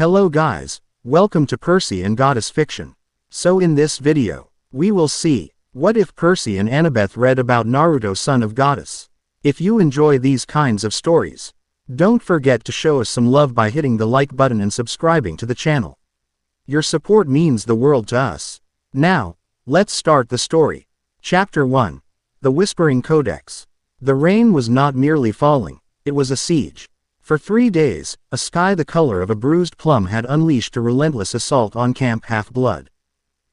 Hello guys, welcome to Percy and Goddess Fiction. So in this video, we will see, what if Percy and Annabeth read about Naruto son of Goddess? If you enjoy these kinds of stories, don't forget to show us some love by hitting the like button and subscribing to the channel. Your support means the world to us. Now, let's start the story. Chapter 1. The Whispering Codex. The rain was not merely falling, it was a siege. For 3 days, a sky the color of a bruised plum had unleashed a relentless assault on Camp Half-Blood.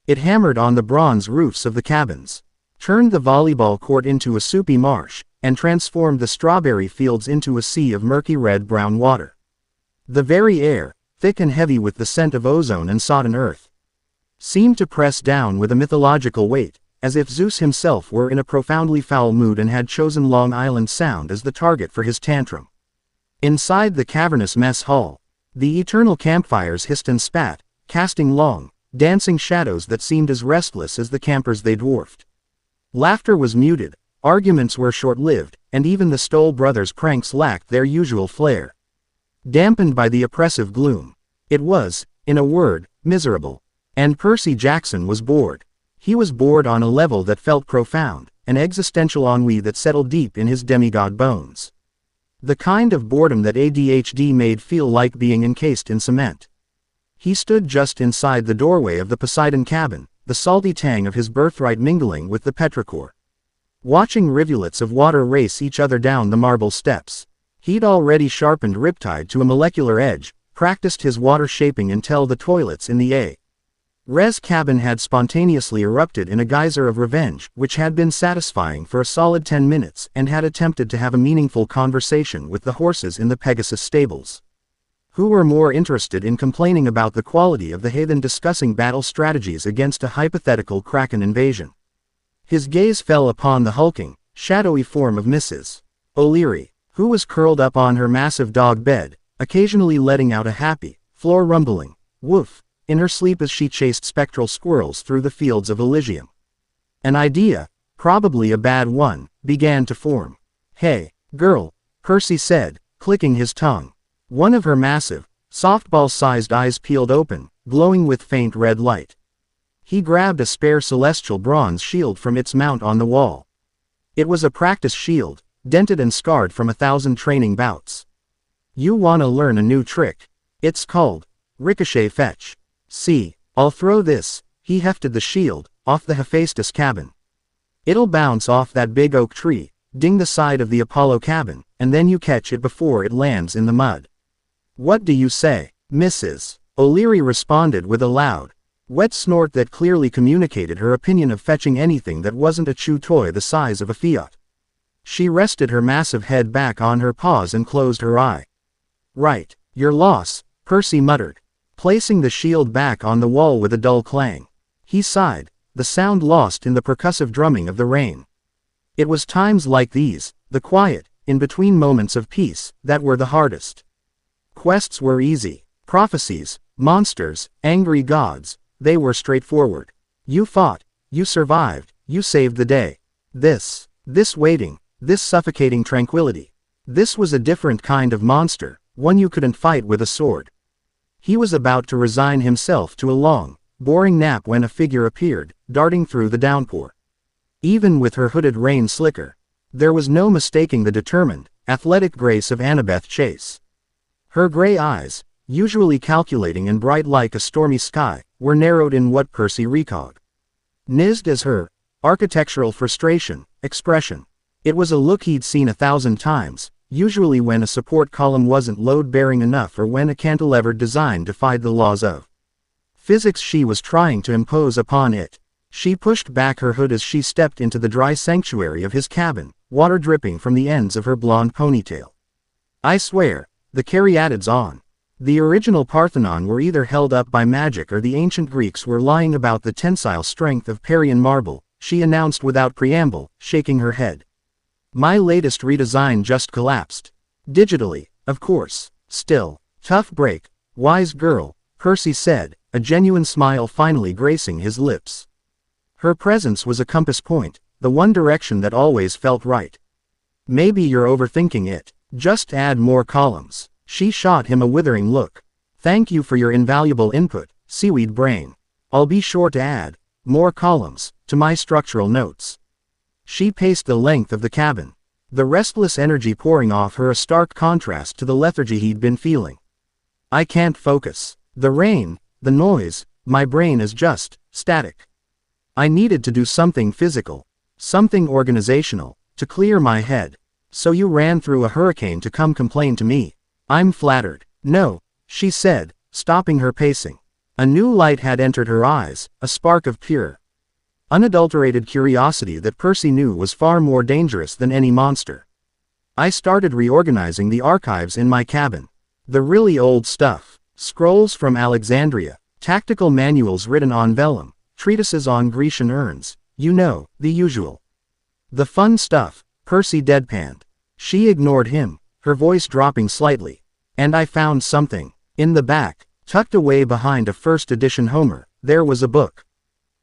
It hammered on the bronze roofs of the cabins, turned the volleyball court into a soupy marsh, and transformed the strawberry fields into a sea of murky red-brown water. The very air, thick and heavy with the scent of ozone and sodden earth, seemed to press down with a mythological weight, as if Zeus himself were in a profoundly foul mood and had chosen Long Island Sound as the target for his tantrum. Inside the cavernous mess hall, the eternal campfires hissed and spat, casting long, dancing shadows that seemed as restless as the campers they dwarfed. Laughter was muted, arguments were short-lived, and even the Stoll brothers' pranks lacked their usual flair. Dampened by the oppressive gloom, it was, in a word, miserable. And Percy Jackson was bored. He was bored on a level that felt profound, an existential ennui that settled deep in his demigod bones. The kind of boredom that ADHD made feel like being encased in cement. He stood just inside the doorway of the Poseidon cabin, the salty tang of his birthright mingling with the petrichor. Watching rivulets of water race each other down the marble steps. He'd already sharpened Riptide to a molecular edge, practiced his water shaping until the toilets in the A.Res cabin had spontaneously erupted in a geyser of revenge, which had been satisfying for a solid 10 minutes, and had attempted to have a meaningful conversation with the horses in the Pegasus stables, who were more interested in complaining about the quality of the hay than discussing battle strategies against a hypothetical Kraken invasion. His gaze fell upon the hulking, shadowy form of Mrs. O'Leary, who was curled up on her massive dog bed, occasionally letting out a happy, floor-rumbling woof in her sleep as she chased spectral squirrels through the fields of Elysium. An idea, probably a bad one, began to form. "Hey, girl," Percy said, clicking his tongue. One of her massive, softball-sized eyes peeled open, glowing with faint red light. He grabbed a spare celestial bronze shield from its mount on the wall. It was a practice shield, dented and scarred from 1,000 training bouts. "You wanna learn a new trick? It's called Ricochet Fetch. See, I'll throw this," he hefted the shield, off the Hephaestus cabin. "It'll bounce off that big oak tree, ding the side of the Apollo cabin, and then you catch it before it lands in the mud. What do you say, Mrs. O'Leary?" responded with a loud, wet snort that clearly communicated her opinion of fetching anything that wasn't a chew toy the size of a Fiat. She rested her massive head back on her paws and closed her eye. "Right, your loss," Percy muttered, placing the shield back on the wall with a dull clang. He sighed, the sound lost in the percussive drumming of the rain. It was times like these, the quiet, in-between moments of peace, that were the hardest. Quests were easy. Prophecies, monsters, angry gods, they were straightforward. You fought, you survived, you saved the day. This waiting, this suffocating tranquility. This was a different kind of monster, one you couldn't fight with a sword. He was about to resign himself to a long, boring nap when a figure appeared, darting through the downpour. Even with her hooded rain slicker, there was no mistaking the determined, athletic grace of Annabeth Chase. Her gray eyes, usually calculating and bright like a stormy sky, were narrowed in what Percy recognized as her architectural frustration expression. It was a look he'd seen 1,000 times, usually when a support column wasn't load-bearing enough or when a cantilevered design defied the laws of physics she was trying to impose upon it. She pushed back her hood as she stepped into the dry sanctuary of his cabin, water dripping from the ends of her blonde ponytail. "I swear, the caryatids on the original Parthenon were either held up by magic or the ancient Greeks were lying about the tensile strength of Parian marble," she announced without preamble, shaking her head. "My latest redesign just collapsed. Digitally, of course. Still, tough break, wise girl," Percy said, a genuine smile finally gracing his lips. Her presence was a compass point, the one direction that always felt right. "Maybe you're overthinking it. Just add more columns." She shot him a withering look. Thank you for your invaluable input, Seaweed Brain. I'll be sure to add more columns to my structural notes. She paced the length of the cabin, the restless energy pouring off her a stark contrast to the lethargy he'd been feeling. I can't focus. The rain, the noise, my brain is just static. I needed to do something physical, something organizational, to clear my head. So you ran through a hurricane to come complain to me. I'm flattered. No, she said, stopping her pacing. A new light had entered her eyes, a spark of pure, unadulterated curiosity that Percy knew was far more dangerous than any monster. I started reorganizing the archives in my cabin. The really old stuff. Scrolls from Alexandria, tactical manuals written on vellum, treatises on Grecian urns, you know, the usual. The fun stuff, Percy deadpanned. She ignored him, her voice dropping slightly. And I found something. In the back, tucked away behind a first edition Homer, there was a book.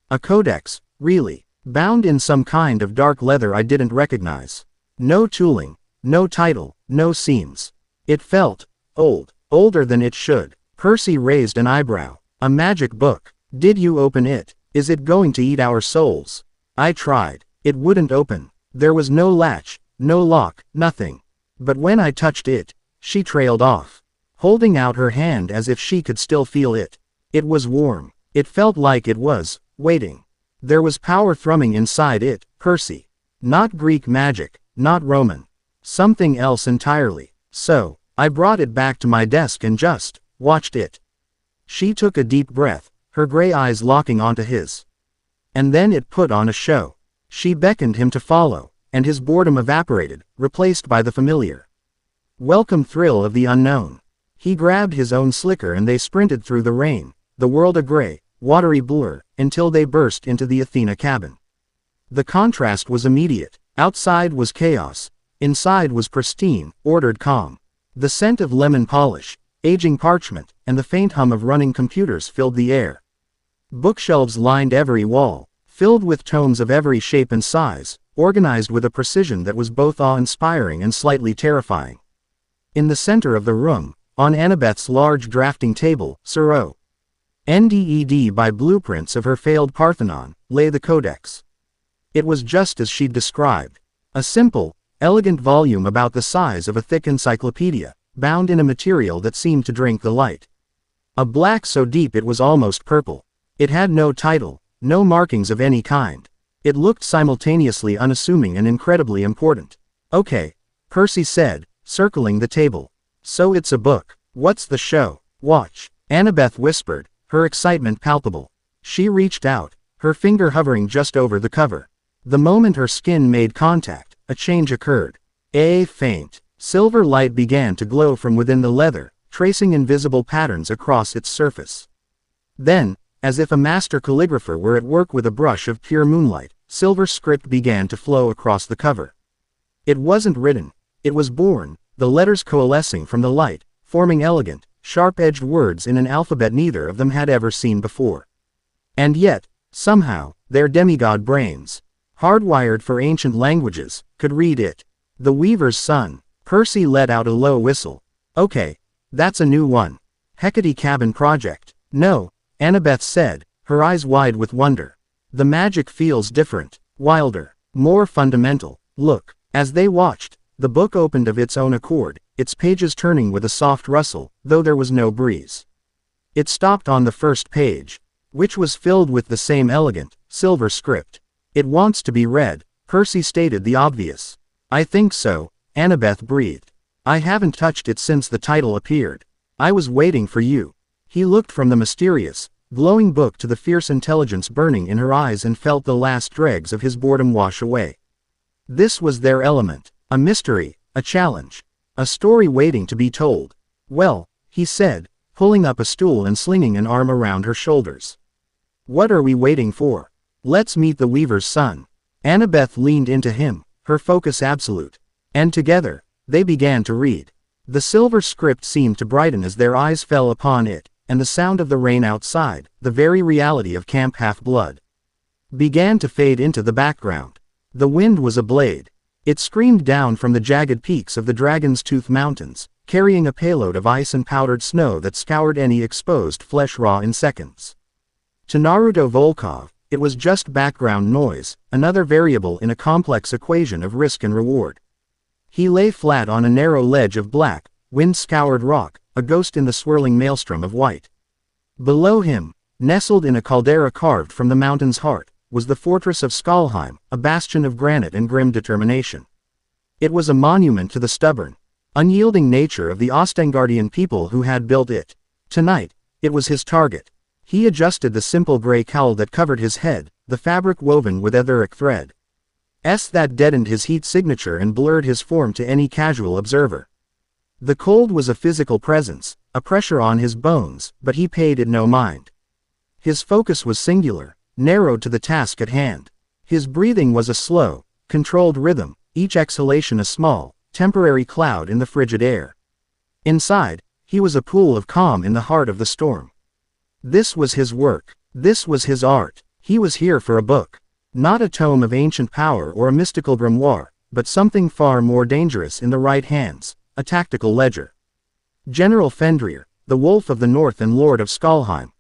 A codex, really, bound in some kind of dark leather I didn't recognize. No tooling, no title, no seams. It felt old, older than it should. Percy raised an eyebrow. A magic book. Did you open it? Is it going to eat our souls? I tried. It wouldn't open. There was no latch, no lock, nothing. But when I touched it, she trailed off, holding out her hand as if she could still feel it. It was warm. It felt like it was waiting. There was power thrumming inside it, Percy. Not Greek magic, not Roman. Something else entirely. So, I brought it back to my desk and just watched it. She took a deep breath, her gray eyes locking onto his. And then it put on a show. She beckoned him to follow, and his boredom evaporated, replaced by the familiar, welcome thrill of the unknown. He grabbed his own slicker and they sprinted through the rain, the world a gray, watery blur, until they burst into the Athena cabin. The contrast was immediate. Outside was chaos. Inside was pristine, ordered calm. The scent of lemon polish, aging parchment, and the faint hum of running computers filled the air. Bookshelves lined every wall, filled with tomes of every shape and size, organized with a precision that was both awe-inspiring and slightly terrifying. In the center of the room, on Annabeth's large drafting table, Sir Nded by blueprints of her failed Parthenon, lay the codex. It was just as she'd described. A simple, elegant volume about the size of a thick encyclopedia, bound in a material that seemed to drink the light. A black so deep it was almost purple. It had no title, no markings of any kind. It looked simultaneously unassuming and incredibly important. Okay, Percy said, circling the table. So it's a book. What's the show? Watch. Annabeth whispered, her excitement palpable. She reached out, her finger hovering just over the cover. The moment her skin made contact, a change occurred. A faint, silver light began to glow from within the leather, tracing invisible patterns across its surface. Then, as if a master calligrapher were at work with a brush of pure moonlight, silver script began to flow across the cover. It wasn't written. It was born, the letters coalescing from the light, forming elegant, sharp-edged words in an alphabet neither of them had ever seen before. And yet, somehow, their demigod brains, hardwired for ancient languages, could read it. The Weaver's Son. Percy let out a low whistle. Okay, that's a new one. Hecate Cabin Project. No, Annabeth said, her eyes wide with wonder. The magic feels different, wilder, more fundamental. Look. As they watched, the book opened of its own accord, its pages turning with a soft rustle, though there was no breeze. It stopped on the first page, which was filled with the same elegant, silver script. It wants to be read, Percy stated the obvious. I think so, Annabeth breathed. I haven't touched it since the title appeared. I was waiting for you. He looked from the mysterious, glowing book to the fierce intelligence burning in her eyes and felt the last dregs of his boredom wash away. This was their element. A mystery, a challenge, a story waiting to be told. Well, he said, pulling up a stool and slinging an arm around her shoulders. What are we waiting for? Let's meet the Weaver's Son. Annabeth leaned into him, her focus absolute. And together, they began to read. The silver script seemed to brighten as their eyes fell upon it, and the sound of the rain outside, the very reality of Camp Half-Blood, began to fade into the background. The wind was a blade. It screamed down from the jagged peaks of the Dragon's Tooth Mountains, carrying a payload of ice and powdered snow that scoured any exposed flesh raw in seconds. To Naruto Volkov, it was just background noise, another variable in a complex equation of risk and reward. He lay flat on a narrow ledge of black, wind-scoured rock, a ghost in the swirling maelstrom of white. Below him, nestled in a caldera carved from the mountain's heart, was the fortress of Skolheim, a bastion of granite and grim determination. It was a monument to the stubborn, unyielding nature of the Ostengardian people who had built it. Tonight, it was his target. He adjusted the simple gray cowl that covered his head, the fabric woven with etheric thread. That deadened his heat signature and blurred his form to any casual observer. The cold was a physical presence, a pressure on his bones, but he paid it no mind. His focus was singular, narrowed to the task at hand. His breathing was a slow, controlled rhythm, each exhalation a small, temporary cloud in the frigid air. Inside, he was a pool of calm in the heart of the storm. This was his work. This was his art. He was here for a book. Not a tome of ancient power or a mystical grimoire, but something far more dangerous in the right hands, a tactical ledger. General Fenrir, the Wolf of the North and Lord of Skolheim,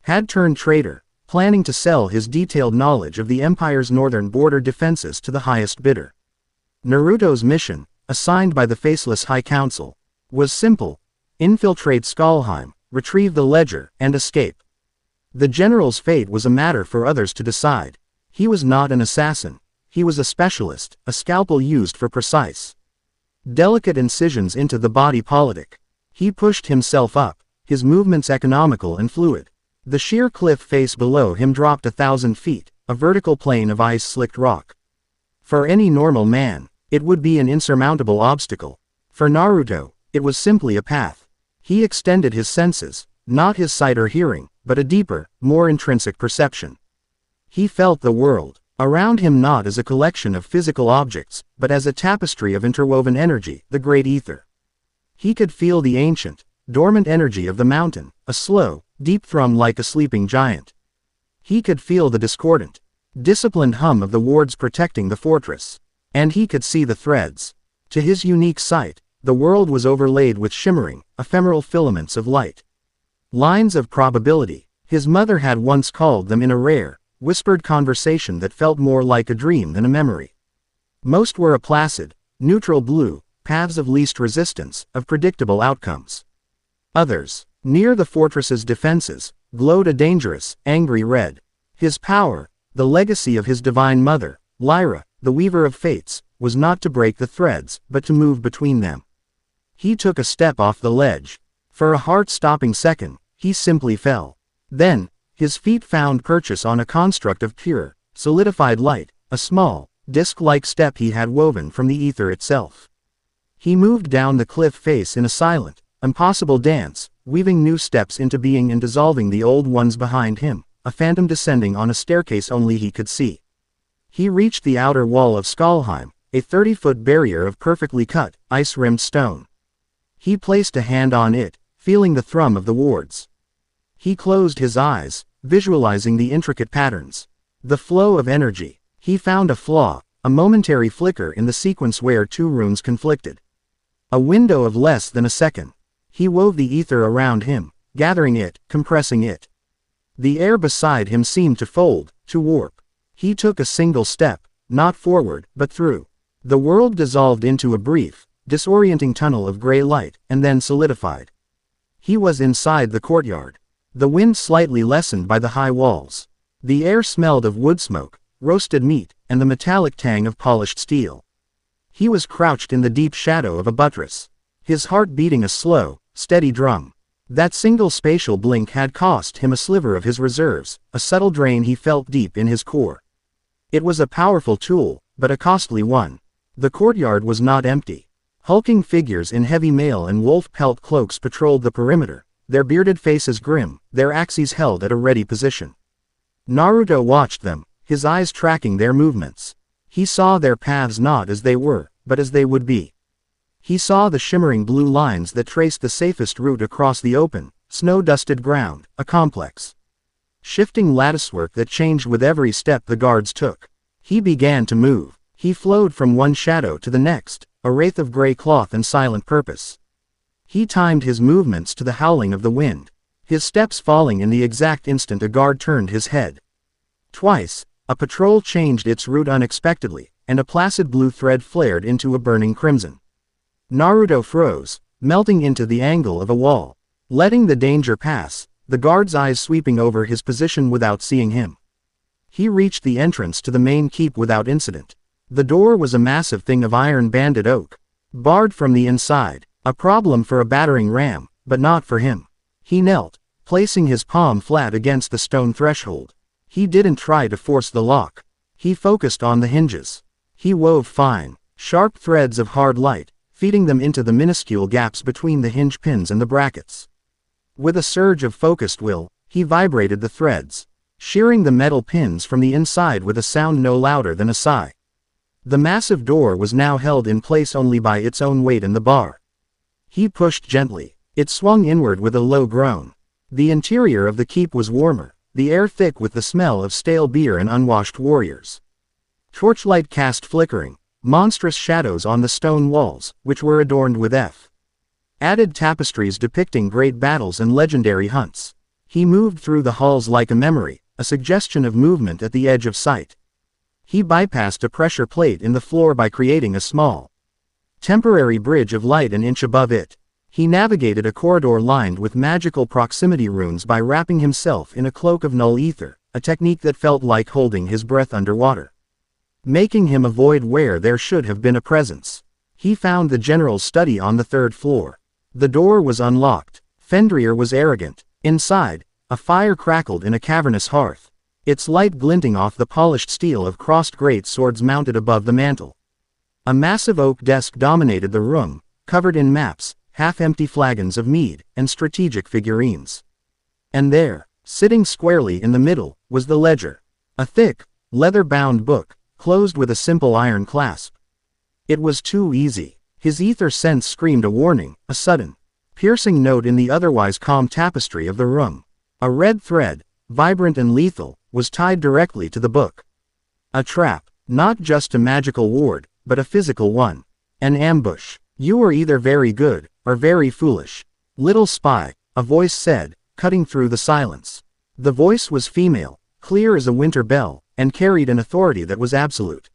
had turned traitor, planning to sell his detailed knowledge of the Empire's northern border defenses to the highest bidder. Naruto's mission, assigned by the Faceless High Council, was simple: infiltrate Skolheim, retrieve the ledger, and escape. The general's fate was a matter for others to decide. He was not an assassin. He was a specialist, a scalpel used for precise, delicate incisions into the body politic. He pushed himself up, his movements economical and fluid. The sheer cliff face below him dropped 1,000 feet, a vertical plane of ice-slicked rock. For any normal man, it would be an insurmountable obstacle. For Naruto, it was simply a path. He extended his senses, not his sight or hearing, but a deeper, more intrinsic perception. He felt the world around him not as a collection of physical objects, but as a tapestry of interwoven energy, the great ether. He could feel the ancient, dormant energy of the mountain, a slow, deep thrum like a sleeping giant. He could feel the discordant, disciplined hum of the wards protecting the fortress. And he could see the threads. To his unique sight, the world was overlaid with shimmering, ephemeral filaments of light. Lines of probability. His mother had once called them in a rare, whispered conversation that felt more like a dream than a memory. Most were a placid, neutral blue, paths of least resistance, of predictable outcomes. Others, near the fortress's defenses, glowed a dangerous, angry red. His power, the legacy of his divine mother, Lyra, the weaver of fates, was not to break the threads, but to move between them. He took a step off the ledge. For a heart-stopping second, he simply fell. Then, his feet found purchase on a construct of pure, solidified light, a small, disc-like step he had woven from the ether itself. He moved down the cliff face in a silent, impossible dance, weaving new steps into being and dissolving the old ones behind him, a phantom descending on a staircase only he could see. He reached the outer wall of Skolheim, a 30-foot barrier of perfectly cut, ice-rimmed stone. He placed a hand on it, feeling the thrum of the wards. He closed his eyes, visualizing the intricate patterns. The flow of energy. He found a flaw, a momentary flicker in the sequence where two runes conflicted. A window of less than a second. He wove the ether around him, gathering it, compressing it. The air beside him seemed to fold, to warp. He took a single step, not forward, but through. The world dissolved into a brief, disorienting tunnel of gray light, and then solidified. He was inside the courtyard. The wind slightly lessened by the high walls. The air smelled of wood smoke, roasted meat, and the metallic tang of polished steel. He was crouched in the deep shadow of a buttress, his heart beating a slow, steady drum. That single spatial blink had cost him a sliver of his reserves, a subtle drain he felt deep in his core. It was a powerful tool, but a costly one. The courtyard was not empty. Hulking figures in heavy mail and wolf pelt cloaks patrolled the perimeter, their bearded faces grim, their axes held at a ready position. Naruto watched them, his eyes tracking their movements. He saw their paths not as they were, but as they would be. He saw the shimmering blue lines that traced the safest route across the open, snow-dusted ground, a complex, shifting latticework that changed with every step the guards took. He began to move. He flowed from one shadow to the next, a wraith of gray cloth and silent purpose. He timed his movements to the howling of the wind, his steps falling in the exact instant a guard turned his head. Twice, a patrol changed its route unexpectedly, and a placid blue thread flared into a burning crimson. Naruto froze, melting into the angle of a wall, letting the danger pass, the guard's eyes sweeping over his position without seeing him. He reached the entrance to the main keep without incident. The door was a massive thing of iron-banded oak, barred from the inside, a problem for a battering ram, but not for him. He knelt, placing his palm flat against the stone threshold. He didn't try to force the lock. He focused on the hinges. He wove fine, sharp threads of hard light, feeding them into the minuscule gaps between the hinge pins and the brackets. With a surge of focused will, he vibrated the threads, shearing the metal pins from the inside with a sound no louder than a sigh. The massive door was now held in place only by its own weight and the bar. He pushed gently. It swung inward with a low groan. The interior of the keep was warmer, the air thick with the smell of stale beer and unwashed warriors. Torchlight cast flickering, monstrous shadows on the stone walls, which were adorned with added tapestries depicting great battles and legendary hunts. He moved through the halls like a memory, a suggestion of movement at the edge of sight. He bypassed a pressure plate in the floor by creating a small, temporary bridge of light an inch above it. He navigated a corridor lined with magical proximity runes by wrapping himself in a cloak of null ether, a technique that felt like holding his breath underwater, making him avoid where there should have been a presence. He found the general's study on the 3rd floor. The door was unlocked. Fenrir was arrogant. Inside, a fire crackled in a cavernous hearth, its light glinting off the polished steel of crossed great swords mounted above the mantel. A massive oak desk dominated the room, covered in maps, half-empty flagons of mead, and strategic figurines. And there, sitting squarely in the middle, was the ledger. A thick, leather-bound book, closed with a simple iron clasp. It was too easy. His ether sense screamed a warning, a sudden, piercing note in the otherwise calm tapestry of the room. A red thread, vibrant and lethal, was tied directly to the book. A trap, not just a magical ward, but a physical one. An ambush. You are either very good, or very foolish. Little spy, a voice said, cutting through the silence. The voice was female, clear as a winter bell, and carried an authority that was absolute.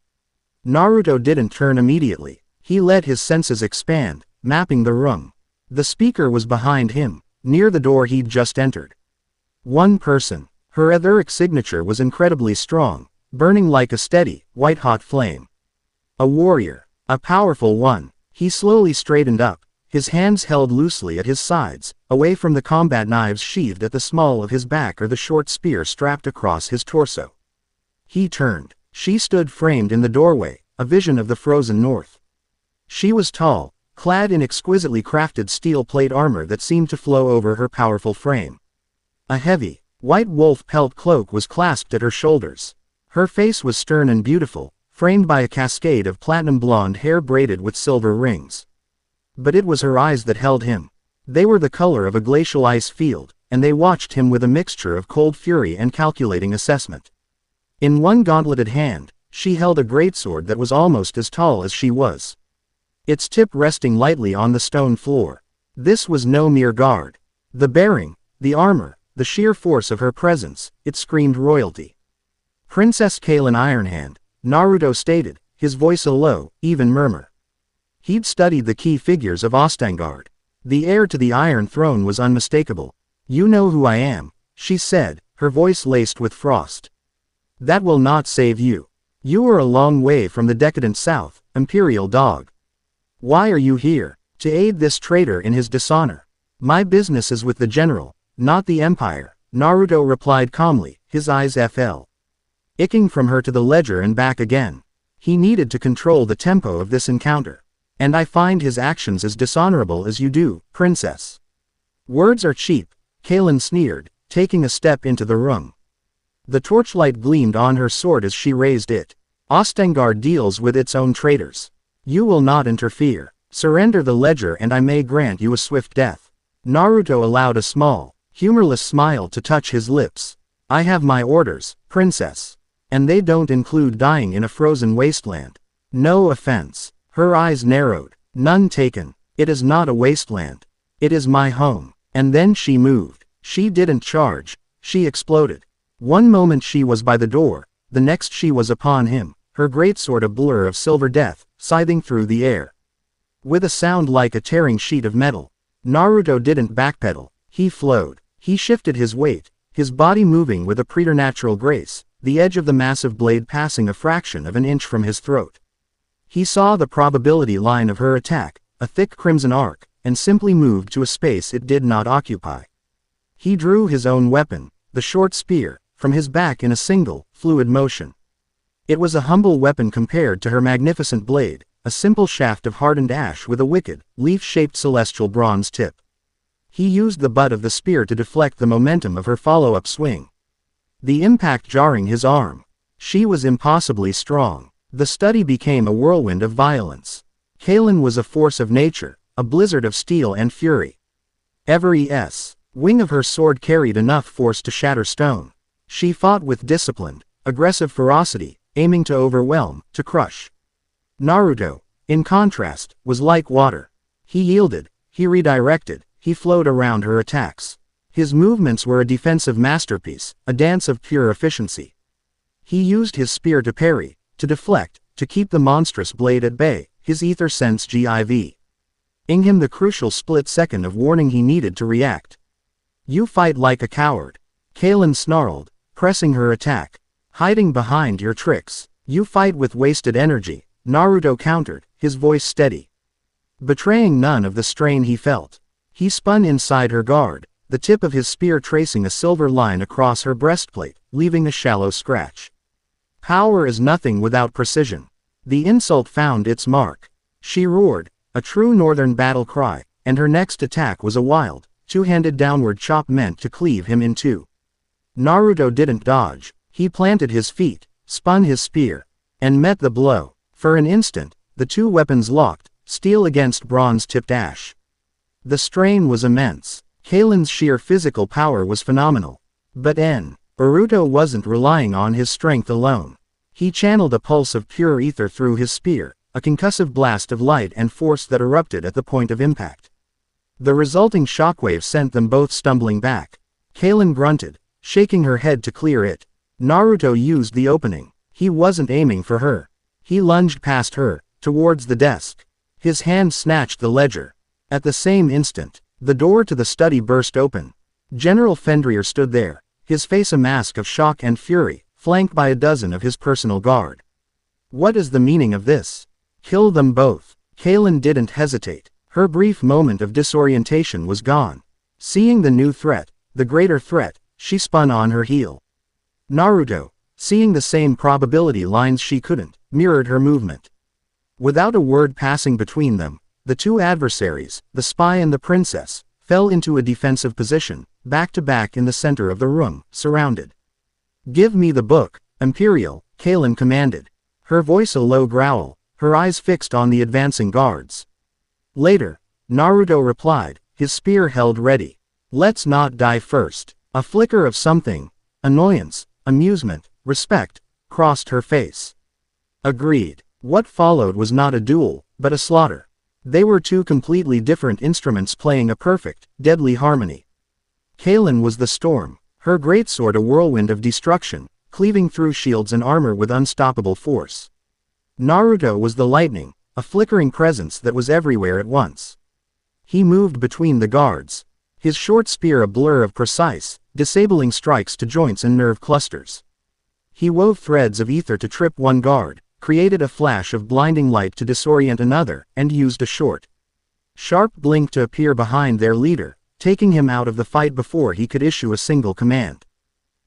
Naruto didn't turn immediately. He let his senses expand, mapping the room. The speaker was behind him, near the door he'd just entered. One person. Her etheric signature was incredibly strong, burning like a steady, white-hot flame. A warrior. A powerful one. He slowly straightened up, his hands held loosely at his sides, away from the combat knives sheathed at the small of his back or the short spear strapped across his torso. He turned. She stood framed in the doorway, a vision of the frozen north. She was tall, clad in exquisitely crafted steel plate armor that seemed to flow over her powerful frame. A heavy, white wolf pelt cloak was clasped at her shoulders. Her face was stern and beautiful, framed by a cascade of platinum blonde hair braided with silver rings. But it was her eyes that held him. They were the color of a glacial ice field, and they watched him with a mixture of cold fury and calculating assessment. In one gauntleted hand, she held a greatsword that was almost as tall as she was, its tip resting lightly on the stone floor. This was no mere guard. The bearing, the armor, the sheer force of her presence, it screamed royalty. Princess Kalen Ironhand, Naruto stated, his voice a low, even murmur. He'd studied the key figures of Ostangard. The heir to the Iron Throne was unmistakable. You know who I am, she said, her voice laced with frost. That will not save you. You are a long way from the decadent South, Imperial dog. Why are you here? To aid this traitor in his dishonor. My business is with the general, not the Empire, Naruto replied calmly, his eyes icking from her to the ledger and back again. He needed to control the tempo of this encounter. And I find his actions as dishonorable as you do, princess. Words are cheap, Kalen sneered, taking a step into the room. The torchlight gleamed on her sword as she raised it. Ostangard deals with its own traitors. You will not interfere. Surrender the ledger and I may grant you a swift death. Naruto allowed a small, humorless smile to touch his lips. I have my orders, princess. And they don't include dying in a frozen wasteland. No offense. Her eyes narrowed. None taken. It is not a wasteland. It is my home. And then she moved. She didn't charge. She exploded. One moment she was by the door, the next she was upon him, her greatsword a blur of silver death, scything through the air. With a sound like a tearing sheet of metal, Naruto didn't backpedal, he flowed. He shifted his weight, his body moving with a preternatural grace, the edge of the massive blade passing a fraction of an inch from his throat. He saw the probability line of her attack, a thick crimson arc, and simply moved to a space it did not occupy. He drew his own weapon, the short spear, from his back in a single, fluid motion. It was a humble weapon compared to her magnificent blade, a simple shaft of hardened ash with a wicked, leaf-shaped celestial bronze tip. He used the butt of the spear to deflect the momentum of her follow-up swing. The impact jarring his arm. She was impossibly strong. The study became a whirlwind of violence. Kalen was a force of nature, a blizzard of steel and fury. Every wing of her sword carried enough force to shatter stone. She fought with disciplined, aggressive ferocity, aiming to overwhelm, to crush. Naruto, in contrast, was like water. He yielded, he redirected, he flowed around her attacks. His movements were a defensive masterpiece, a dance of pure efficiency. He used his spear to parry, to deflect, to keep the monstrous blade at bay, his ether sense giving him the crucial split second of warning he needed to react. You fight like a coward. Kalen snarled, pressing her attack. Hiding behind your tricks. You fight with wasted energy, Naruto countered, his voice steady. Betraying none of the strain he felt. He spun inside her guard, the tip of his spear tracing a silver line across her breastplate, leaving a shallow scratch. Power is nothing without precision. The insult found its mark. She roared, a true northern battle cry, and her next attack was a wild, two-handed downward chop meant to cleave him in two. Naruto didn't dodge. He planted his feet, spun his spear, and met the blow. For an instant, the two weapons locked, steel against bronze-tipped ash. The strain was immense. Kalen's sheer physical power was phenomenal. But Naruto wasn't relying on his strength alone. He channeled a pulse of pure ether through his spear, a concussive blast of light and force that erupted at the point of impact. The resulting shockwave sent them both stumbling back. Kalen grunted, shaking her head to clear it. Naruto used the opening. He wasn't aiming for her. He lunged past her, towards the desk. His hand snatched the ledger. At the same instant, the door to the study burst open. General Fenrir stood there, his face a mask of shock and fury, flanked by a dozen of his personal guard. What is the meaning of this? Kill them both. Kalen didn't hesitate. Her brief moment of disorientation was gone. Seeing the new threat, the greater threat, she spun on her heel. Naruto, seeing the same probability lines she couldn't, mirrored her movement. Without a word passing between them, the two adversaries, the spy and the princess, fell into a defensive position, back to back in the center of the room, surrounded. Give me the book, Imperial, Kalen commanded. Her voice a low growl, her eyes fixed on the advancing guards. Later, Naruto replied, his spear held ready. Let's not die first. A flicker of something, annoyance, amusement, respect, crossed her face. Agreed. What followed was not a duel, but a slaughter. They were two completely different instruments playing a perfect, deadly harmony. Kalen was the storm, her greatsword a whirlwind of destruction, cleaving through shields and armor with unstoppable force. Naruto was the lightning, a flickering presence that was everywhere at once. He moved between the guards, his short spear a blur of precise, disabling strikes to joints and nerve clusters. He wove threads of ether to trip one guard, created a flash of blinding light to disorient another, and used a short, sharp blink to appear behind their leader, taking him out of the fight before he could issue a single command.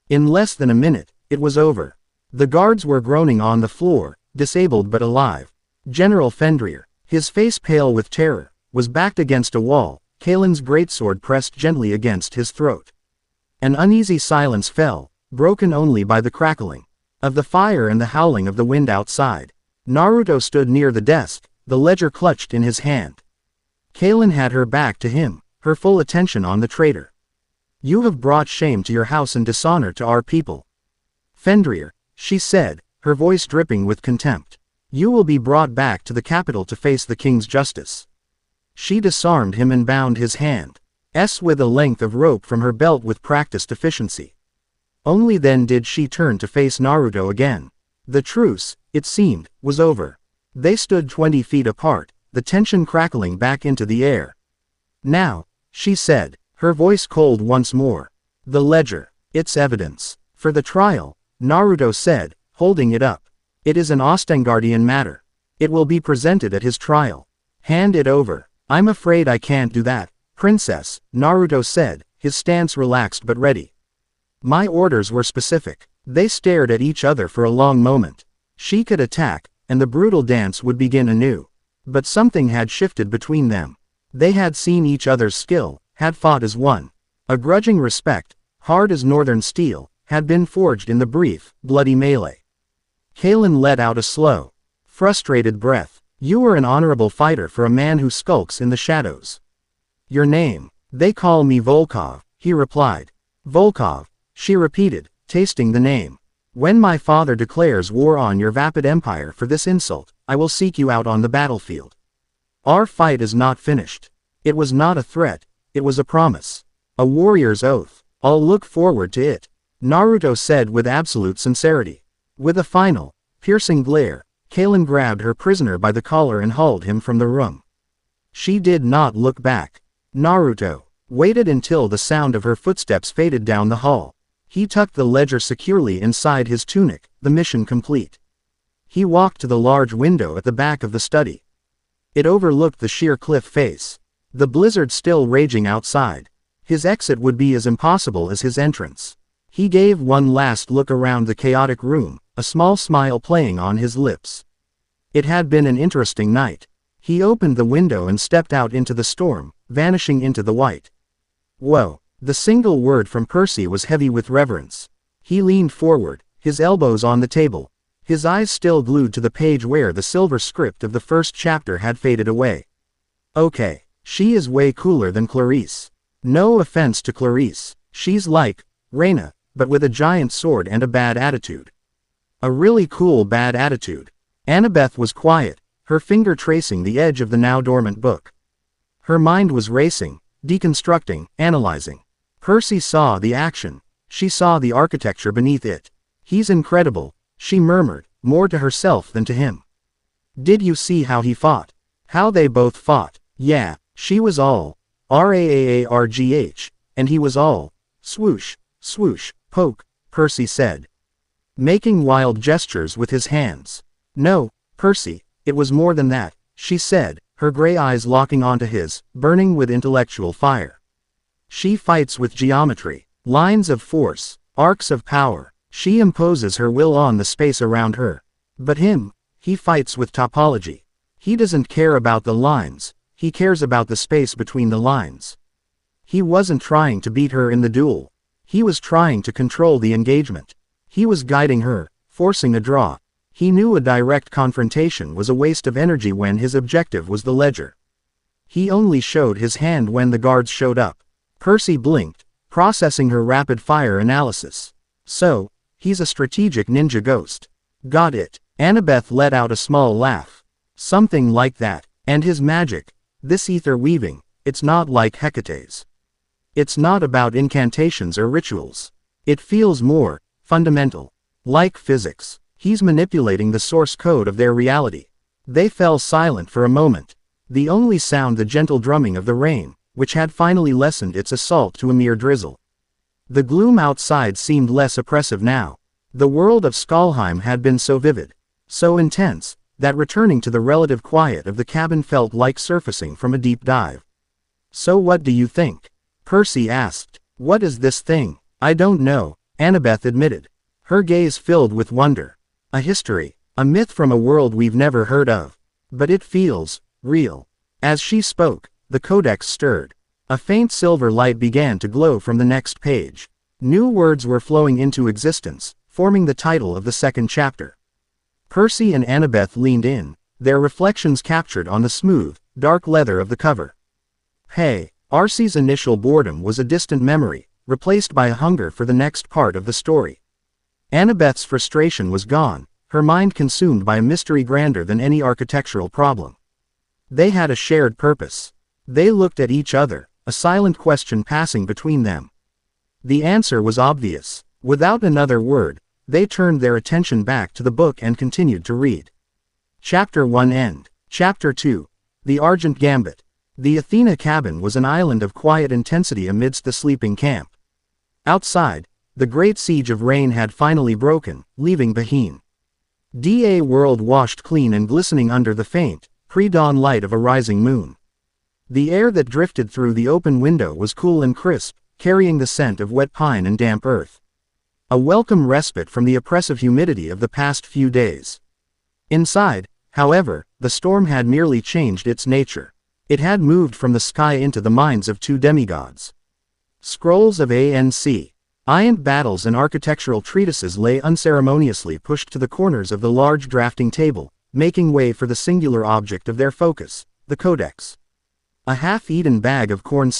In less than a minute, it was over. The guards were groaning on the floor, disabled but alive. General Fenrir, his face pale with terror, was backed against a wall, Kalen's greatsword pressed gently against his throat. An uneasy silence fell, broken only by the crackling of the fire and the howling of the wind outside. Naruto stood near the desk, the ledger clutched in his hand. Kalen had her back to him, her full attention on the traitor. You have brought shame to your house and dishonor to our people. Fenrir, she said, her voice dripping with contempt. You will be brought back to the capital to face the king's justice. She disarmed him and bound his hand with a length of rope from her belt with practiced efficiency. Only then did she turn to face Naruto again. The truce, it seemed, was over. They stood 20 feet apart, the tension crackling back into the air. Now, she said, her voice cold once more. The ledger. It's evidence. For the trial, Naruto said, holding it up. It is an Ostengardian matter. It will be presented at his trial. Hand it over. I'm afraid I can't do that, Princess, Naruto said, his stance relaxed but ready. My orders were specific. They stared at each other for a long moment. She could attack, and the brutal dance would begin anew. But something had shifted between them. They had seen each other's skill, had fought as one. A grudging respect, hard as northern steel, had been forged in the brief, bloody melee. Kalen let out a slow, frustrated breath. You are an honorable fighter for a man who skulks in the shadows. Your name? They call me Volkov, he replied. Volkov, she repeated, tasting the name. When my father declares war on your vapid empire for this insult, I will seek you out on the battlefield. Our fight is not finished. It was not a threat, it was a promise. A warrior's oath. I'll look forward to it, Naruto said with absolute sincerity. With a final, piercing glare, Kalen grabbed her prisoner by the collar and hauled him from the room. She did not look back. Naruto waited until the sound of her footsteps faded down the hall. He tucked the ledger securely inside his tunic, the mission complete. He walked to the large window at the back of the study. It overlooked the sheer cliff face. The blizzard still raging outside. His exit would be as impossible as his entrance. He gave one last look around the chaotic room, a small smile playing on his lips. It had been an interesting night. He opened the window and stepped out into the storm, vanishing into the white. Whoa. The single word from Percy was heavy with reverence. He leaned forward, his elbows on the table, his eyes still glued to the page where the silver script of the first chapter had faded away. Okay, she is way cooler than Clarice. No offense to Clarice, she's like Reina, but with a giant sword and a bad attitude. A really cool bad attitude. Annabeth was quiet, her finger tracing the edge of the now dormant book. Her mind was racing, deconstructing, analyzing. Percy saw the action. She saw the architecture beneath it. He's incredible, she murmured, more to herself than to him. Did you see how he fought? How they both fought? Yeah, she was all Raargh, and he was all swoosh, swoosh, poke, Percy said, making wild gestures with his hands. No, Percy, it was more than that, she said, her gray eyes locking onto his, burning with intellectual fire. She fights with geometry, lines of force, arcs of power. She imposes her will on the space around her. But him, he fights with topology. He doesn't care about the lines, he cares about the space between the lines. He wasn't trying to beat her in the duel. He was trying to control the engagement. He was guiding her, forcing a draw. He knew a direct confrontation was a waste of energy when his objective was the ledger. He only showed his hand when the guards showed up. Percy blinked, processing her rapid-fire analysis. So, he's a strategic ninja ghost. Got it. Annabeth let out a small laugh. Something like that. And his magic, this ether weaving, it's not like Hecate's. It's not about incantations or rituals. It feels more fundamental. Like physics. He's manipulating the source code of their reality. They fell silent for a moment. The only sound the gentle drumming of the rain, which had finally lessened its assault to a mere drizzle. The gloom outside seemed less oppressive now. The world of Skolheim had been so vivid, so intense, that returning to the relative quiet of the cabin felt like surfacing from a deep dive. So what do you think? Percy asked. What is this thing? I don't know, Annabeth admitted. Her gaze filled with wonder. A history, a myth from a world we've never heard of. But it feels real. As she spoke, the codex stirred. A faint silver light began to glow from the next page. New words were flowing into existence, forming the title of the second chapter. Percy and Annabeth leaned in, their reflections captured on the smooth, dark leather of the cover. Hey, Arcee's initial boredom was a distant memory, replaced by a hunger for the next part of the story. Annabeth's frustration was gone, her mind consumed by a mystery grander than any architectural problem. They had a shared purpose. They looked at each other, a silent question passing between them. The answer was obvious. Without another word, they turned their attention back to the book and continued to read. Chapter 1 End. Chapter 2. The Argent Gambit. The Athena cabin was an island of quiet intensity amidst the sleeping camp. Outside, the great siege of rain had finally broken, leaving Bahine. The world washed clean and glistening under the faint, pre-dawn light of a rising moon. The air that drifted through the open window was cool and crisp, carrying the scent of wet pine and damp earth. A welcome respite from the oppressive humidity of the past few days. Inside, however, the storm had merely changed its nature. It had moved from the sky into the minds of two demigods. Scrolls of ancient battles and architectural treatises lay unceremoniously pushed to the corners of the large drafting table, making way for the singular object of their focus, the codex. A half-eaten bag of corned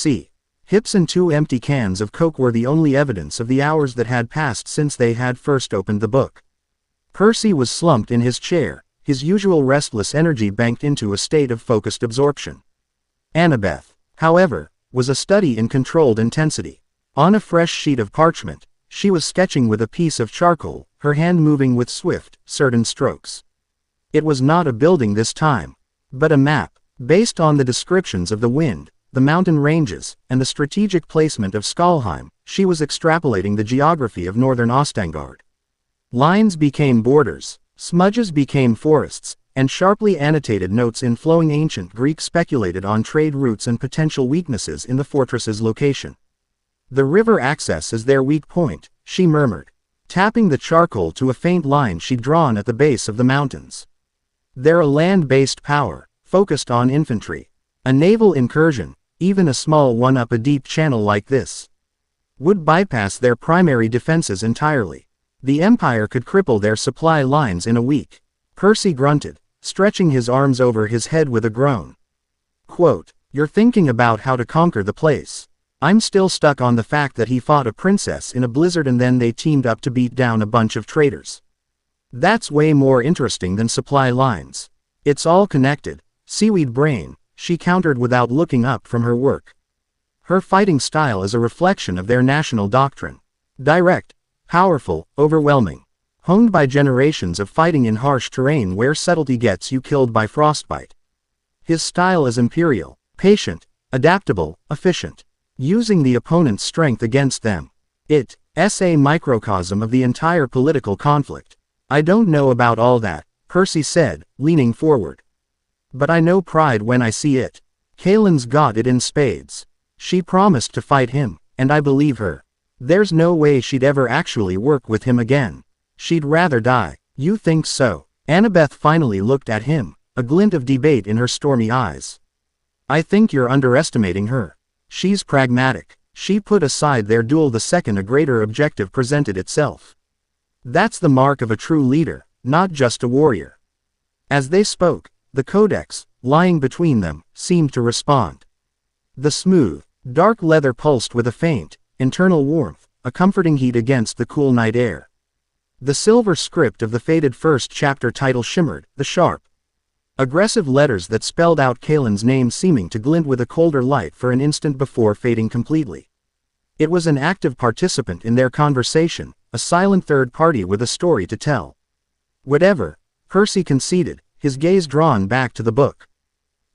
hips and 2 empty cans of Coke were the only evidence of the hours that had passed since they had first opened the book. Percy was slumped in his chair, his usual restless energy banked into a state of focused absorption. Annabeth, however, was a study in controlled intensity. On a fresh sheet of parchment, she was sketching with a piece of charcoal, her hand moving with swift, certain strokes. It was not a building this time, but a map, based on the descriptions of the wind, the mountain ranges, and the strategic placement of Skolheim. She was extrapolating the geography of northern Ostangard. Lines became borders, smudges became forests, and sharply annotated notes in flowing ancient Greek speculated on trade routes and potential weaknesses in the fortress's location. The river access is their weak point, she murmured, tapping the charcoal to a faint line she'd drawn at the base of the mountains. They're a land-based power, focused on infantry. A naval incursion, even a small one up a deep channel like this, would bypass their primary defenses entirely. The Empire could cripple their supply lines in a week. Percy grunted, stretching his arms over his head with a groan. Quote, "You're thinking about how to conquer the place. I'm still stuck on the fact that he fought a princess in a blizzard and then they teamed up to beat down a bunch of traitors. That's way more interesting than supply lines. It's all connected, seaweed brain," she countered without looking up from her work. Her fighting style is a reflection of their national doctrine. Direct, powerful, overwhelming. Honed by generations of fighting in harsh terrain where subtlety gets you killed by frostbite. His style is imperial, patient, adaptable, efficient. Using the opponent's strength against them. It's a microcosm of the entire political conflict. I don't know about all that, Percy said, leaning forward. But I know pride when I see it. Kaelin's got it in spades. She promised to fight him, and I believe her. There's no way she'd ever actually work with him again. She'd rather die. You think so? Annabeth finally looked at him, a glint of debate in her stormy eyes. I think you're underestimating her. She's pragmatic. She put aside their duel the second a greater objective presented itself. That's the mark of a true leader, not just a warrior. As they spoke, the codex, lying between them, seemed to respond. The smooth, dark leather pulsed with a faint, internal warmth, a comforting heat against the cool night air. The silver script of the faded first chapter title shimmered, the sharp, aggressive letters that spelled out Kaelin's name seeming to glint with a colder light for an instant before fading completely. It was an active participant in their conversation, a silent third party with a story to tell. Whatever, Percy conceded, his gaze drawn back to the book.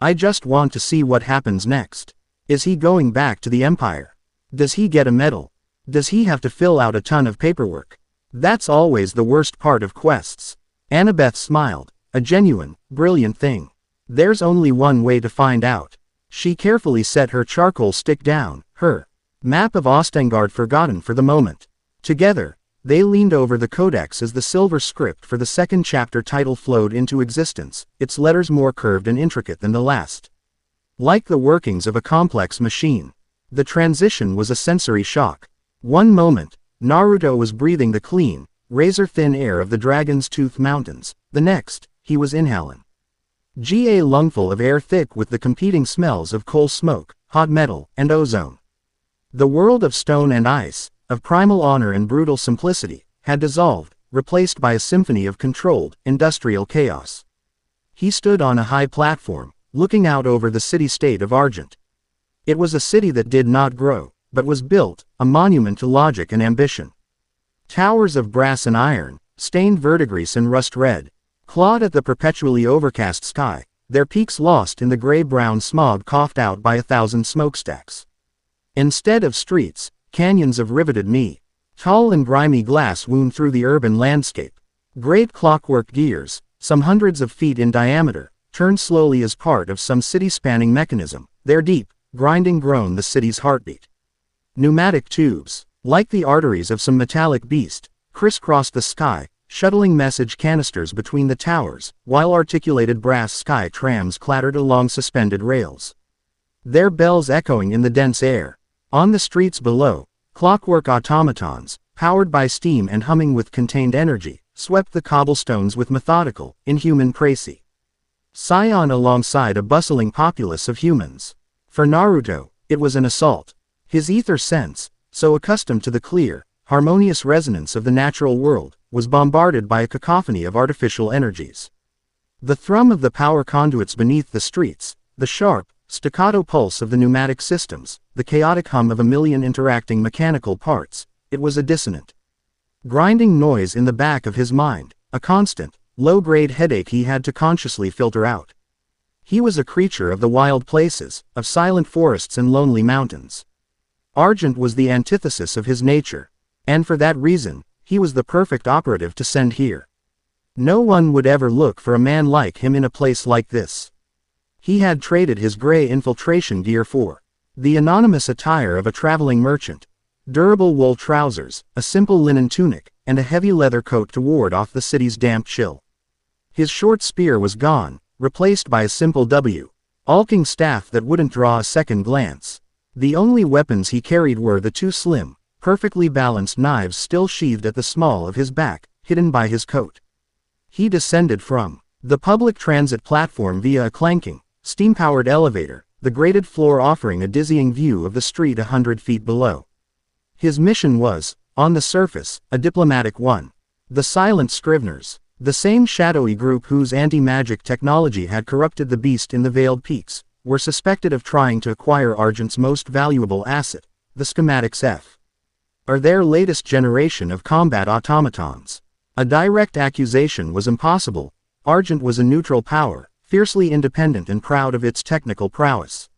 I just want to see what happens next. Is he going back to the Empire? Does he get a medal? Does he have to fill out a ton of paperwork? That's always the worst part of quests. Annabeth smiled. A genuine, brilliant thing. There's only one way to find out. She carefully set her charcoal stick down, her map of Ostangard forgotten for the moment. Together, they leaned over the codex as the silver script for the second chapter title flowed into existence, its letters more curved and intricate than the last. Like the workings of a complex machine. The transition was a sensory shock. One moment, Naruto was breathing the clean, razor-thin air of the Dragon's Tooth Mountains. The next, he was inhaling a lungful of air thick with the competing smells of coal smoke, hot metal, and ozone. The world of stone and ice, of primal honor and brutal simplicity, had dissolved, replaced by a symphony of controlled, industrial chaos. He stood on a high platform, looking out over the city-state of Argent, It was a city that did not grow, but was built, a monument to logic and ambition. Towers of brass and iron, stained verdigris and rust red, clawed at the perpetually overcast sky, their peaks lost in the gray-brown smog coughed out by 1,000 smokestacks. Instead of streets, canyons of riveted meat. Tall and grimy glass wound through the urban landscape. Great clockwork gears, some hundreds of feet in diameter, turned slowly as part of some city-spanning mechanism, their deep, grinding groan the city's heartbeat. Pneumatic tubes, like the arteries of some metallic beast, crisscrossed the sky, shuttling message canisters between the towers, while articulated brass sky trams clattered along suspended rails. Their bells echoing in the dense air. On the streets below, clockwork automatons, powered by steam and humming with contained energy, swept the cobblestones with methodical, inhuman précision. Scion alongside a bustling populace of humans. For Naruto, it was an assault. His ether sense, so accustomed to the clear, harmonious resonance of the natural world, was bombarded by a cacophony of artificial energies. The thrum of the power conduits beneath the streets, the sharp, staccato pulse of the pneumatic systems, the chaotic hum of a million interacting mechanical parts, it was a dissonant, grinding noise in the back of his mind, a constant, low-grade headache he had to consciously filter out. He was a creature of the wild places, of silent forests and lonely mountains. Argent was the antithesis of his nature, and for that reason, he was the perfect operative to send here. No one would ever look for a man like him in a place like this. He had traded his gray infiltration gear for the anonymous attire of a traveling merchant, durable wool trousers, a simple linen tunic, and a heavy leather coat to ward off the city's damp chill. His short spear was gone, replaced by a simple alking staff that wouldn't draw a second glance. The only weapons he carried were the two slim, perfectly balanced knives still sheathed at the small of his back, hidden by his coat. He descended from the public transit platform via a clanking, steam-powered elevator, the graded floor offering a dizzying view of the street 100 feet below. His mission was, on the surface, a diplomatic one. The Silent Scriveners, the same shadowy group whose anti-magic technology had corrupted the beast in the Veiled Peaks, were suspected of trying to acquire Argent's most valuable asset, the schematics F. Or their latest generation of combat automatons. A direct accusation was impossible. Argent was a neutral power, fiercely independent and proud of its technical prowess.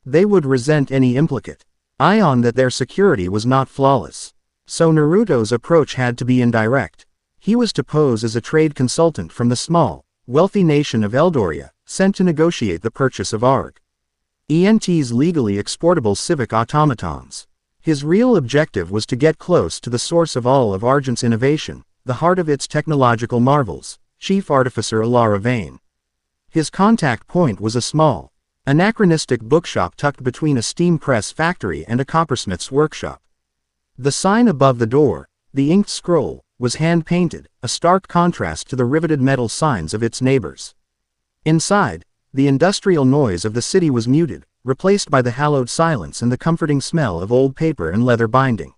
They would resent any implicate ion that their security was not flawless. So Naruto's approach had to be indirect. He was to pose as a trade consultant from the small, wealthy nation of Eldoria, sent to negotiate the purchase of Argent's legally exportable civic automatons. His real objective was to get close to the source of all of Argent's innovation, the heart of its technological marvels, Chief Artificer Alara Vane. His contact point was a small, anachronistic bookshop tucked between a steam press factory and a coppersmith's workshop. The sign above the door, the inked scroll, was hand-painted, a stark contrast to the riveted metal signs of its neighbors. Inside, the industrial noise of the city was muted, replaced by the hallowed silence and the comforting smell of old paper and leather binding.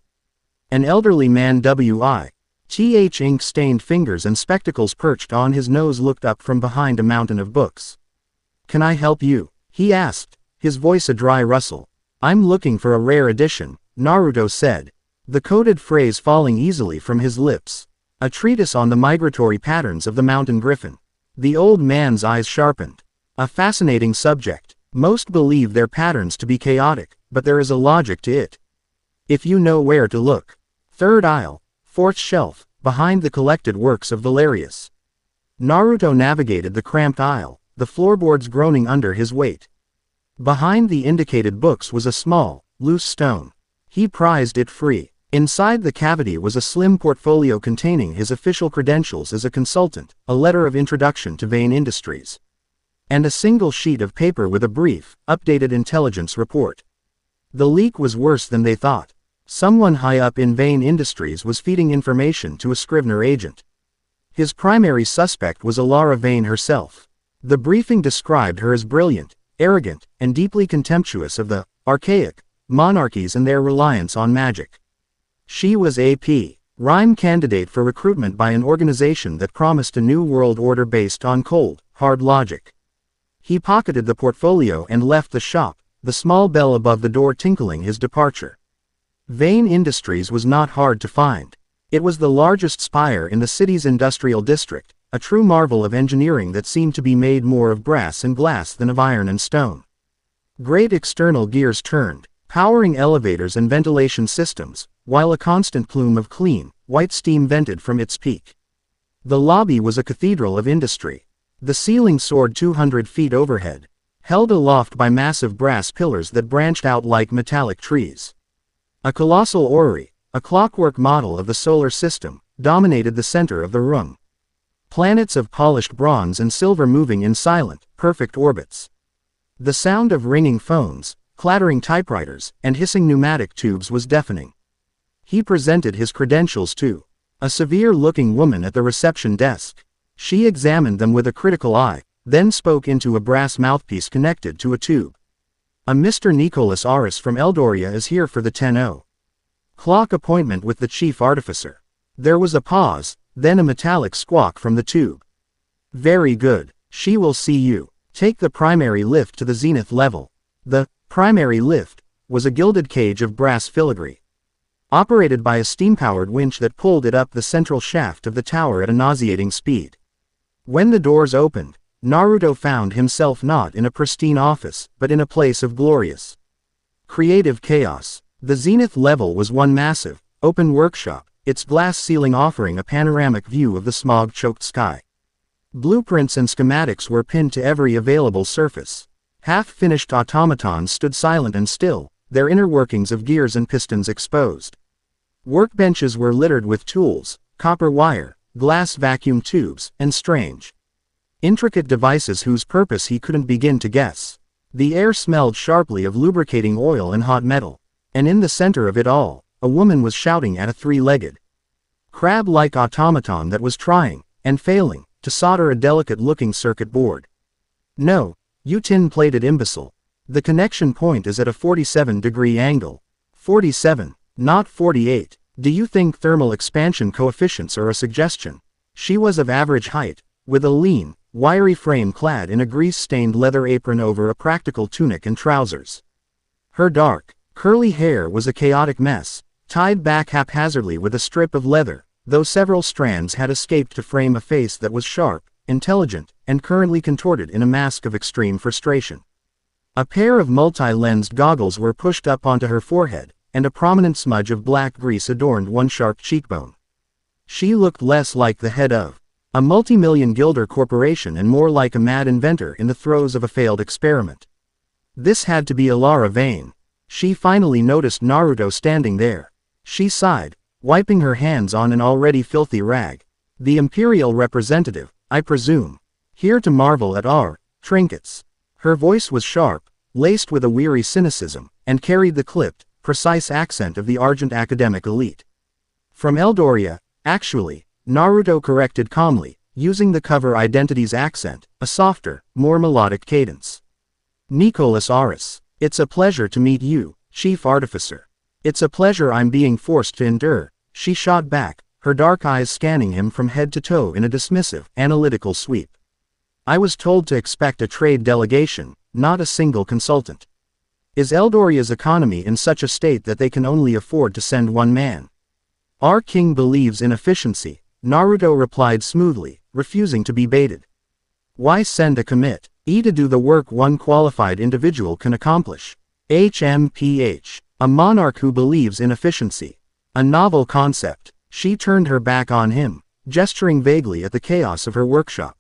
An elderly man with ink-stained fingers and spectacles perched on his nose looked up from behind a mountain of books. "Can I help you?" he asked, his voice a dry rustle. "I'm looking for a rare edition," Naruto said, the coded phrase falling easily from his lips. "A treatise on the migratory patterns of the mountain griffin." The old man's eyes sharpened. "A fascinating subject. Most believe their patterns to be chaotic, but there is a logic to it. If you know where to look. Third aisle, fourth shelf, behind the collected works of Valerius." Naruto navigated the cramped aisle, the floorboards groaning under his weight. Behind the indicated books was a small, loose stone. He prized it free. Inside the cavity was a slim portfolio containing his official credentials as a consultant, a letter of introduction to Vane Industries, and a single sheet of paper with a brief, updated intelligence report. The leak was worse than they thought. Someone high up in Vane Industries was feeding information to a Scrivener agent. His primary suspect was Alara Vane herself. The briefing described her as brilliant, arrogant, and deeply contemptuous of the archaic monarchies and their reliance on magic. She was a prime candidate for recruitment by an organization that promised a new world order based on cold, hard logic. He pocketed the portfolio and left the shop, the small bell above the door tinkling his departure. Vane Industries was not hard to find. It was the largest spire in the city's industrial district, a true marvel of engineering that seemed to be made more of brass and glass than of iron and stone. Great external gears turned, powering elevators and ventilation systems, while a constant plume of clean, white steam vented from its peak. The lobby was a cathedral of industry. The ceiling soared 200 feet overhead, held aloft by massive brass pillars that branched out like metallic trees. A colossal orrery, a clockwork model of the solar system, dominated the center of the room. Planets of polished bronze and silver moving in silent, perfect orbits. The sound of ringing phones, clattering typewriters, and hissing pneumatic tubes was deafening. He presented his credentials to a severe-looking woman at the reception desk. She examined them with a critical eye, then spoke into a brass mouthpiece connected to a tube. "A Mr. Nicholas Aris from Eldoria is here for the 10:00 appointment with the chief artificer." There was a pause, then a metallic squawk from the tube. "Very good. She will see you. Take the primary lift to the zenith level." The primary lift was a gilded cage of brass filigree, operated by a steam-powered winch that pulled it up the central shaft of the tower at a nauseating speed. When the doors opened, Naruto found himself not in a pristine office, but in a place of glorious, creative chaos. The zenith level was one massive, open workshop, its glass ceiling offering a panoramic view of the smog-choked sky. Blueprints and schematics were pinned to every available surface. Half-finished automatons stood silent and still, their inner workings of gears and pistons exposed. Workbenches were littered with tools, copper wire, glass vacuum tubes, and strange, intricate devices whose purpose he couldn't begin to guess. The air smelled sharply of lubricating oil and hot metal, and in the center of it all, a woman was shouting at a three-legged, crab-like automaton that was trying, and failing, to solder a delicate-looking circuit board. "No, you tin-plated imbecile. The connection point is at a 47-degree angle. 47, not 48. Do you think thermal expansion coefficients are a suggestion?" She was of average height, with a lean, wiry frame clad in a grease-stained leather apron over a practical tunic and trousers. Her dark, curly hair was a chaotic mess, tied back haphazardly with a strip of leather, though several strands had escaped to frame a face that was sharp, intelligent, and currently contorted in a mask of extreme frustration. A pair of multi-lensed goggles were pushed up onto her forehead, and a prominent smudge of black grease adorned one sharp cheekbone. She looked less like the head of a multi-million guilder corporation and more like a mad inventor in the throes of a failed experiment. This had to be Alara Vane. She finally noticed Naruto standing there. She sighed, wiping her hands on an already filthy rag. "The Imperial representative, I presume. Here to marvel at our trinkets." Her voice was sharp, laced with a weary cynicism, and carried the clipped, precise accent of the Argent academic elite. "From Eldoria, actually," Naruto corrected calmly, using the cover identity's accent, a softer, more melodic cadence. "Nicholas Aris. It's a pleasure to meet you, Chief Artificer." "It's a pleasure I'm being forced to endure," she shot back, her dark eyes scanning him from head to toe in a dismissive, analytical sweep. "I was told to expect a trade delegation, not a single consultant. Is Eldoria's economy in such a state that they can only afford to send one man?" "Our king believes in efficiency," Naruto replied smoothly, refusing to be baited. "Why send a commit to do the work one qualified individual can accomplish? HMPH. A monarch who believes in efficiency. A novel concept." She turned her back on him, gesturing vaguely at the chaos of her workshop.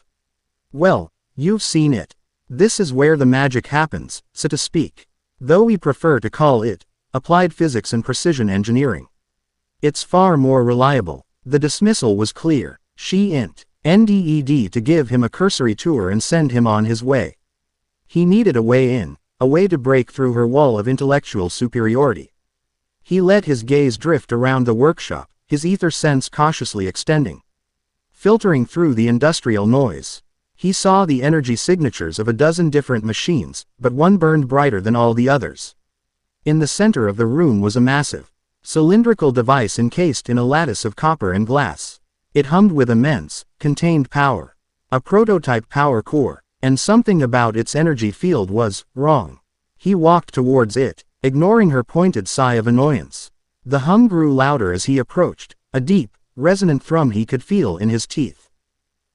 "Well, you've seen it. This is where the magic happens, so to speak. Though we prefer to call it applied physics and precision engineering. It's far more reliable." The dismissal was clear. She NDED to give him a cursory tour and send him on his way. He needed a way in, a way to break through her wall of intellectual superiority. He let his gaze drift around the workshop, his ether sense cautiously extending, filtering through the industrial noise. He saw the energy signatures of a dozen different machines, but one burned brighter than all the others. In the center of the room was a massive, cylindrical device encased in a lattice of copper and glass. It hummed with immense, contained power. A prototype power core, and something about its energy field was wrong. He walked towards it, ignoring her pointed sigh of annoyance. The hum grew louder as he approached, a deep, resonant thrum he could feel in his teeth.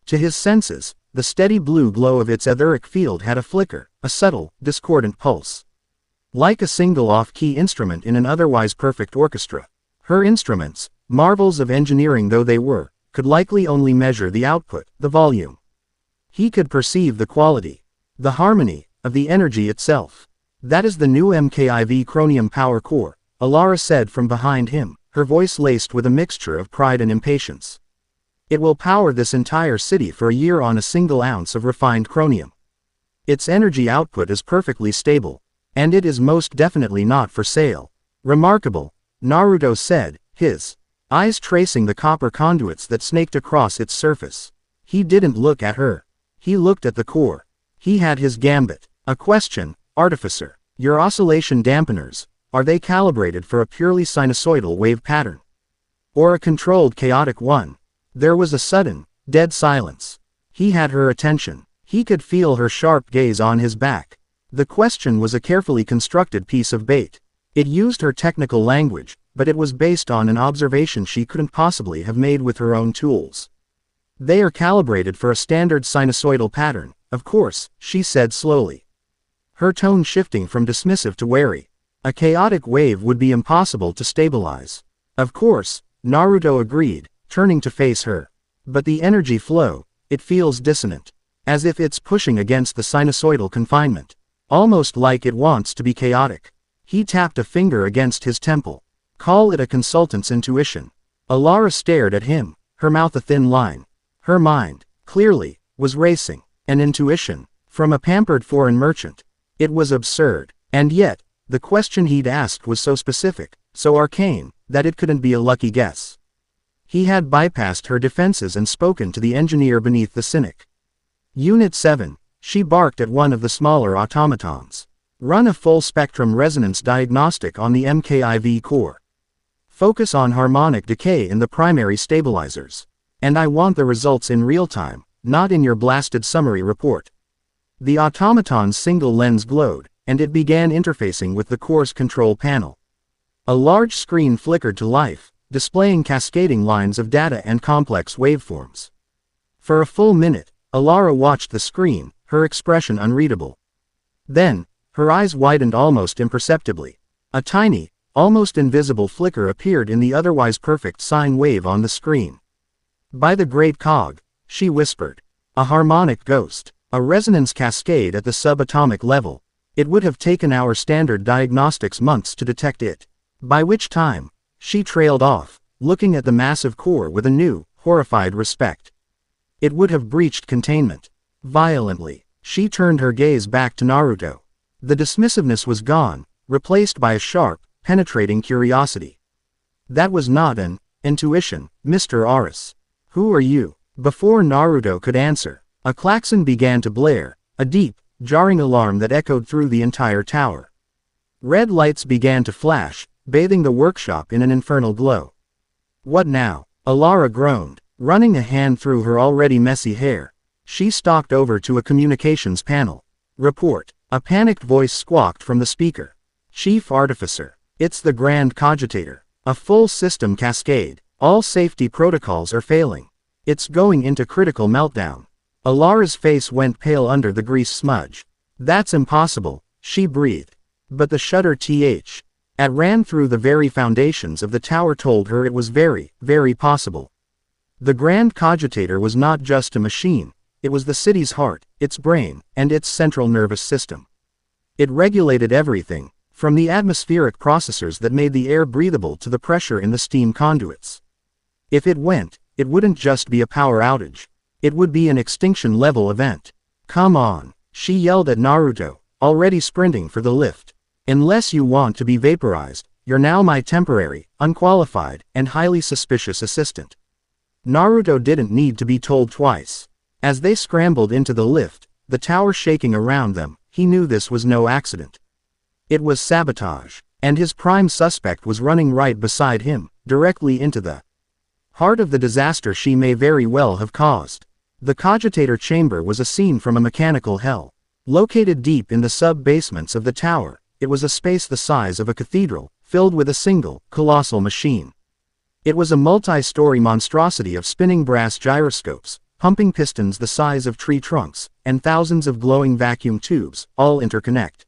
To his senses, the steady blue glow of its etheric field had a flicker, a subtle, discordant pulse. Like a single off-key instrument in an otherwise perfect orchestra. Her instruments, marvels of engineering though they were, could likely only measure the output, the volume. He could perceive the quality, the harmony, of the energy itself. That is the new MKIV Chromium Power Core, Alara said from behind him, her voice laced with a mixture of pride and impatience. It will power this entire city for a year on a single ounce of refined chromium. Its energy output is perfectly stable, and it is most definitely not for sale. Remarkable, Naruto said, his eyes tracing the copper conduits that snaked across its surface. He didn't look at her. He looked at the core. He had his gambit. A question, Artificer. Your oscillation dampeners, are they calibrated for a purely sinusoidal wave pattern? Or a controlled chaotic one? There was a sudden, dead silence. He had her attention. He could feel her sharp gaze on his back. The question was a carefully constructed piece of bait. It used her technical language, but it was based on an observation she couldn't possibly have made with her own tools. They are calibrated for a standard sinusoidal pattern, of course, she said slowly. Her tone shifting from dismissive to wary. A chaotic wave would be impossible to stabilize. Of course, Naruto agreed, turning to face her. But the energy flow, it feels dissonant. As if it's pushing against the sinusoidal confinement. Almost like it wants to be chaotic. He tapped a finger against his temple. Call it a consultant's intuition. Alara stared at him, her mouth a thin line. Her mind, clearly, was racing. An intuition, from a pampered foreign merchant. It was absurd. And yet, the question he'd asked was so specific, so arcane, that it couldn't be a lucky guess. He had bypassed her defenses and spoken to the engineer beneath the cynic. Unit 7, she barked at one of the smaller automatons. Run a full-spectrum resonance diagnostic on the MKIV core. Focus on harmonic decay in the primary stabilizers. And I want the results in real time, not in your blasted summary report. The automaton's single lens glowed, and it began interfacing with the core's control panel. A large screen flickered to life, displaying cascading lines of data and complex waveforms. For a full minute, Alara watched the screen, her expression unreadable. Then, her eyes widened almost imperceptibly. A tiny, almost invisible flicker appeared in the otherwise perfect sine wave on the screen. By the great cog, she whispered. A harmonic ghost. A resonance cascade at the subatomic level. It would have taken our standard diagnostics months to detect it. By which time, she trailed off, looking at the massive core with a new, horrified respect. It would have breached containment. Violently, she turned her gaze back to Naruto. The dismissiveness was gone, replaced by a sharp, penetrating curiosity. That was not an intuition, Mr. Aris. Who are you? Before Naruto could answer, a klaxon began to blare, a deep, jarring alarm that echoed through the entire tower. Red lights began to flash, bathing the workshop in an infernal glow. What now? Alara groaned, running a hand through her already messy hair. She stalked over to a communications panel. Report. A panicked voice squawked from the speaker. Chief Artificer. It's the Grand Cogitator. A full system cascade. All safety protocols are failing. It's going into critical meltdown. Alara's face went pale under the grease smudge. That's impossible, she breathed. But the shudder that ran through the very foundations of the tower told her it was very, very possible. The Grand Cogitator was not just a machine, it was the city's heart, its brain, and its central nervous system. It regulated everything, from the atmospheric processors that made the air breathable to the pressure in the steam conduits. If it went, it wouldn't just be a power outage. It would be an extinction-level event. Come on, she yelled at Naruto, already sprinting for the lift. Unless you want to be vaporized, you're now my temporary, unqualified, and highly suspicious assistant. Naruto didn't need to be told twice. As they scrambled into the lift, the tower shaking around them, he knew this was no accident. It was sabotage, and his prime suspect was running right beside him, directly into the heart of the disaster she may very well have caused. The cogitator chamber was a scene from a mechanical hell. Located deep in the sub-basements of the tower, it was a space the size of a cathedral, filled with a single, colossal machine. It was a multi-story monstrosity of spinning brass gyroscopes, pumping pistons the size of tree trunks, and thousands of glowing vacuum tubes, all interconnect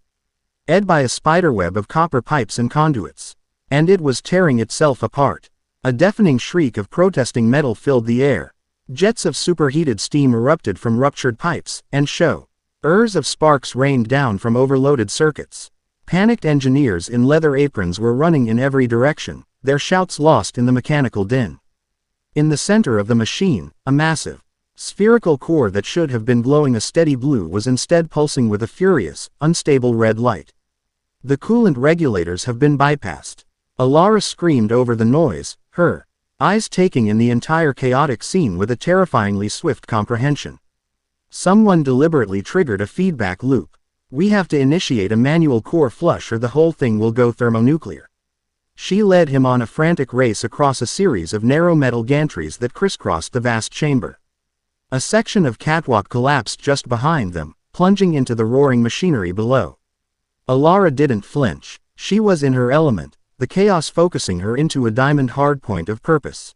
ed by a spiderweb of copper pipes and conduits. And it was tearing itself apart. A deafening shriek of protesting metal filled the air. Jets of superheated steam erupted from ruptured pipes, and showers of sparks rained down from overloaded circuits. Panicked engineers in leather aprons were running in every direction, their shouts lost in the mechanical din. In the center of the machine, a massive, spherical core that should have been glowing a steady blue was instead pulsing with a furious, unstable red light. The coolant regulators have been bypassed. Alara screamed over the noise, her eyes taking in the entire chaotic scene with a terrifyingly swift comprehension. Someone deliberately triggered a feedback loop. We have to initiate a manual core flush or the whole thing will go thermonuclear. She led him on a frantic race across a series of narrow metal gantries that crisscrossed the vast chamber. A section of catwalk collapsed just behind them, plunging into the roaring machinery below. Alara didn't flinch. She was in her element, the chaos focusing her into a diamond hardpoint of purpose.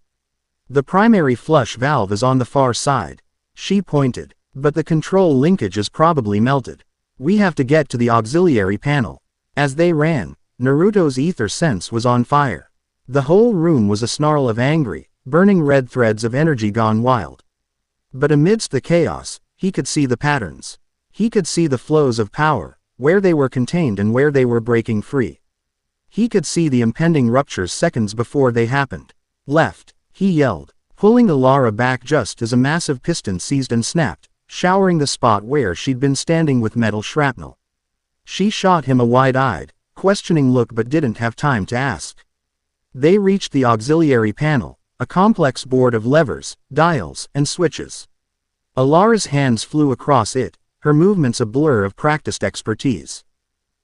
The primary flush valve is on the far side. She pointed. But the control linkage is probably melted. We have to get to the auxiliary panel. As they ran, Naruto's ether sense was on fire. The whole room was a snarl of angry, burning red threads of energy gone wild. But amidst the chaos, he could see the patterns. He could see the flows of power, where they were contained and where they were breaking free. He could see the impending ruptures seconds before they happened. Left, he yelled, pulling Alara back just as a massive piston seized and snapped, showering the spot where she'd been standing with metal shrapnel. She shot him a wide-eyed, questioning look but didn't have time to ask. They reached the auxiliary panel, a complex board of levers, dials, and switches. Alara's hands flew across it, her movements a blur of practiced expertise.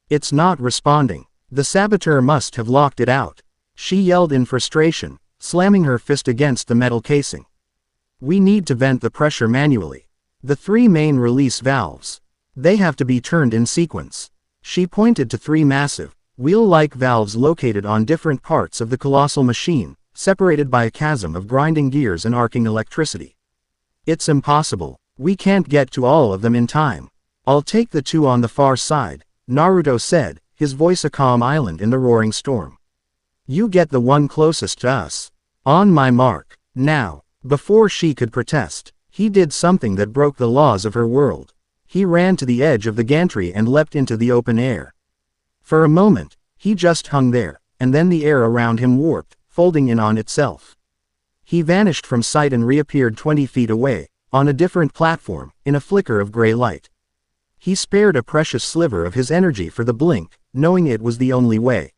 It's not responding. The saboteur must have locked it out. She yelled in frustration, slamming her fist against the metal casing. We need to vent the pressure manually. The three main release valves. They have to be turned in sequence. She pointed to three massive, wheel-like valves located on different parts of the colossal machine, separated by a chasm of grinding gears and arcing electricity. It's impossible. We can't get to all of them in time. I'll take the two on the far side, Naruto said, his voice a calm island in the roaring storm. You get the one closest to us. On my mark. Now. Before she could protest, he did something that broke the laws of her world. He ran to the edge of the gantry and leapt into the open air. For a moment, he just hung there, and then the air around him warped, folding in on itself. He vanished from sight and reappeared 20 feet away, on a different platform, in a flicker of gray light. He spared a precious sliver of his energy for the blink, knowing it was the only way.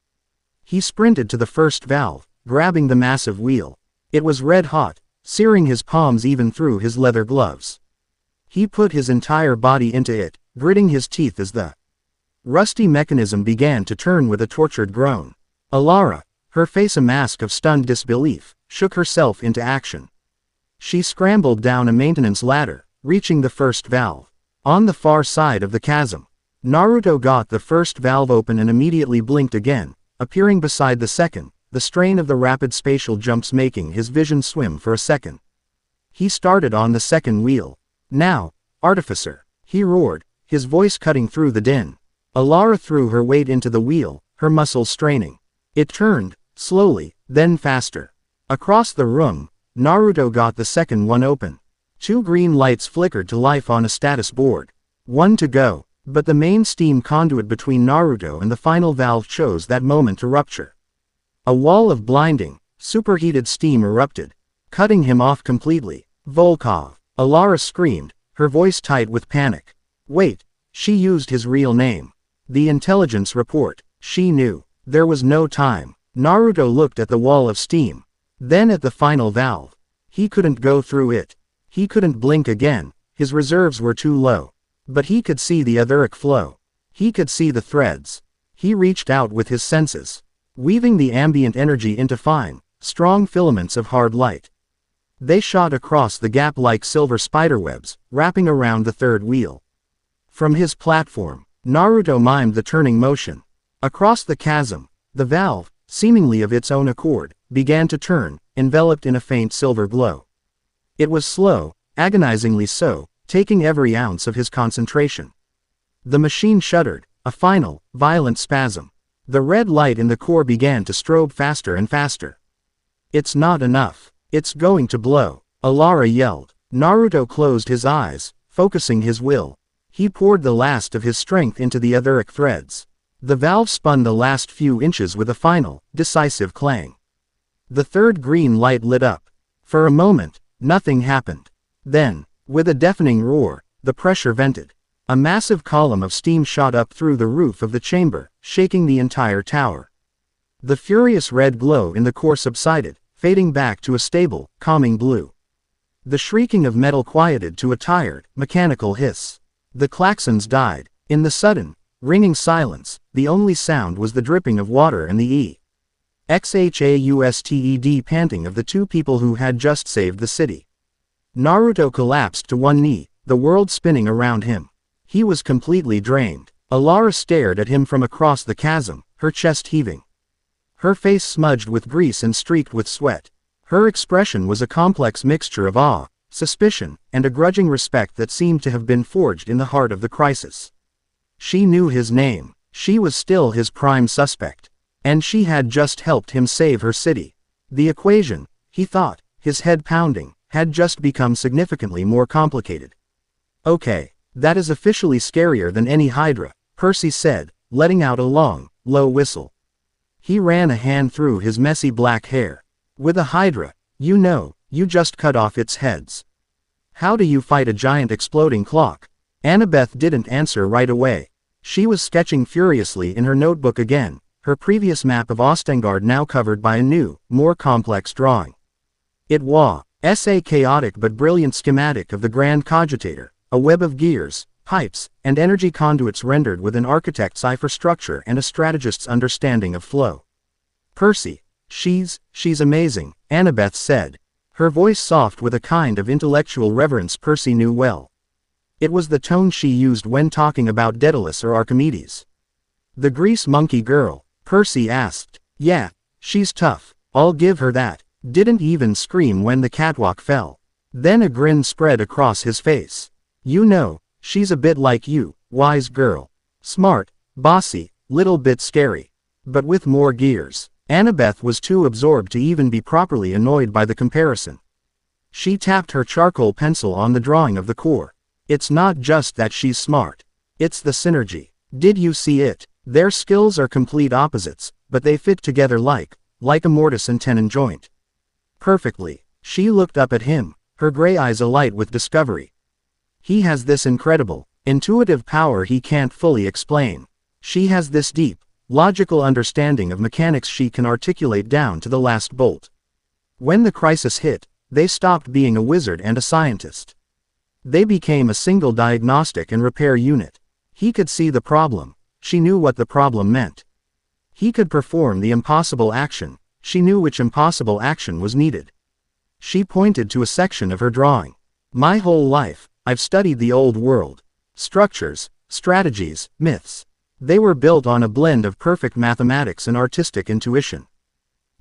He sprinted to the first valve, grabbing the massive wheel. It was red hot, searing his palms even through his leather gloves. He put his entire body into it, gritting his teeth as the rusty mechanism began to turn with a tortured groan. Alara, her face a mask of stunned disbelief, shook herself into action. She scrambled down a maintenance ladder, reaching the first valve. On the far side of the chasm, Naruto got the first valve open and immediately blinked again, appearing beside the second, the strain of the rapid spatial jumps making his vision swim for a second. He started on the second wheel. Now, Artificer, he roared, his voice cutting through the din. Alara threw her weight into the wheel, her muscles straining. It turned, slowly, then faster. Across the room, Naruto got the second one open. Two green lights flickered to life on a status board. One to go, but the main steam conduit between Naruto and the final valve chose that moment to rupture. A wall of blinding, superheated steam erupted, cutting him off completely. Volkov, Alara screamed, her voice tight with panic. Wait, she used his real name. The intelligence report, she knew. There was no time. Naruto looked at the wall of steam, then at the final valve. He couldn't go through it. He couldn't blink again, his reserves were too low. But he could see the etheric flow. He could see the threads. He reached out with his senses, weaving the ambient energy into fine, strong filaments of hard light. They shot across the gap like silver spiderwebs, wrapping around the third wheel. From his platform, Naruto mimed the turning motion. Across the chasm, the valve, seemingly of its own accord, began to turn, enveloped in a faint silver glow. It was slow, agonizingly so, taking every ounce of his concentration. The machine shuddered, a final, violent spasm. The red light in the core began to strobe faster and faster. It's not enough. It's going to blow, Alara yelled. Naruto closed his eyes, focusing his will. He poured the last of his strength into the etheric threads. The valve spun the last few inches with a final, decisive clang. The third green light lit up. For a moment, nothing happened. Then, with a deafening roar, the pressure vented. A massive column of steam shot up through the roof of the chamber, shaking the entire tower. The furious red glow in the core subsided, fading back to a stable, calming blue. The shrieking of metal quieted to a tired, mechanical hiss. The klaxons died. In the sudden, ringing silence, the only sound was the dripping of water and the exhausted panting of the two people who had just saved the city. Naruto collapsed to one knee, the world spinning around him. He was completely drained. Alara stared at him from across the chasm, her chest heaving. Her face smudged with grease and streaked with sweat. Her expression was a complex mixture of awe, suspicion, and a grudging respect that seemed to have been forged in the heart of the crisis. She knew his name. She was still his prime suspect. And she had just helped him save her city. The equation, he thought, his head pounding, had just become significantly more complicated. Okay, that is officially scarier than any Hydra, Percy said, letting out a long, low whistle. He ran a hand through his messy black hair. With a Hydra, you know, you just cut off its heads. How do you fight a giant exploding clock? Annabeth didn't answer right away. She was sketching furiously in her notebook again, her previous map of Ostengard now covered by a new, more complex drawing. It was a chaotic but brilliant schematic of the Grand Cogitator, a web of gears, pipes, and energy conduits rendered with an architect's eye for structure and a strategist's understanding of flow. Percy, she's amazing, Annabeth said, her voice soft with a kind of intellectual reverence Percy knew well. It was the tone she used when talking about Daedalus or Archimedes. The grease monkey girl, Percy asked. Yeah, she's tough, I'll give her that. Didn't even scream when the catwalk fell. Then a grin spread across his face. You know, she's a bit like you, wise girl. Smart, bossy, little bit scary. But with more gears. Annabeth was too absorbed to even be properly annoyed by the comparison. She tapped her charcoal pencil on the drawing of the core. It's not just that she's smart. It's the synergy. Did you see it? Their skills are complete opposites, but they fit together like a mortise and tenon joint. Perfectly. She looked up at him, her gray eyes alight with discovery. He has this incredible, intuitive power he can't fully explain. She has this deep, logical understanding of mechanics she can articulate down to the last bolt. When the crisis hit, they stopped being a wizard and a scientist. They became a single diagnostic and repair unit. He could see the problem. She knew what the problem meant. He could perform the impossible action. She knew which impossible action was needed. She pointed to a section of her drawing. My whole life, I've studied the old world. Structures, strategies, myths. They were built on a blend of perfect mathematics and artistic intuition.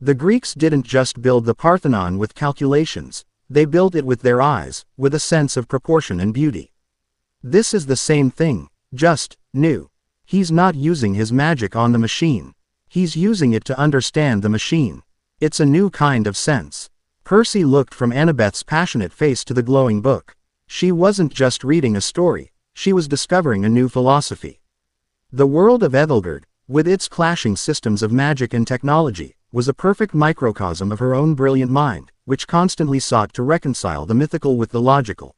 The Greeks didn't just build the Parthenon with calculations, they built it with their eyes, with a sense of proportion and beauty. This is the same thing, just new. He's not using his magic on the machine. He's using it to understand the machine. It's a new kind of sense. Percy looked from Annabeth's passionate face to the glowing book. She wasn't just reading a story, she was discovering a new philosophy. The world of Ethelgard, with its clashing systems of magic and technology, was a perfect microcosm of her own brilliant mind, which constantly sought to reconcile the mythical with the logical.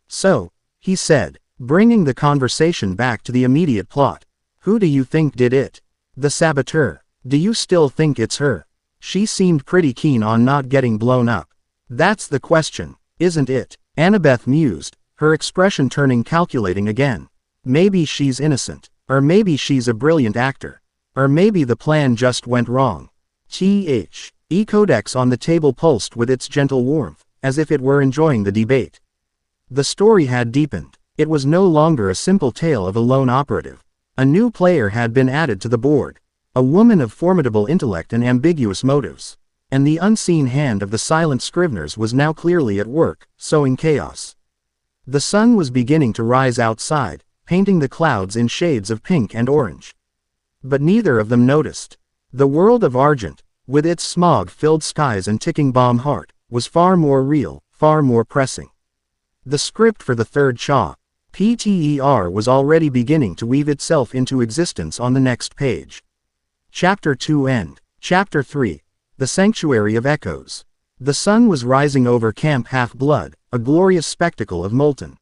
So, he said, bringing the conversation back to the immediate plot. Who do you think did it? The saboteur. Do you still think it's her? She seemed pretty keen on not getting blown up. That's the question, isn't it? Annabeth mused, her expression turning calculating again. Maybe she's innocent. Or maybe she's a brilliant actor. Or maybe the plan just went wrong. Codex on the table pulsed with its gentle warmth, as if it were enjoying the debate. The story had deepened. It was no longer a simple tale of a lone operative. A new player had been added to the board. A woman of formidable intellect and ambiguous motives. And the unseen hand of the silent scriveners was now clearly at work, sowing chaos. The sun was beginning to rise outside, painting the clouds in shades of pink and orange. But neither of them noticed. The world of Argent, with its smog-filled skies and ticking bomb heart, was far more real, far more pressing. The script for the third chapter was already beginning to weave itself into existence on the next page. Chapter 2 End. Chapter 3. The Sanctuary of Echoes. The sun was rising over Camp Half-Blood, a glorious spectacle of molten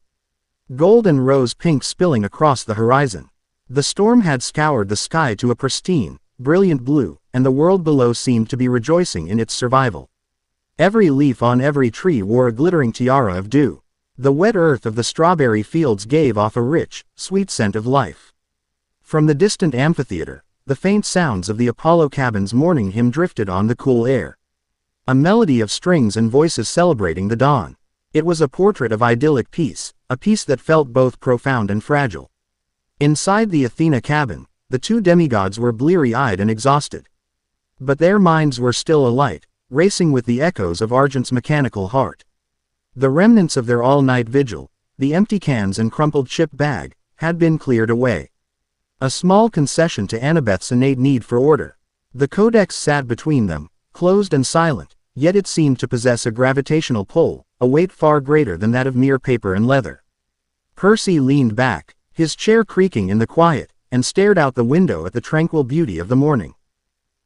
gold and rose-pink spilling across the horizon. The storm had scoured the sky to a pristine, brilliant blue, and the world below seemed to be rejoicing in its survival. Every leaf on every tree wore a glittering tiara of dew. The wet earth of the strawberry fields gave off a rich, sweet scent of life. From the distant amphitheater, the faint sounds of the Apollo cabin's morning hymn drifted on the cool air. A melody of strings and voices celebrating the dawn. It was a portrait of idyllic peace, a peace that felt both profound and fragile. Inside the Athena cabin, the two demigods were bleary-eyed and exhausted. But their minds were still alight, racing with the echoes of Argent's mechanical heart. The remnants of their all-night vigil, the empty cans and crumpled chip bag, had been cleared away. A small concession to Annabeth's innate need for order. The codex sat between them, closed and silent, yet it seemed to possess a gravitational pull, a weight far greater than that of mere paper and leather. Percy leaned back, his chair creaking in the quiet, and stared out the window at the tranquil beauty of the morning.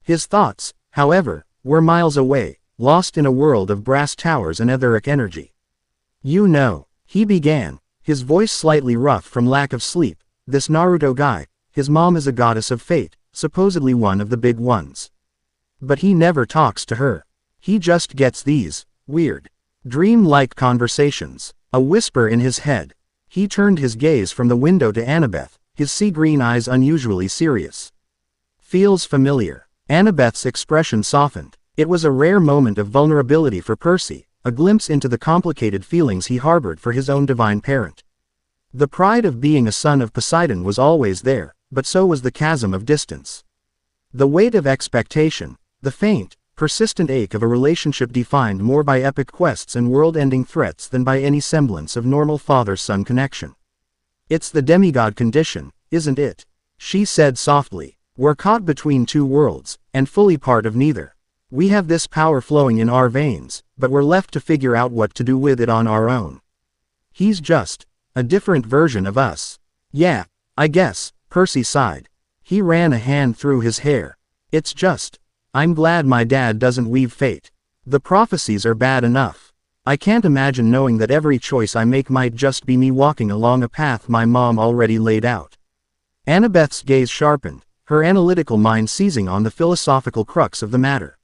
His thoughts, however, were miles away, lost in a world of brass towers and etheric energy. "You know," he began, his voice slightly rough from lack of sleep, "this Naruto guy, his mom is a goddess of fate, supposedly one of the big ones. But he never talks to her. He just gets these weird, dream-like conversations." A whisper in his head. He turned his gaze from the window to Annabeth, his sea-green eyes unusually serious. "Feels familiar." Annabeth's expression softened. It was a rare moment of vulnerability for Percy, a glimpse into the complicated feelings he harbored for his own divine parent. The pride of being a son of Poseidon was always there, but so was the chasm of distance. The weight of expectation, the faint, persistent ache of a relationship defined more by epic quests and world-ending threats than by any semblance of normal father-son connection. "It's the demigod condition, isn't it?" she said softly. "We're caught between two worlds, and fully part of neither. We have this power flowing in our veins, but we're left to figure out what to do with it on our own. He's just a different version of us." "Yeah, I guess," Percy sighed. He ran a hand through his hair. "It's just, I'm glad my dad doesn't weave fate. The prophecies are bad enough. I can't imagine knowing that every choice I make might just be me walking along a path my mom already laid out." Annabeth's gaze sharpened, her analytical mind seizing on the philosophical crux of the matter.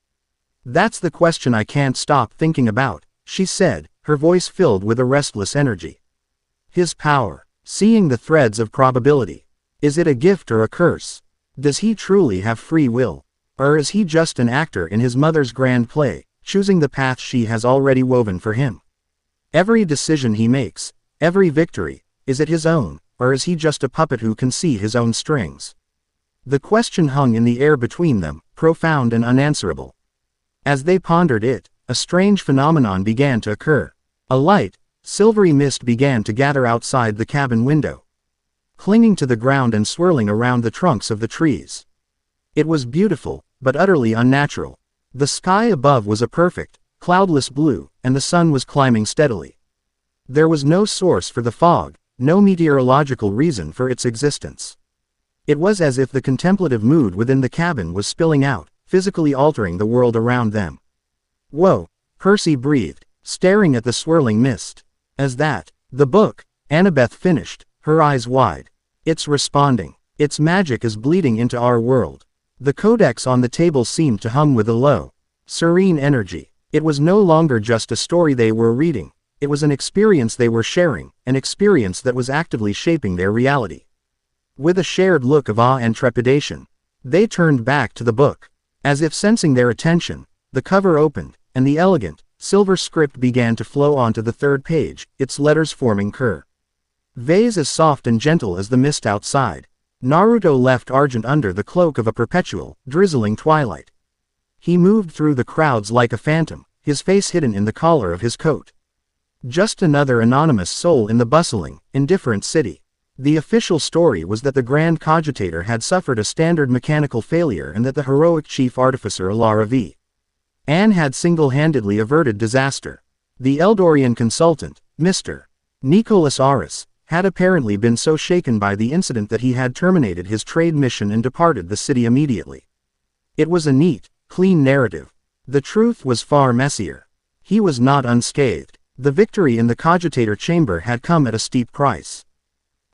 "That's the question I can't stop thinking about," she said, her voice filled with a restless energy. "His power, seeing the threads of probability. Is it a gift or a curse? Does he truly have free will? Or is he just an actor in his mother's grand play, choosing the path she has already woven for him? Every decision he makes, every victory, is it his own, or is he just a puppet who can see his own strings?" The question hung in the air between them, profound and unanswerable. As they pondered it, a strange phenomenon began to occur. A light, silvery mist began to gather outside the cabin window, clinging to the ground and swirling around the trunks of the trees. It was beautiful, but utterly unnatural. The sky above was a perfect, cloudless blue, and the sun was climbing steadily. There was no source for the fog, no meteorological reason for its existence. It was as if the contemplative mood within the cabin was spilling out, physically altering the world around them. "Whoa," Percy breathed, staring at the swirling mist. "As that, the book," Annabeth finished, her eyes wide. "It's responding. Its magic is bleeding into our world." The codex on the table seemed to hum with a low, serene energy. It was no longer just a story they were reading. It was an experience they were sharing, an experience that was actively shaping their reality. With a shared look of awe and trepidation, they turned back to the book. As if sensing their attention, the cover opened, and the elegant, silver script began to flow onto the third page, its letters forming curves as soft and gentle as the mist outside. Naruto left Argent under the cloak of a perpetual, drizzling twilight. He moved through the crowds like a phantom, his face hidden in the collar of his coat. Just another anonymous soul in the bustling, indifferent city. The official story was that the Grand Cogitator had suffered a standard mechanical failure and that the heroic chief artificer Alara V. Anne had single-handedly averted disaster. The Eldorian consultant, Mr. Nicholas Aris, had apparently been so shaken by the incident that he had terminated his trade mission and departed the city immediately. It was a neat, clean narrative. The truth was far messier. He was not unscathed. The victory in the cogitator chamber had come at a steep price.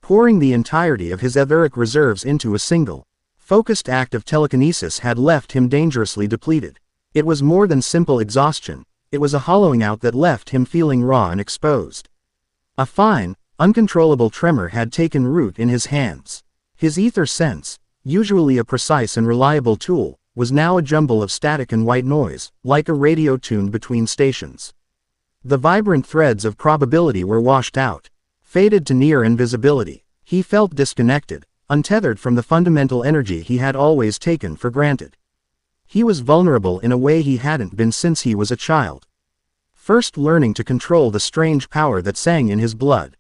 Pouring the entirety of his etheric reserves into a single, focused act of telekinesis had left him dangerously depleted. It was more than simple exhaustion, it was a hollowing out that left him feeling raw and exposed. A fine, uncontrollable tremor had taken root in his hands. His ether sense, usually a precise and reliable tool, was now a jumble of static and white noise, like a radio tuned between stations. The vibrant threads of probability were washed out, faded to near invisibility. He felt disconnected, untethered from the fundamental energy he had always taken for granted. He was vulnerable in a way he hadn't been since he was a child. First learning to control the strange power that sang in his blood.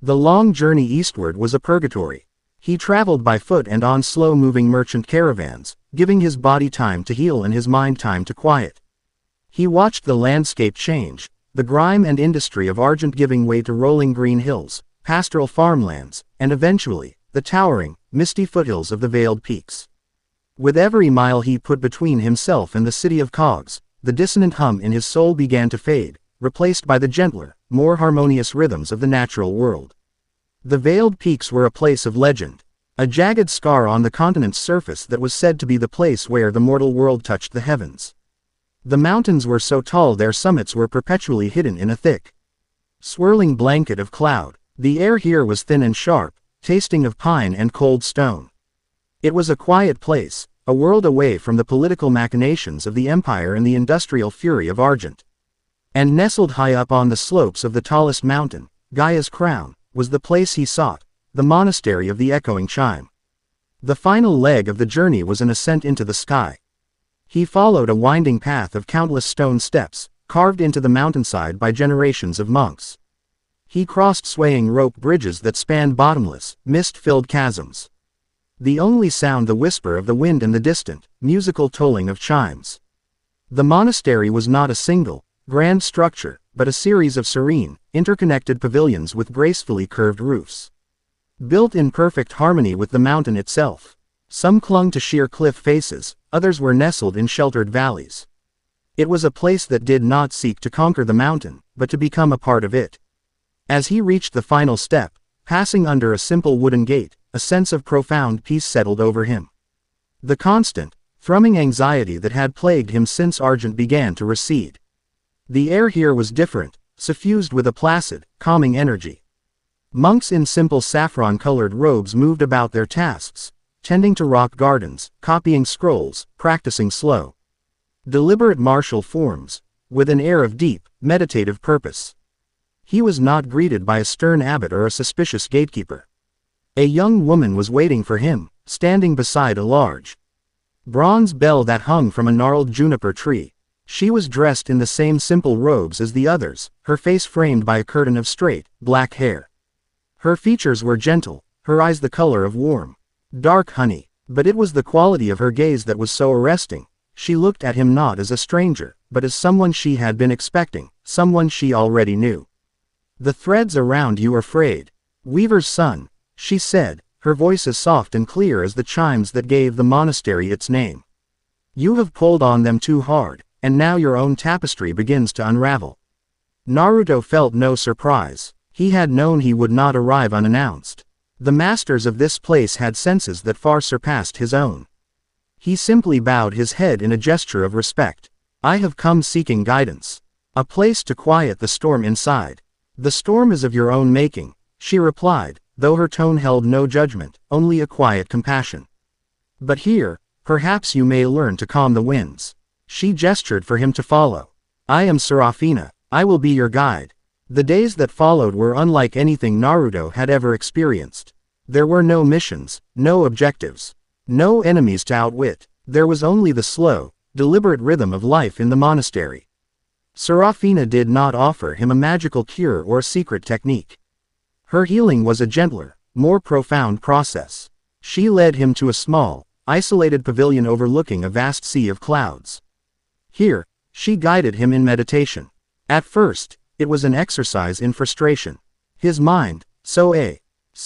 The long journey eastward was a purgatory. He traveled by foot and on slow-moving merchant caravans, giving his body time to heal and his mind time to quiet. He watched the landscape change, the grime and industry of Argent giving way to rolling green hills, pastoral farmlands, and eventually, the towering, misty foothills of the veiled peaks. With every mile he put between himself and the city of cogs, the dissonant hum in his soul began to fade, replaced by the gentler, more harmonious rhythms of the natural world. The veiled peaks were a place of legend, a jagged scar on the continent's surface that was said to be the place where the mortal world touched the heavens. The mountains were so tall their summits were perpetually hidden in a thick, swirling blanket of cloud. The air here was thin and sharp, tasting of pine and cold stone. It was a quiet place, a world away from the political machinations of the empire and the industrial fury of Argent. And nestled high up on the slopes of the tallest mountain, Gaia's crown, was the place he sought, the monastery of the echoing chime. The final leg of the journey was an ascent into the sky. He followed a winding path of countless stone steps, carved into the mountainside by generations of monks. He crossed swaying rope bridges that spanned bottomless, mist-filled chasms. The only sound the whisper of the wind and the distant, musical tolling of chimes. The monastery was not a single, grand structure, but a series of serene, interconnected pavilions with gracefully curved roofs. Built in perfect harmony with the mountain itself. Some clung to sheer cliff faces, others were nestled in sheltered valleys. It was a place that did not seek to conquer the mountain, but to become a part of it. As he reached the final step, passing under a simple wooden gate, a sense of profound peace settled over him. The constant, thrumming anxiety that had plagued him since Argent began to recede. The air here was different, suffused with a placid, calming energy. Monks in simple saffron-colored robes moved about their tasks, tending to rock gardens, copying scrolls, practicing slow, deliberate martial forms, with an air of deep, meditative purpose. He was not greeted by a stern abbot or a suspicious gatekeeper. A young woman was waiting for him, standing beside a large bronze bell that hung from a gnarled juniper tree. She was dressed in the same simple robes as the others, her face framed by a curtain of straight, black hair. Her features were gentle, her eyes the color of warm, dark honey, but it was the quality of her gaze that was so arresting. She looked at him not as a stranger, but as someone she had been expecting, someone she already knew. "The threads around you are frayed, weaver's son," she said, her voice as soft and clear as the chimes that gave the monastery its name. "You have pulled on them too hard, and now your own tapestry begins to unravel." Naruto felt no surprise. He had known he would not arrive unannounced. The masters of this place had senses that far surpassed his own. He simply bowed his head in a gesture of respect. "I have come seeking guidance. A place to quiet the storm inside." "The storm is of your own making," she replied, though her tone held no judgment, only a quiet compassion. "But here, perhaps you may learn to calm the winds." She gestured for him to follow. "I am Serafina, I will be your guide." The days that followed were unlike anything Naruto had ever experienced. There were no missions, no objectives, no enemies to outwit. There was only the slow, deliberate rhythm of life in the monastery. Serafina did not offer him a magical cure or a secret technique. Her healing was a gentler, more profound process. She led him to a small, isolated pavilion overlooking a vast sea of clouds. Here, she guided him in meditation. At first, it was an exercise in frustration. His mind, so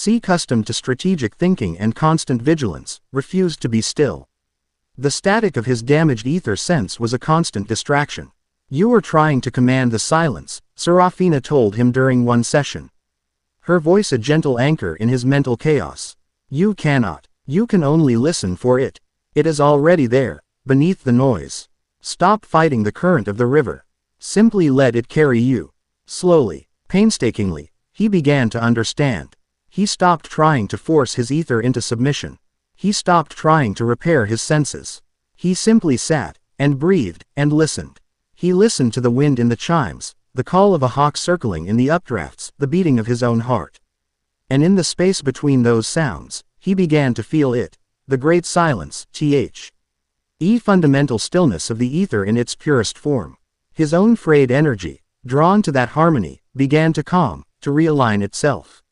accustomed to strategic thinking and constant vigilance, refused to be still. The static of his damaged ether sense was a constant distraction. "You are trying to command the silence," Serafina told him during one session. Her voice a gentle anchor in his mental chaos. "You cannot. You can only listen for it. It is already there, beneath the noise. Stop fighting the current of the river. Simply let it carry you." Slowly, painstakingly, he began to understand. He stopped trying to force his ether into submission. He stopped trying to repair his senses. He simply sat, and breathed, and listened. He listened to the wind in the chimes, the call of a hawk circling in the updrafts, the beating of his own heart. And in the space between those sounds, he began to feel it, the great silence, fundamental stillness of the ether in its purest form. His own frayed energy, drawn to that harmony, began to calm, to realign itself.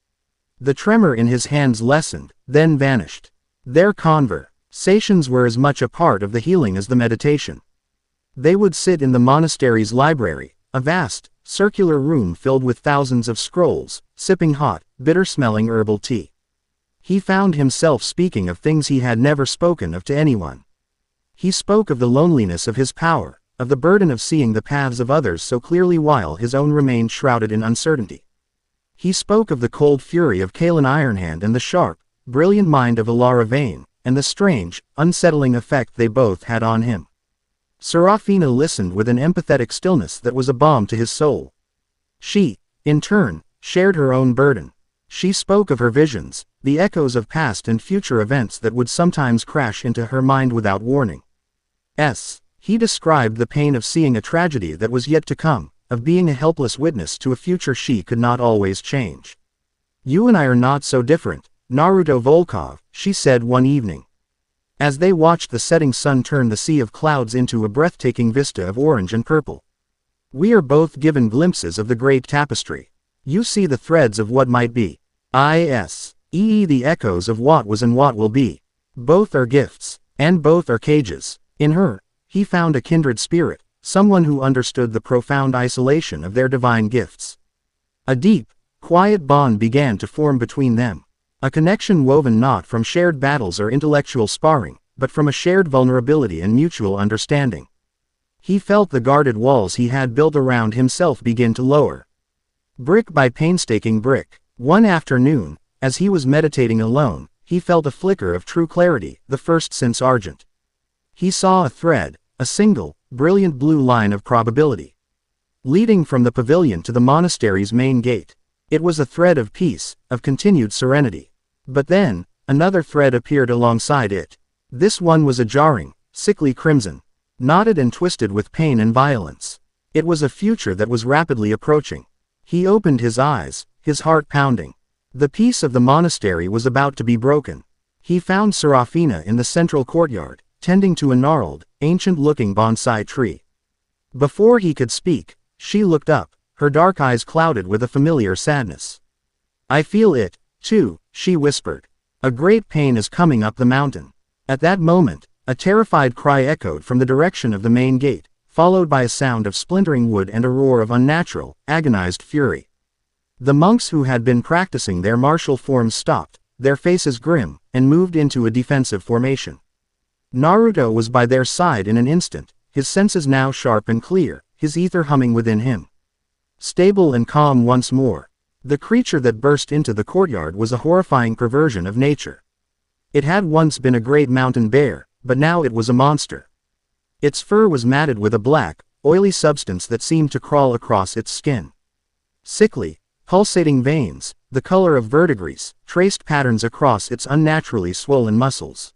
The tremor in his hands lessened, then vanished. Their conversations were as much a part of the healing as the meditation. They would sit in the monastery's library, a vast, circular room filled with thousands of scrolls, sipping hot, bitter-smelling herbal tea. He found himself speaking of things he had never spoken of to anyone. He spoke of the loneliness of his power, of the burden of seeing the paths of others so clearly while his own remained shrouded in uncertainty. He spoke of the cold fury of Kaelan Ironhand and the sharp, brilliant mind of Alara Vane, and the strange, unsettling effect they both had on him. Serafina listened with an empathetic stillness that was a balm to his soul. She, in turn, shared her own burden. She spoke of her visions, the echoes of past and future events that would sometimes crash into her mind without warning. He described the pain of seeing a tragedy that was yet to come, of being a helpless witness to a future she could not always change. "You and I are not so different, Naruto Volkov," she said one evening. As they watched the setting sun turn the sea of clouds into a breathtaking vista of orange and purple. "We are both given glimpses of the great tapestry. You see the threads of what might be. The echoes of what was and what will be. Both are gifts, and both are cages." In her, he found a kindred spirit, someone who understood the profound isolation of their divine gifts. A deep, quiet bond began to form between them. A connection woven not from shared battles or intellectual sparring, but from a shared vulnerability and mutual understanding. He felt the guarded walls he had built around himself begin to lower. Brick by painstaking brick. One afternoon, as he was meditating alone, he felt a flicker of true clarity, the first since Argent. He saw a thread, a single, brilliant blue line of probability, leading from the pavilion to the monastery's main gate. It was a thread of peace, of continued serenity. But then, another thread appeared alongside it. This one was a jarring, sickly crimson, knotted and twisted with pain and violence. It was a future that was rapidly approaching. He opened his eyes, his heart pounding. The peace of the monastery was about to be broken. He found Serafina in the central courtyard, tending to a gnarled, ancient-looking bonsai tree. Before he could speak, she looked up, her dark eyes clouded with a familiar sadness. "I feel it, too," she whispered. "A great pain is coming up the mountain." At that moment, a terrified cry echoed from the direction of the main gate, followed by a sound of splintering wood and a roar of unnatural, agonized fury. The monks who had been practicing their martial forms stopped, their faces grim, and moved into a defensive formation. Naruto was by their side in an instant, his senses now sharp and clear, his ether humming within him. Stable and calm once more. The creature that burst into the courtyard was a horrifying perversion of nature. It had once been a great mountain bear, but now it was a monster. Its fur was matted with a black, oily substance that seemed to crawl across its skin. Sickly, pulsating veins, the color of verdigris, traced patterns across its unnaturally swollen muscles.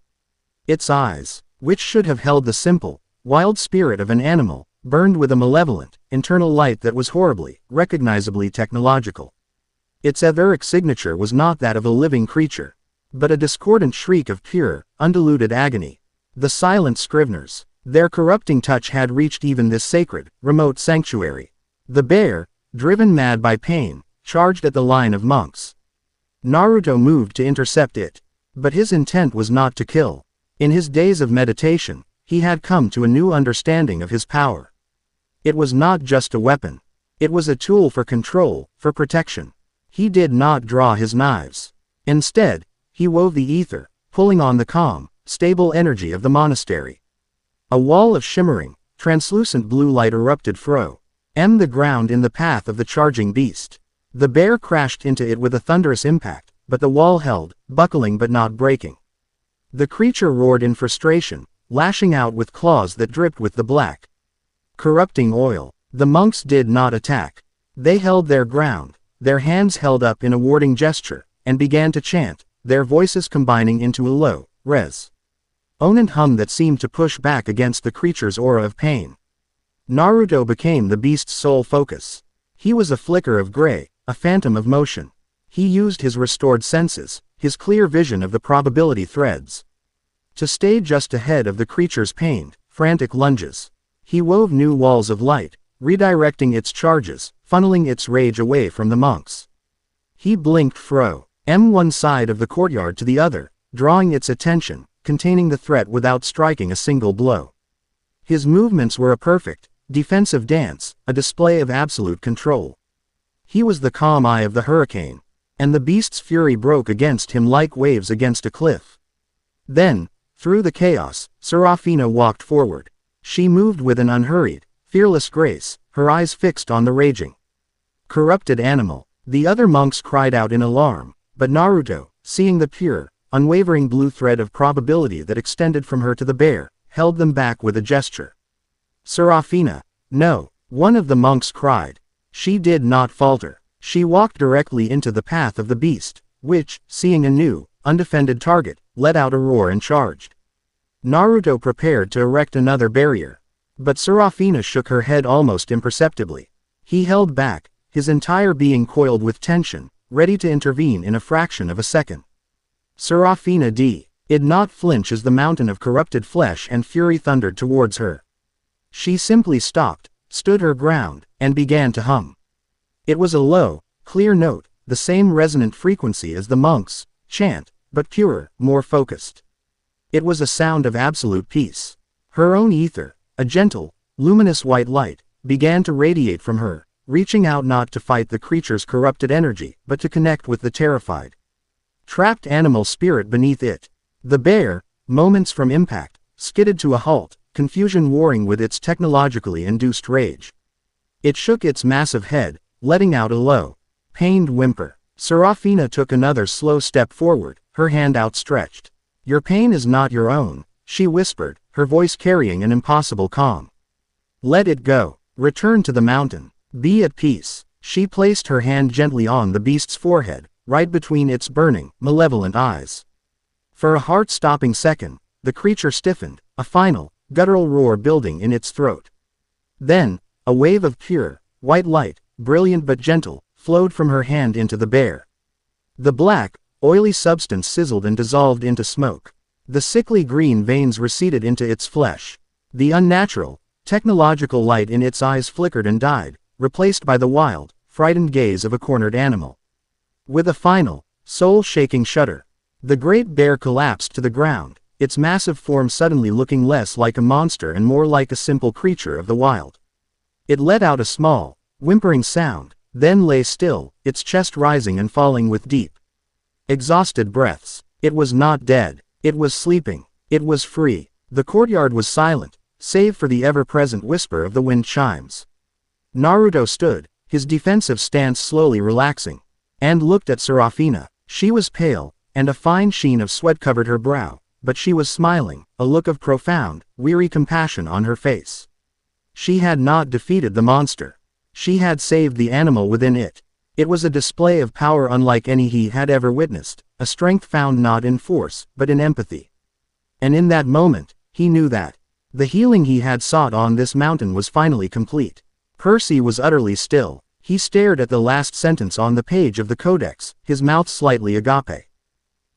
Its eyes, which should have held the simple, wild spirit of an animal, burned with a malevolent, internal light that was horribly, recognizably technological. Its etheric signature was not that of a living creature. but a discordant shriek of pure, undiluted agony. The silent scriveners. Their corrupting touch had reached even this sacred, remote sanctuary. The bear, driven mad by pain, charged at the line of monks. Naruto moved to intercept it. But his intent was not to kill. In his days of meditation, he had come to a new understanding of his power. It was not just a weapon. It was a tool for control, for protection. He did not draw his knives. Instead, he wove the ether, pulling on the calm, stable energy of the monastery. A wall of shimmering, translucent blue light erupted from the ground in the path of the charging beast. The bear crashed into it with a thunderous impact, but the wall held, buckling but not breaking. The creature roared in frustration, lashing out with claws that dripped with the black, corrupting oil. The monks did not attack. They held their ground, their hands held up in a warding gesture, and began to chant, their voices combining into a low, resonant hum that seemed to push back against the creature's aura of pain. Naruto became the beast's sole focus. He was a flicker of gray, a phantom of motion. He used his restored senses, his clear vision of the probability threads, to stay just ahead of the creature's pained, frantic lunges. He wove new walls of light, redirecting its charges, funneling its rage away from the monks. He blinked from one side of the courtyard to the other, drawing its attention, containing the threat without striking a single blow. His movements were a perfect, defensive dance, a display of absolute control. He was the calm eye of the hurricane, and the beast's fury broke against him like waves against a cliff. Then, through the chaos, Serafina walked forward. She moved with an unhurried, fearless grace, her eyes fixed on the raging, corrupted animal. The other monks cried out in alarm, but Naruto, seeing the pure, unwavering blue thread of probability that extended from her to the bear, held them back with a gesture. Serafina, no, one of the monks cried. She did not falter. She walked directly into the path of the beast, which, seeing a new, undefended target, let out a roar and charged. Naruto prepared to erect another barrier. But Serafina shook her head almost imperceptibly. He held back, his entire being coiled with tension, ready to intervene in a fraction of a second. Serafina did not flinch as the mountain of corrupted flesh and fury thundered towards her. She simply stopped, stood her ground, and began to hum. It was a low, clear note, the same resonant frequency as the monks' chant, but purer, more focused. It was a sound of absolute peace. Her own ether, a gentle, luminous white light, began to radiate from her, reaching out not to fight the creature's corrupted energy, but to connect with the terrified, trapped animal spirit beneath it. The bear, moments from impact, skidded to a halt, confusion warring with its technologically induced rage. It shook its massive head, letting out a low, pained whimper. Serafina took another slow step forward, her hand outstretched. "Your pain is not your own," she whispered, her voice carrying an impossible calm. "Let it go. Return to the mountain. Be at peace." She placed her hand gently on the beast's forehead, right between its burning, malevolent eyes. For a heart-stopping second, the creature stiffened, a final, guttural roar building in its throat. Then, a wave of pure, white light, brilliant but gentle, flowed from her hand into the bear. The black, oily substance sizzled and dissolved into smoke. The sickly green veins receded into its flesh. The unnatural, technological light in its eyes flickered and died, replaced by the wild, frightened gaze of a cornered animal. With a final, soul-shaking shudder, the great bear collapsed to the ground, its massive form suddenly looking less like a monster and more like a simple creature of the wild. It let out a small, whimpering sound, then lay still, its chest rising and falling with deep, exhausted breaths. It was not dead. It was sleeping. It was free. The courtyard was silent, save for the ever-present whisper of the wind chimes. Naruto stood, his defensive stance slowly relaxing, and looked at Serafina. She was pale, and a fine sheen of sweat covered her brow, but she was smiling, a look of profound, weary compassion on her face. She had not defeated the monster. She had saved the animal within it. It was a display of power unlike any he had ever witnessed, a strength found not in force, but in empathy. And in that moment, he knew that the healing he had sought on this mountain was finally complete. Percy was utterly still. He stared at the last sentence on the page of the codex, his mouth slightly agape.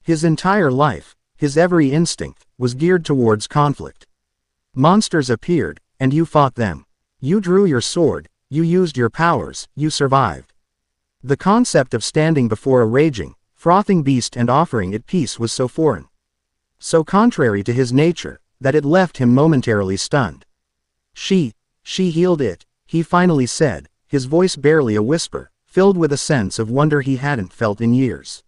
His entire life, his every instinct, was geared towards conflict. Monsters appeared, and you fought them. You drew your sword, you used your powers, you survived. The concept of standing before a raging, frothing beast and offering it peace was so foreign, so contrary to his nature, that it left him momentarily stunned. She healed it, he finally said, his voice barely a whisper, filled with a sense of wonder he hadn't felt in years.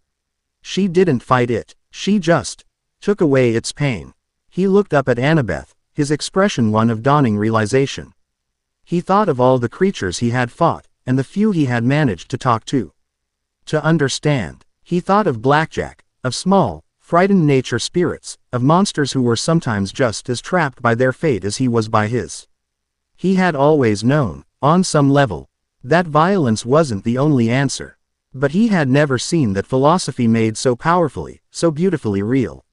She didn't fight it, she just took away its pain. He looked up at Annabeth, his expression one of dawning realization. He thought of all the creatures he had fought, and the few he had managed to talk to understand. He thought of Blackjack, of small, frightened nature spirits, of monsters who were sometimes just as trapped by their fate as he was by his. He had always known, on some level, that violence wasn't the only answer. But he had never seen that philosophy made so powerfully, so beautifully real.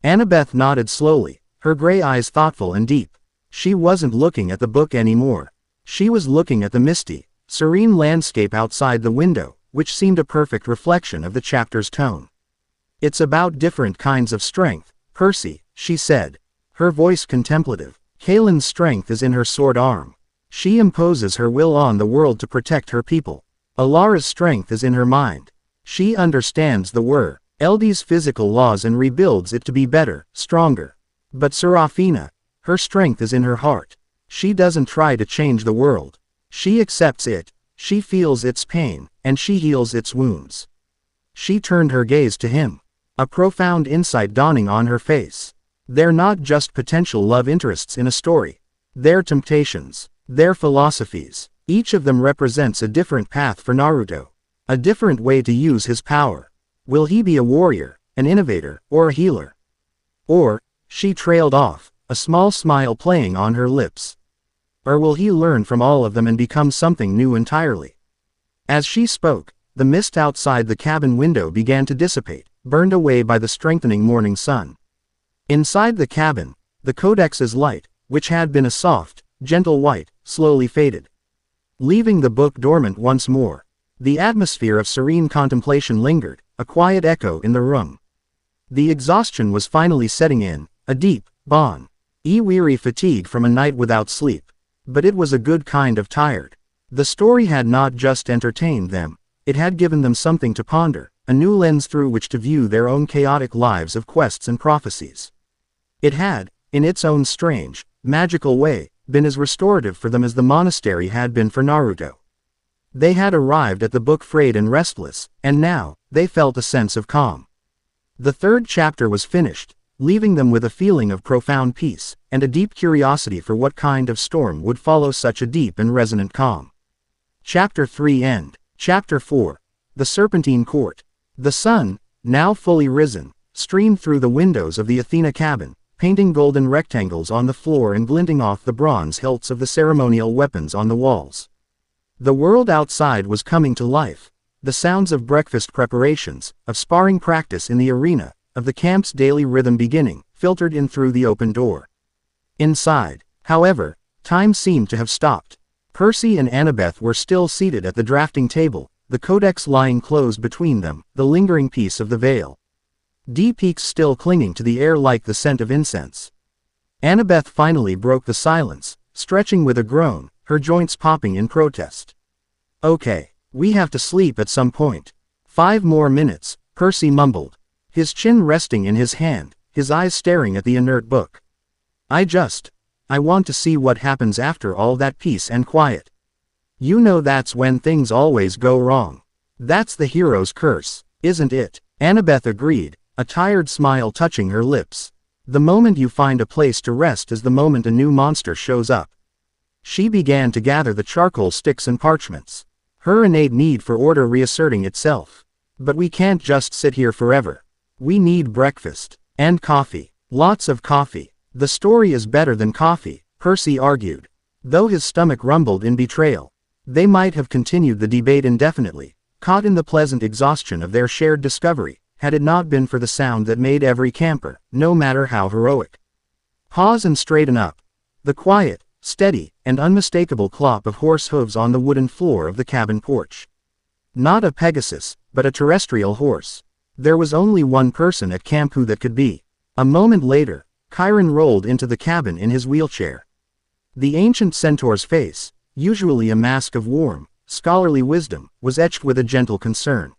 Annabeth nodded slowly, her gray eyes thoughtful and deep. She wasn't looking at the book anymore. She was looking at the misty, serene landscape outside the window, which seemed a perfect reflection of the chapter's tone. It's about different kinds of strength, Percy, she said, her voice contemplative. Kaelin's strength is in her sword arm. She imposes her will on the world to protect her people. Alara's strength is in her mind. She understands the Eldie's physical laws and rebuilds it to be better, stronger. But Serafina, her strength is in her heart. She doesn't try to change the world. She accepts it, she feels its pain, and she heals its wounds. She turned her gaze to him, a profound insight dawning on her face. They're not just potential love interests in a story. They're temptations, they're philosophies. Each of them represents a different path for Naruto, a different way to use his power. Will he be a warrior, an innovator, or a healer? Or, she trailed off, a small smile playing on her lips. Or will he learn from all of them and become something new entirely? As she spoke, the mist outside the cabin window began to dissipate, burned away by the strengthening morning sun. Inside the cabin, the codex's light, which had been a soft, gentle white, slowly faded, leaving the book dormant once more. The atmosphere of serene contemplation lingered, a quiet echo in the room. The exhaustion was finally setting in, a deep, weary fatigue from a night without sleep. But it was a good kind of tired. The story had not just entertained them, it had given them something to ponder, a new lens through which to view their own chaotic lives of quests and prophecies. It had, in its own strange, magical way, been as restorative for them as the monastery had been for Naruto. They had arrived at the book frayed and restless, and now, they felt a sense of calm. The third chapter was finished, leaving them with a feeling of profound peace, and a deep curiosity for what kind of storm would follow such a deep and resonant calm. Chapter 3 End. Chapter 4. The Serpentine Court. The sun, now fully risen, streamed through the windows of the Athena cabin, painting golden rectangles on the floor and glinting off the bronze hilts of the ceremonial weapons on the walls. The world outside was coming to life. The sounds of breakfast preparations, of sparring practice in the arena, of the camp's daily rhythm beginning, filtered in through the open door. Inside, however, time seemed to have stopped. Percy and Annabeth were still seated at the drafting table, the codex lying closed between them, the lingering peace of the veil. Peaks still clinging to the air like the scent of incense. Annabeth finally broke the silence, stretching with a groan, her joints popping in protest. Okay, we have to sleep at some point. 5 more minutes, Percy mumbled, his chin resting in his hand, his eyes staring at the inert book. I want to see what happens after all that peace and quiet. You know that's when things always go wrong. That's the hero's curse, isn't it? Annabeth agreed, a tired smile touching her lips. The moment you find a place to rest is the moment a new monster shows up. She began to gather the charcoal sticks and parchments, her innate need for order reasserting itself. But we can't just sit here forever. We need breakfast. And coffee. Lots of coffee. The story is better than coffee, Percy argued. Though his stomach rumbled in betrayal. They might have continued the debate indefinitely, caught in the pleasant exhaustion of their shared discovery, had it not been for the sound that made every camper, no matter how heroic, pause and straighten up. The quiet, steady, and unmistakable clop of horse hooves on the wooden floor of the cabin porch. Not a Pegasus, but a terrestrial horse. There was only one person at camp who that could be. A moment later, Chiron rolled into the cabin in his wheelchair. The ancient centaur's face, usually a mask of warm, scholarly wisdom, was etched with a gentle concern.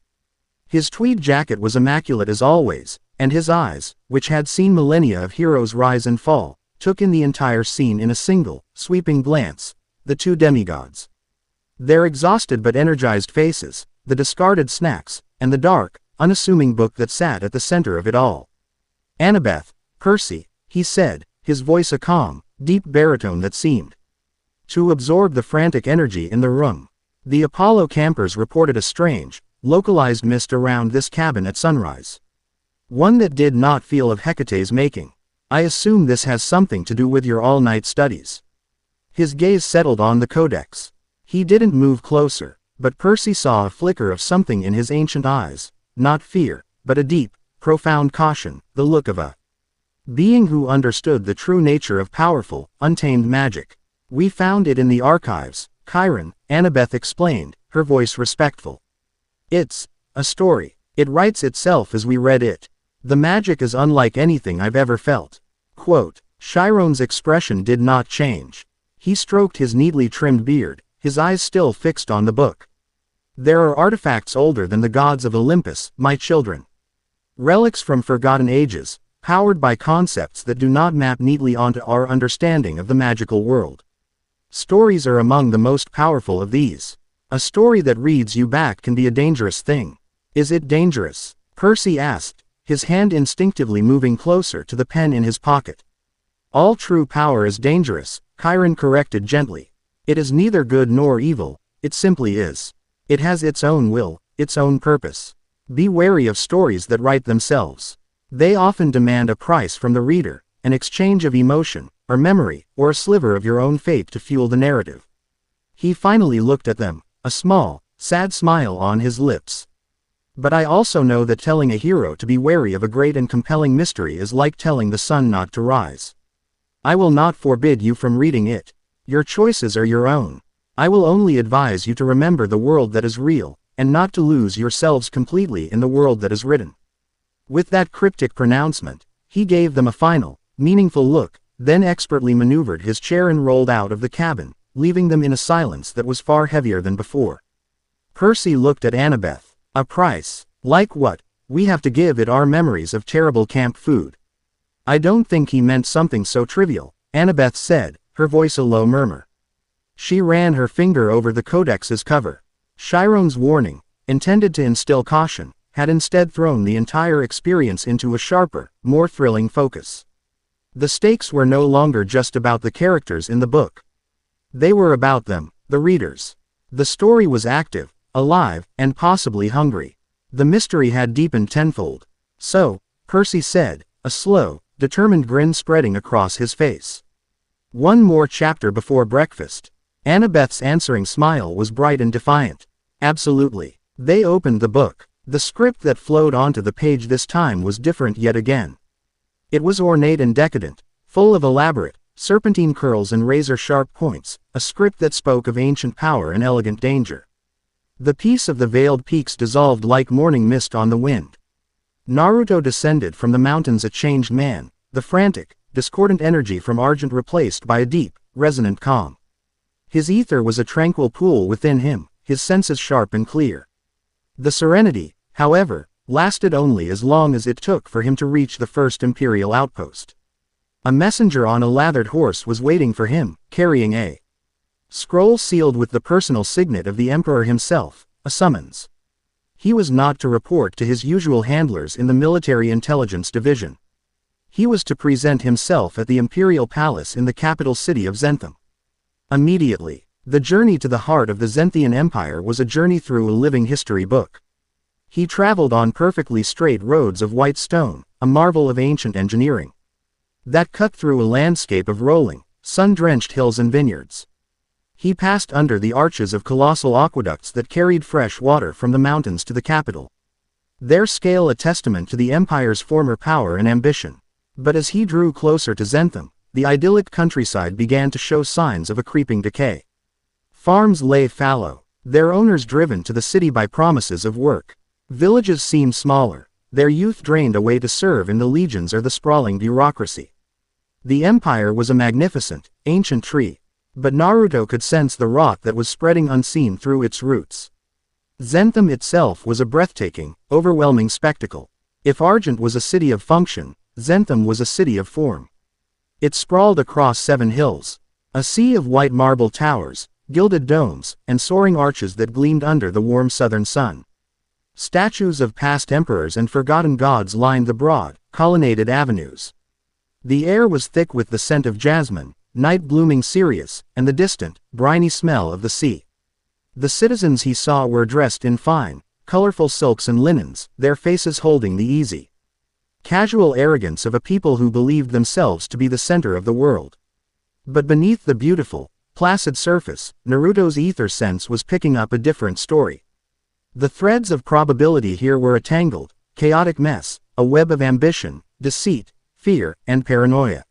His tweed jacket was immaculate as always, and his eyes, which had seen millennia of heroes rise and fall, took in the entire scene in a single, sweeping glance. The two demigods. Their exhausted but energized faces, the discarded snacks, and the dark, unassuming book that sat at the center of it all. Annabeth, Percy, he said, his voice a calm, deep baritone that seemed to absorb the frantic energy in the room. The Apollo campers reported a strange, localized mist around this cabin at sunrise. One that did not feel of Hecate's making. I assume this has something to do with your all-night studies. His gaze settled on the codex. He didn't move closer, but Percy saw a flicker of something in his ancient eyes, not fear, but a deep, profound caution, the look of a being who understood the true nature of powerful, untamed magic. We found it in the archives, Chiron, Annabeth explained, her voice respectful. It's a story. It writes itself as we read it. The magic is unlike anything I've ever felt. Quote, Chiron's expression did not change. He stroked his neatly trimmed beard, his eyes still fixed on the book. There are artifacts older than the gods of Olympus, my children. Relics from forgotten ages, powered by concepts that do not map neatly onto our understanding of the magical world. Stories are among the most powerful of these. A story that reads you back can be a dangerous thing. Is it dangerous? Percy asked, his hand instinctively moving closer to the pen in his pocket. All true power is dangerous, Chiron corrected gently. It is neither good nor evil, it simply is. It has its own will, its own purpose. Be wary of stories that write themselves. They often demand a price from the reader, an exchange of emotion, or memory, or a sliver of your own fate to fuel the narrative. He finally looked at them, a small, sad smile on his lips. But I also know that telling a hero to be wary of a great and compelling mystery is like telling the sun not to rise. I will not forbid you from reading it. Your choices are your own. I will only advise you to remember the world that is real, and not to lose yourselves completely in the world that is written. With that cryptic pronouncement, he gave them a final, meaningful look, then expertly maneuvered his chair and rolled out of the cabin, leaving them in a silence that was far heavier than before. Percy looked at Annabeth. A price? Like what? We have to give it our memories of terrible camp food. I don't think he meant something so trivial, Annabeth said, her voice a low murmur. She ran her finger over the codex's cover. Chiron's warning, intended to instill caution, had instead thrown the entire experience into a sharper, more thrilling focus. The stakes were no longer just about the characters in the book. They were about them, the readers. The story was active, alive, and possibly hungry. The mystery had deepened tenfold. So, Percy said, a slow, determined grin spreading across his face. One more chapter before breakfast. Annabeth's answering smile was bright and defiant. Absolutely. They opened the book. The script that flowed onto the page this time was different yet again. It was ornate and decadent, full of elaborate, serpentine curls and razor-sharp points, a script that spoke of ancient power and elegant danger. The peace of the veiled peaks dissolved like morning mist on the wind. Naruto descended from the mountains a changed man, the frantic, discordant energy from Argent replaced by a deep, resonant calm. His ether was a tranquil pool within him, his senses sharp and clear. The serenity, however, lasted only as long as it took for him to reach the first imperial outpost. A messenger on a lathered horse was waiting for him, carrying a scroll sealed with the personal signet of the emperor himself, a summons. He was not to report to his usual handlers in the military intelligence division. He was to present himself at the imperial palace in the capital city of Zentham. Immediately, the journey to the heart of the Zenthian Empire was a journey through a living history book. He traveled on perfectly straight roads of white stone, a marvel of ancient engineering, that cut through a landscape of rolling, sun-drenched hills and vineyards. He passed under the arches of colossal aqueducts that carried fresh water from the mountains to the capital. Their scale a testament to the empire's former power and ambition. But as he drew closer to Zentham, the idyllic countryside began to show signs of a creeping decay. Farms lay fallow, their owners driven to the city by promises of work. Villages seemed smaller, their youth drained away to serve in the legions or the sprawling bureaucracy. The empire was a magnificent, ancient tree, but Naruto could sense the rot that was spreading unseen through its roots. Zentham itself was a breathtaking, overwhelming spectacle. If Argent was a city of function, Zentham was a city of form. It sprawled across 7 hills, a sea of white marble towers, gilded domes, and soaring arches that gleamed under the warm southern sun. Statues of past emperors and forgotten gods lined the broad, colonnaded avenues. The air was thick with the scent of jasmine, night-blooming cereus, and the distant, briny smell of the sea. The citizens he saw were dressed in fine, colorful silks and linens, their faces holding the easy, casual arrogance of a people who believed themselves to be the center of the world. But beneath the beautiful, placid surface, Naruto's ether sense was picking up a different story. The threads of probability here were a tangled, chaotic mess, a web of ambition, deceit, fear, and paranoia.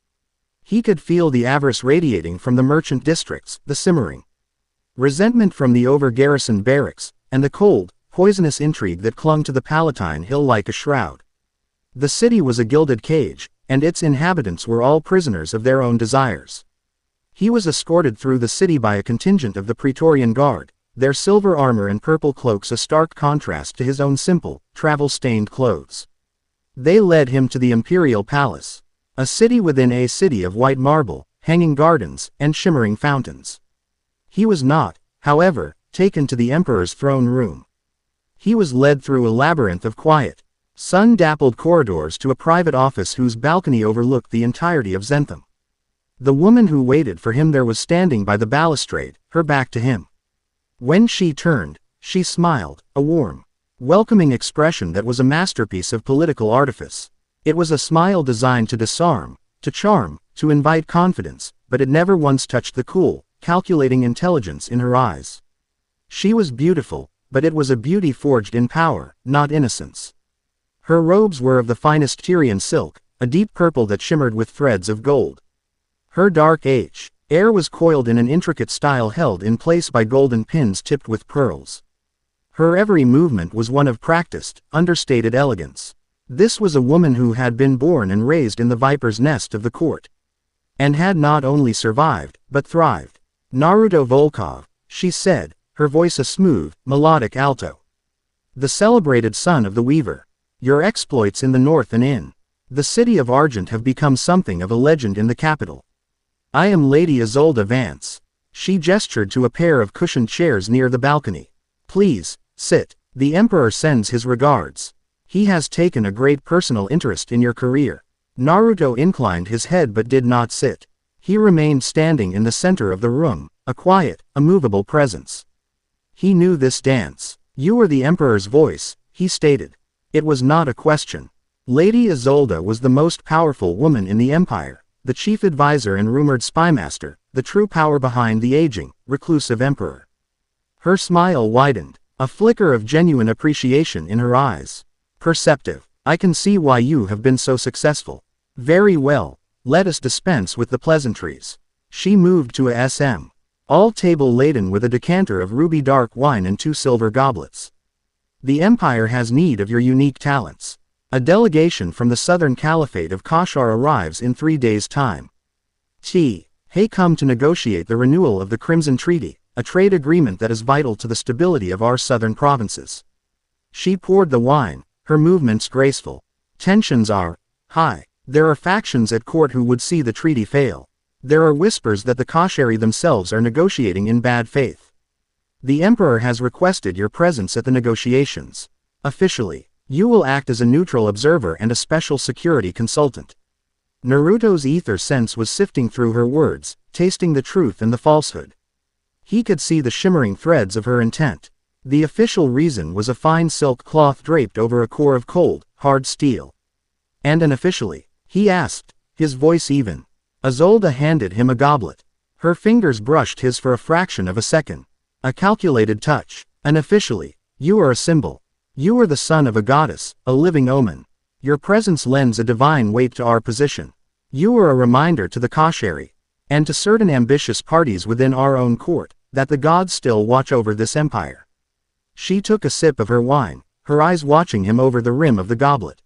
He could feel the avarice radiating from the merchant districts, the simmering resentment from the over-garrisoned barracks, and the cold, poisonous intrigue that clung to the Palatine Hill like a shroud. The city was a gilded cage, and its inhabitants were all prisoners of their own desires. He was escorted through the city by a contingent of the Praetorian Guard, their silver armor and purple cloaks a stark contrast to his own simple, travel-stained clothes. They led him to the Imperial Palace, a city within a city of white marble, hanging gardens, and shimmering fountains. He was not, however, taken to the Emperor's throne room. He was led through a labyrinth of quiet, sun-dappled corridors to a private office whose balcony overlooked the entirety of Zentham. The woman who waited for him there was standing by the balustrade, her back to him. When she turned, she smiled, a warm, welcoming expression that was a masterpiece of political artifice. It was a smile designed to disarm, to charm, to invite confidence, but it never once touched the cool, calculating intelligence in her eyes. She was beautiful, but it was a beauty forged in power, not innocence. Her robes were of the finest Tyrian silk, a deep purple that shimmered with threads of gold. Her dark hair was coiled in an intricate style held in place by golden pins tipped with pearls. Her every movement was one of practiced, understated elegance. This was a woman who had been born and raised in the viper's nest of the court, and had not only survived, but thrived. Naruto Volkov, she said, her voice a smooth, melodic alto. The celebrated son of the Weaver. Your exploits in the north and in the city of Argent have become something of a legend in the capital. I am Lady Isolde Vance. She gestured to a pair of cushioned chairs near the balcony. Please, sit. The Emperor sends his regards. He has taken a great personal interest in your career. Naruto inclined his head but did not sit. He remained standing in the center of the room, a quiet, immovable presence. He knew this dance. You are the Emperor's voice, he stated. It was not a question. Lady Isolde was the most powerful woman in the Empire, the chief advisor and rumored spymaster, the true power behind the aging, reclusive Emperor. Her smile widened, a flicker of genuine appreciation in her eyes. Perceptive. I can see why you have been so successful. Very well. Let us dispense with the pleasantries. She moved to a all table laden with a decanter of ruby dark wine and 2 silver goblets. The Empire has need of your unique talents. A delegation from the southern caliphate of Kashar arrives in 3 days' time. Hey, come to negotiate the renewal of the Crimson Treaty, a trade agreement that is vital to the stability of our southern provinces. She poured the wine, her movements graceful. Tensions are high. There are factions at court who would see the treaty fail. There are whispers that the Kashari themselves are negotiating in bad faith. The Emperor has requested your presence at the negotiations. Officially, you will act as a neutral observer and a special security consultant. Naruto's ether sense was sifting through her words, tasting the truth and the falsehood. He could see the shimmering threads of her intent. The official reason was a fine silk cloth draped over a core of cold, hard steel. And unofficially, he asked, his voice even. Isolde handed him a goblet. Her fingers brushed his for a fraction of a second. A calculated touch. Unofficially, you are a symbol. You are the son of a goddess, a living omen. Your presence lends a divine weight to our position. You are a reminder to the Kashari, and to certain ambitious parties within our own court, that the gods still watch over this empire. She took a sip of her wine, her eyes watching him over the rim of the goblet.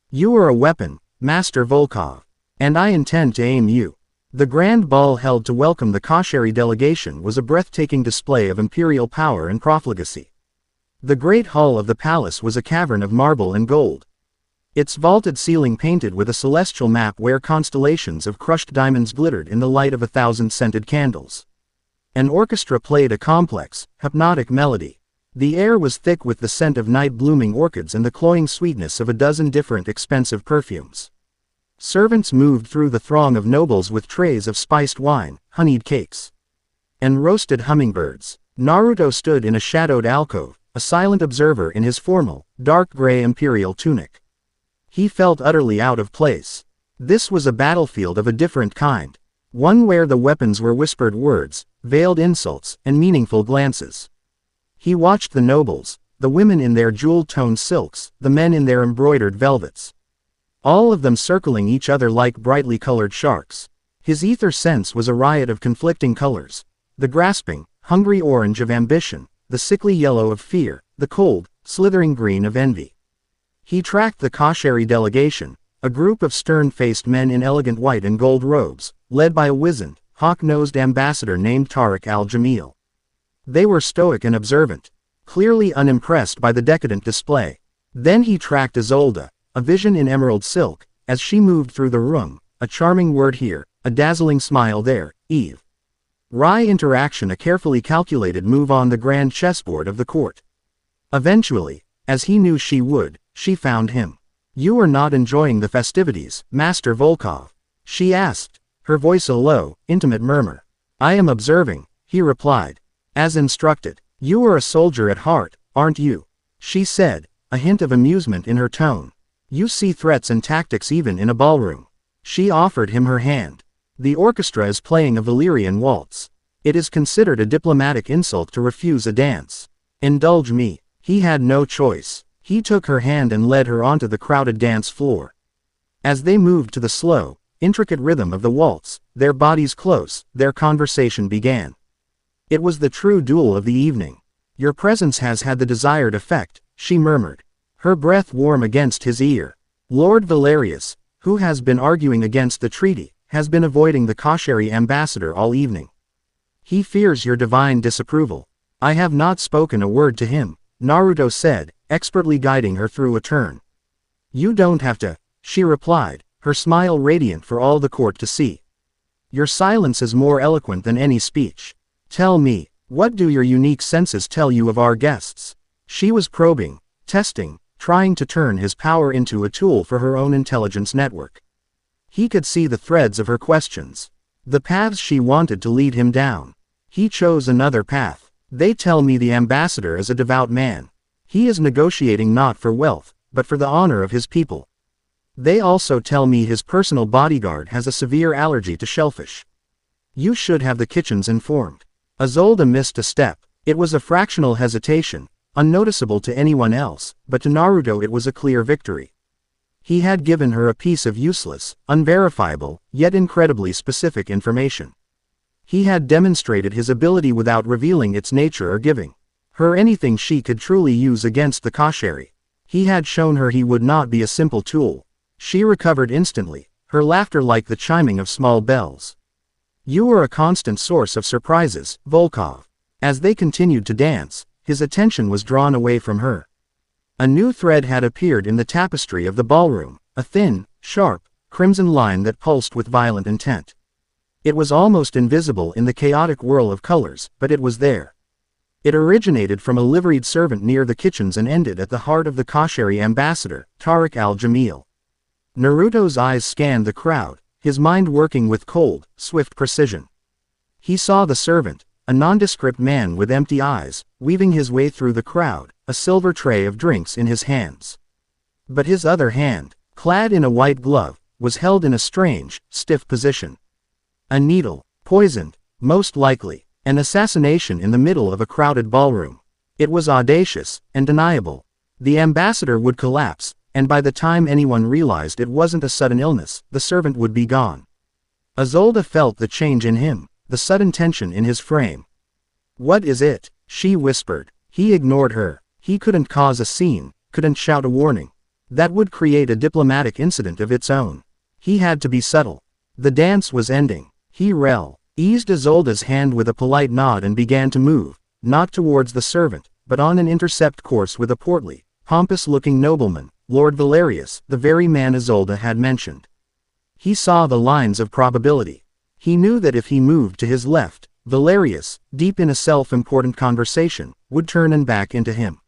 "You are a weapon, Master Volkov. And I intend to aim you." The grand ball held to welcome the Kosheri delegation was a breathtaking display of imperial power and profligacy. The great hall of the palace was a cavern of marble and gold. Its vaulted ceiling painted with a celestial map where constellations of crushed diamonds glittered in the light of 1,000 scented candles. An orchestra played a complex, hypnotic melody. The air was thick with the scent of night-blooming orchids and the cloying sweetness of a dozen different expensive perfumes. Servants moved through the throng of nobles with trays of spiced wine, honeyed cakes, and roasted hummingbirds. Naruto stood in a shadowed alcove, a silent observer in his formal, dark gray imperial tunic. He felt utterly out of place. This was a battlefield of a different kind, one where the weapons were whispered words, veiled insults, and meaningful glances. He watched the nobles, the women in their jewel-toned silks, the men in their embroidered velvets, all of them circling each other like brightly colored sharks. His ether sense was a riot of conflicting colors: the grasping, hungry orange of ambition, the sickly yellow of fear, the cold, slithering green of envy. He tracked the Kosheri delegation, a group of stern-faced men in elegant white and gold robes, led by a wizened, hawk-nosed ambassador named Tariq al-Jamil. They were stoic and observant, clearly unimpressed by the decadent display. Then he tracked Isolde, a vision in emerald silk, as she moved through the room, a charming word here, a dazzling smile there, Eve. Wry interaction, a carefully calculated move on the grand chessboard of the court. Eventually, as he knew she would, she found him. "You are not enjoying the festivities, Master Volkov?" she asked, her voice a low, intimate murmur. "I am observing," he replied. "As instructed." "You are a soldier at heart, aren't you?" she said, a hint of amusement in her tone. "You see threats and tactics even in a ballroom." She offered him her hand. "The orchestra is playing a Valyrian waltz. It is considered a diplomatic insult to refuse a dance. Indulge me." He had no choice. He took her hand and led her onto the crowded dance floor. As they moved to the slow, intricate rhythm of the waltz, their bodies close, their conversation began. It was the true duel of the evening. "Your presence has had the desired effect," she murmured, her breath warm against his ear. "Lord Valerius, who has been arguing against the treaty, has been avoiding the Kosheri ambassador all evening. He fears your divine disapproval." "I have not spoken a word to him," Naruto said, expertly guiding her through a turn. "You don't have to," she replied, her smile radiant for all the court to see. "Your silence is more eloquent than any speech. Tell me, what do your unique senses tell you of our guests?" She was probing, testing, trying to turn his power into a tool for her own intelligence network. He could see the threads of her questions, the paths she wanted to lead him down. He chose another path. "They tell me the ambassador is a devout man. He is negotiating not for wealth, but for the honor of his people. They also tell me his personal bodyguard has a severe allergy to shellfish. You should have the kitchens informed." Isolde missed a step. It was a fractional hesitation, unnoticeable to anyone else, but to Naruto it was a clear victory. He had given her a piece of useless, unverifiable, yet incredibly specific information. He had demonstrated his ability without revealing its nature or giving her anything she could truly use against the Kosheri. He had shown her he would not be a simple tool. She recovered instantly, her laughter like the chiming of small bells. "You are a constant source of surprises, Volkov." As they continued to dance, his attention was drawn away from her. A new thread had appeared in the tapestry of the ballroom, a thin, sharp, crimson line that pulsed with violent intent. It was almost invisible in the chaotic whirl of colors, but it was there. It originated from a liveried servant near the kitchens and ended at the heart of the Kosheri ambassador, Tariq al-Jamil. Naruto's eyes scanned the crowd, his mind working with cold, swift precision. He saw the servant, a nondescript man with empty eyes, weaving his way through the crowd, a silver tray of drinks in his hands. But his other hand, clad in a white glove, was held in a strange, stiff position. A needle, poisoned, most likely, an assassination in the middle of a crowded ballroom. It was audacious, and deniable. The ambassador would collapse, and by the time anyone realized it wasn't a sudden illness, the servant would be gone. Isolde felt the change in him, the sudden tension in his frame. "What is it?" she whispered. He ignored her. He couldn't cause a scene, couldn't shout a warning. That would create a diplomatic incident of its own. He had to be subtle. The dance was ending. He eased Isolde's hand with a polite nod and began to move, not towards the servant, but on an intercept course with a portly, pompous-looking nobleman, Lord Valerius, the very man Isolde had mentioned. He saw the lines of probability. He knew that if he moved to his left, Valerius, deep in a self-important conversation, would turn and back into him.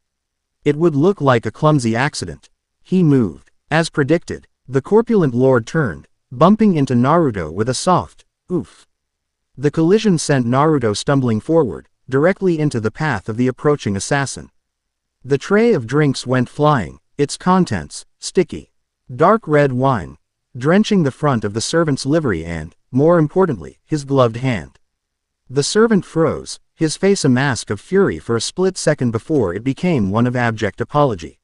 It would look like a clumsy accident. He moved. As predicted, the corpulent lord turned, bumping into Naruto with a soft, oof. The collision sent Naruto stumbling forward, directly into the path of the approaching assassin. The tray of drinks went flying, its contents, sticky, dark red wine, drenching the front of the servant's livery and, more importantly, his gloved hand. The servant froze, his face a mask of fury for a split second before it became one of abject apology.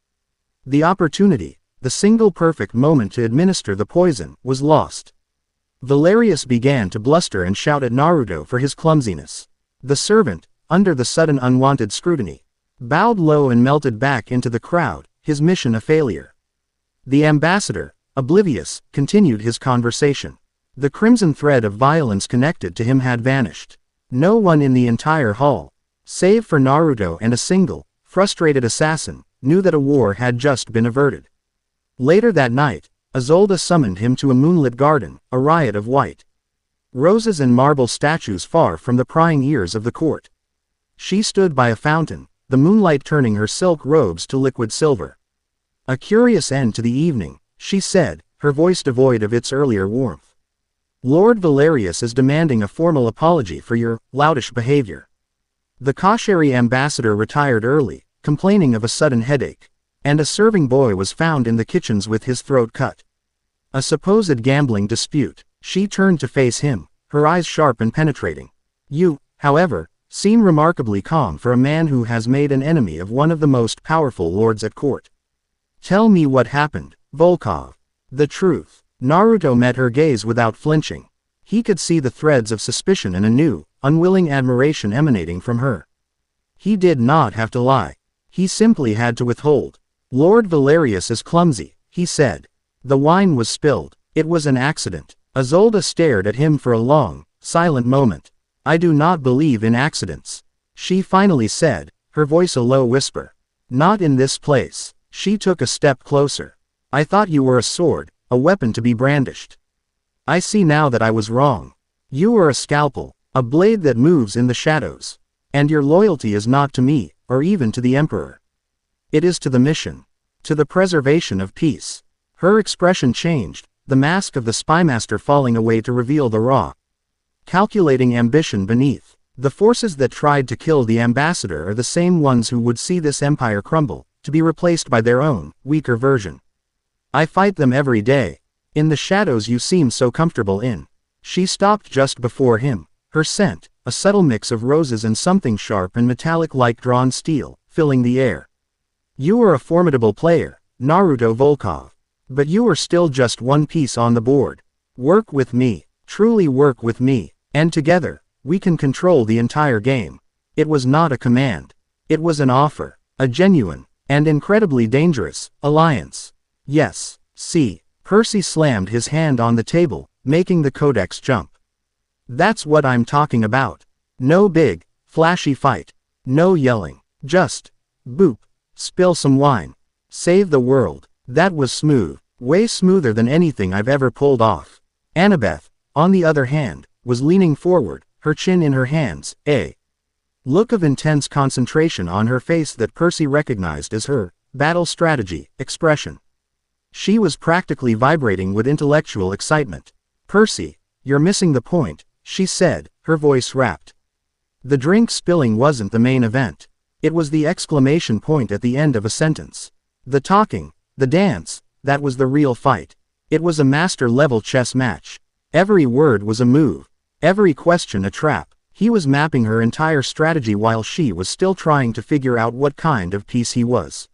The opportunity, the single perfect moment to administer the poison, was lost. Valerius began to bluster and shout at Naruto for his clumsiness. The servant, under the sudden unwanted scrutiny, bowed low and melted back into the crowd, his mission a failure. The ambassador, oblivious, continued his conversation. The crimson thread of violence connected to him had vanished. No one in the entire hall, save for Naruto and a single, frustrated assassin, knew that a war had just been averted. Later that night, Isolde summoned him to a moonlit garden, a riot of white roses and marble statues far from the prying ears of the court. She stood by a fountain, the moonlight turning her silk robes to liquid silver. A curious end to the evening, she said, her voice devoid of its earlier warmth. Lord Valerius is demanding a formal apology for your loutish behavior. The Kashari ambassador retired early, complaining of a sudden headache, and a serving boy was found in the kitchens with his throat cut. A supposed gambling dispute. She turned to face him, her eyes sharp and penetrating. You, however, seem remarkably calm for a man who has made an enemy of one of the most powerful lords at court. Tell me what happened, Volkov. The truth. Naruto met her gaze without flinching. He could see the threads of suspicion and a new, unwilling admiration emanating from her. He did not have to lie. He simply had to withhold. Lord Valerius is clumsy, he said. The wine was spilled. It was an accident. Isolde stared at him for a long, silent moment. I do not believe in accidents, she finally said, her voice a low whisper. Not in this place. She took a step closer. I thought you were a sword, a weapon to be brandished. I see now that I was wrong. You are a scalpel, a blade that moves in the shadows. And your loyalty is not to me, or even to the Emperor. It is to the mission. To the preservation of peace. Her expression changed, the mask of the spymaster falling away to reveal the raw, calculating ambition beneath. The forces that tried to kill the ambassador are the same ones who would see this empire crumble, to be replaced by their own, weaker version. I fight them every day. In the shadows you seem so comfortable in. She stopped just before him, her scent, a subtle mix of roses and something sharp and metallic like drawn steel, filling the air. You are a formidable player, Naruto Volkov. But you are still just one piece on the board. Work with me, truly work with me, and together, we can control the entire game. It was not a command. It was an offer, a genuine, and incredibly dangerous, alliance. Yes, see, Percy slammed his hand on the table, making the codex jump. That's what I'm talking about. No big, flashy fight. No yelling. Just, boop, spill some wine. Save the world. That was smooth, way smoother than anything I've ever pulled off. Annabeth, on the other hand, was leaning forward, her chin in her hands, a look of intense concentration on her face that Percy recognized as her battle strategy expression. She was practically vibrating with intellectual excitement. Percy, you're missing the point, she said, her voice rapt. The drink spilling wasn't the main event. It was the exclamation point at the end of a sentence. The talking, the dance, that was the real fight. It was a master-level chess match. Every word was a move. Every question a trap. He was mapping her entire strategy while she was still trying to figure out what kind of piece he was.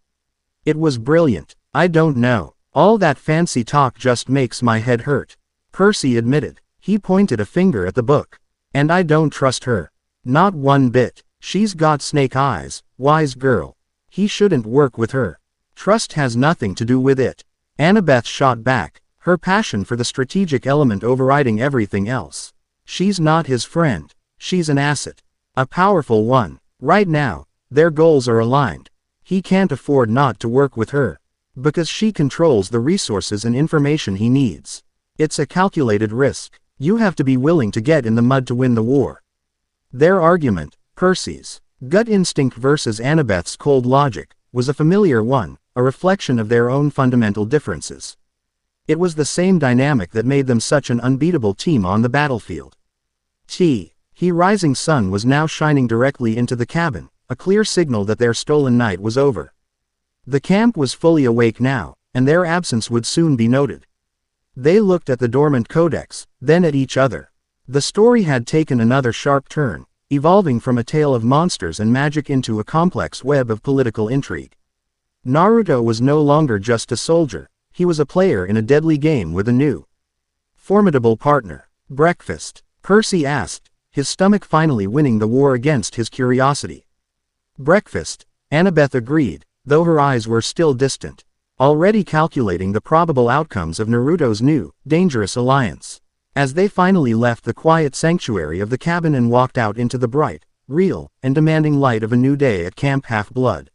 It was brilliant. I don't know. All that fancy talk just makes my head hurt. Percy admitted. He pointed a finger at the book. And I don't trust her. Not one bit. She's got snake eyes, wise girl. He shouldn't work with her. Trust has nothing to do with it. Annabeth shot back, her passion for the strategic element overriding everything else. She's not his friend. She's an asset. A powerful one. Right now, their goals are aligned. He can't afford not to work with her. Because she controls the resources and information he needs. It's a calculated risk. You have to be willing to get in the mud to win the war. Their argument, Percy's gut instinct versus Annabeth's cold logic, was a familiar one, a reflection of their own fundamental differences. It was the same dynamic that made them such an unbeatable team on the battlefield. The rising sun was now shining directly into the cabin, a clear signal that their stolen night was over. The camp was fully awake now, and their absence would soon be noted. They looked at the dormant codex, then at each other. The story had taken another sharp turn, evolving from a tale of monsters and magic into a complex web of political intrigue. Naruto was no longer just a soldier, he was a player in a deadly game with a new, formidable partner. Breakfast? Percy asked, his stomach finally winning the war against his curiosity. Breakfast, Annabeth agreed, though her eyes were still distant, already calculating the probable outcomes of Naruto's new, dangerous alliance. As they finally left the quiet sanctuary of the cabin and walked out into the bright, real, and demanding light of a new day at Camp Half-Blood.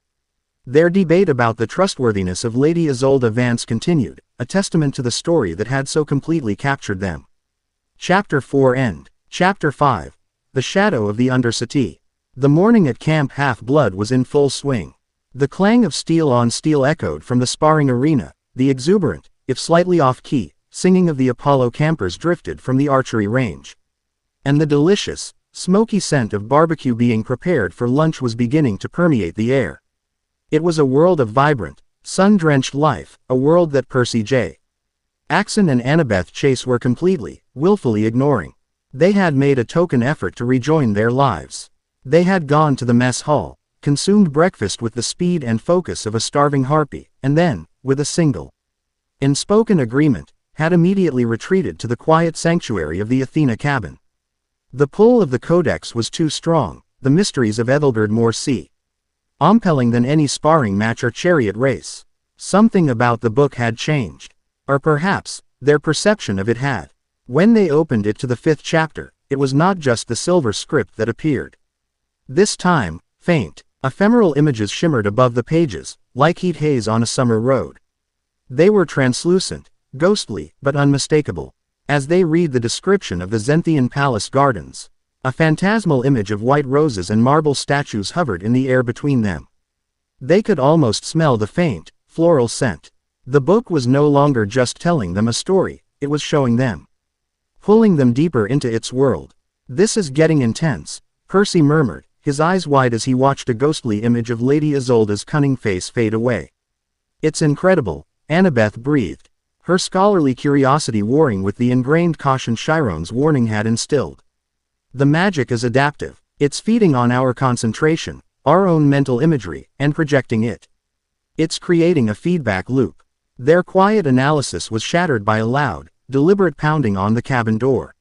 Their debate about the trustworthiness of Lady Isolde Vance continued, a testament to the story that had so completely captured them. Chapter 4 End. Chapter 5. The Shadow of the Undercity. The morning at Camp Half-Blood was in full swing. The clang of steel on steel echoed from the sparring arena, the exuberant, if slightly off-key, singing of the Apollo campers drifted from the archery range. And the delicious, smoky scent of barbecue being prepared for lunch was beginning to permeate the air. It was a world of vibrant, sun-drenched life, a world that Percy J. Jackson and Annabeth Chase were completely, willfully ignoring. They had made a token effort to rejoin their lives. They had gone to the mess hall, consumed breakfast with the speed and focus of a starving harpy, and then, with a single unspoken agreement, had immediately retreated to the quiet sanctuary of the Athena cabin. The pull of the codex was too strong, the mysteries of Ethelbert more compelling than any sparring match or chariot race. Something about the book had changed. Or perhaps, their perception of it had. When they opened it to the 5th chapter, it was not just the silver script that appeared. This time, faint, ephemeral images shimmered above the pages, like heat haze on a summer road. They were translucent, ghostly, but unmistakable. As they read the description of the Zenthian Palace gardens, a phantasmal image of white roses and marble statues hovered in the air between them. They could almost smell the faint, floral scent. The book was no longer just telling them a story, it was showing them, pulling them deeper into its world. "This is getting intense," Percy murmured, his eyes wide as he watched a ghostly image of Lady Isolde's cunning face fade away. "It's incredible," Annabeth breathed, her scholarly curiosity warring with the ingrained caution Chiron's warning had instilled. "The magic is adaptive. It's feeding on our concentration, our own mental imagery, and projecting it. It's creating a feedback loop." Their quiet analysis was shattered by a loud, deliberate pounding on the cabin door.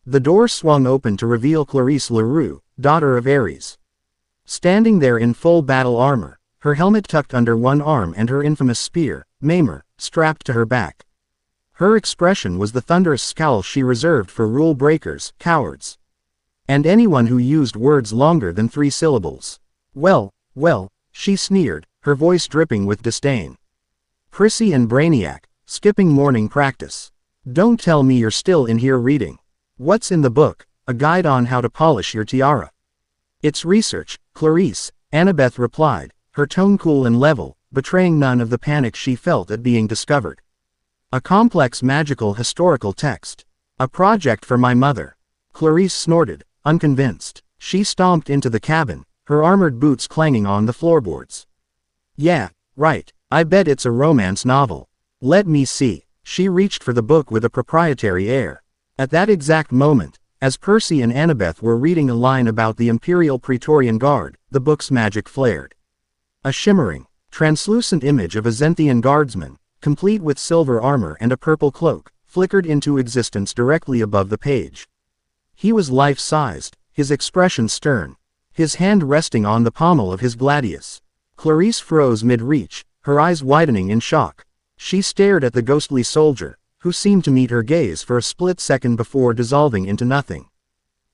The door swung open to reveal Clarisse Leroux, daughter of Ares. Standing there in full battle armor, her helmet tucked under one arm and her infamous spear, Mamer, strapped to her back. Her expression was the thunderous scowl she reserved for rule breakers, cowards, and anyone who used words longer than 3 syllables. Well, she sneered, her voice dripping with disdain. "Prissy and Brainiac, skipping morning practice. Don't tell me you're still in here reading. What's in the book? A guide on how to polish your tiara?" "It's research, Clarisse," Annabeth replied, her tone cool and level, betraying none of the panic she felt at being discovered. "A complex magical historical text. A project for my mother." Clarisse snorted, unconvinced. She stomped into the cabin, her armored boots clanging on the floorboards. "Yeah, right. I bet it's a romance novel. Let me see." She reached for the book with a proprietary air. At that exact moment, as Percy and Annabeth were reading a line about the Imperial Praetorian Guard, the book's magic flared. A shimmering, translucent image of a Zenthian guardsman, complete with silver armor and a purple cloak, flickered into existence directly above the page. He was life-sized, his expression stern, his hand resting on the pommel of his gladius. Clarice froze mid-reach, her eyes widening in shock. She stared at the ghostly soldier, who seemed to meet her gaze for a split second before dissolving into nothing.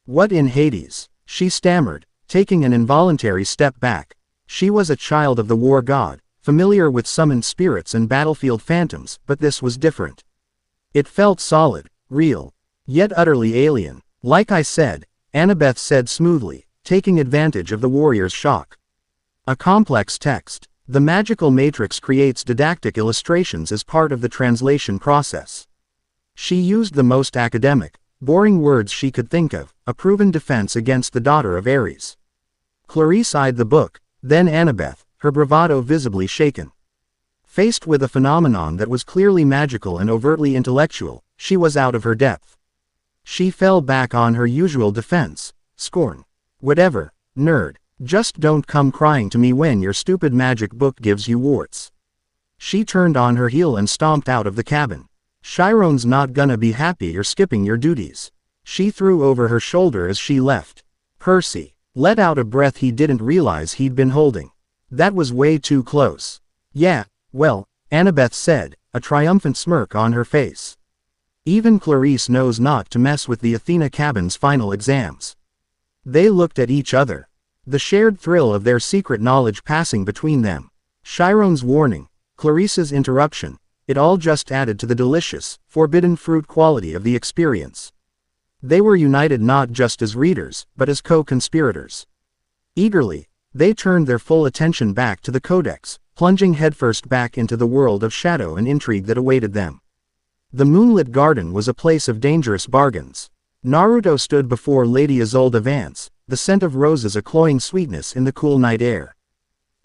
What in Hades? She stammered, taking an involuntary step back. She was a child of the war god, familiar with summoned spirits and battlefield phantoms, but this was different. It felt solid, real, yet utterly alien. Like I said, Annabeth said smoothly, taking advantage of the warrior's shock. A complex text. The magical matrix creates didactic illustrations as part of the translation process. She used the most academic, boring words she could think of, a proven defense against the daughter of Ares. Clarice eyed the book, then Annabeth, her bravado visibly shaken. Faced with a phenomenon that was clearly magical and overtly intellectual, she was out of her depth. She fell back on her usual defense, scorn. Whatever, nerd. Just don't come crying to me when your stupid magic book gives you warts. She turned on her heel and stomped out of the cabin. Chiron's not gonna be happy you're skipping your duties. She threw over her shoulder as she left. Percy let out a breath he didn't realize he'd been holding. That was way too close. Yeah, well, Annabeth said, a triumphant smirk on her face. Even Clarice knows not to mess with the Athena cabin's final exams. They looked at each other. The shared thrill of their secret knowledge passing between them. Chiron's warning, Clarice's interruption, it all just added to the delicious, forbidden fruit quality of the experience. They were united not just as readers, but as co-conspirators. Eagerly, they turned their full attention back to the codex, plunging headfirst back into the world of shadow and intrigue that awaited them. The moonlit garden was a place of dangerous bargains. Naruto stood before Lady Isolde Vance, the scent of roses a cloying sweetness in the cool night air.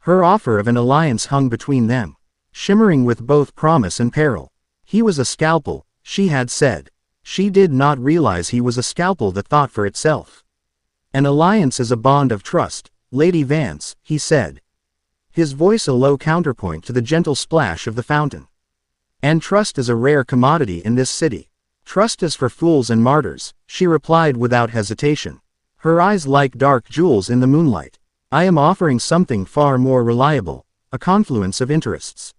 Her offer of an alliance hung between them, shimmering with both promise and peril. He was a scalpel, she had said. She did not realize he was a scalpel that thought for itself. An alliance is a bond of trust, Lady Vance, he said. His voice a low counterpoint to the gentle splash of the fountain. And trust is a rare commodity in this city. Trust is for fools and martyrs, she replied without hesitation. Her eyes like dark jewels in the moonlight. I am offering something far more reliable, a confluence of interests.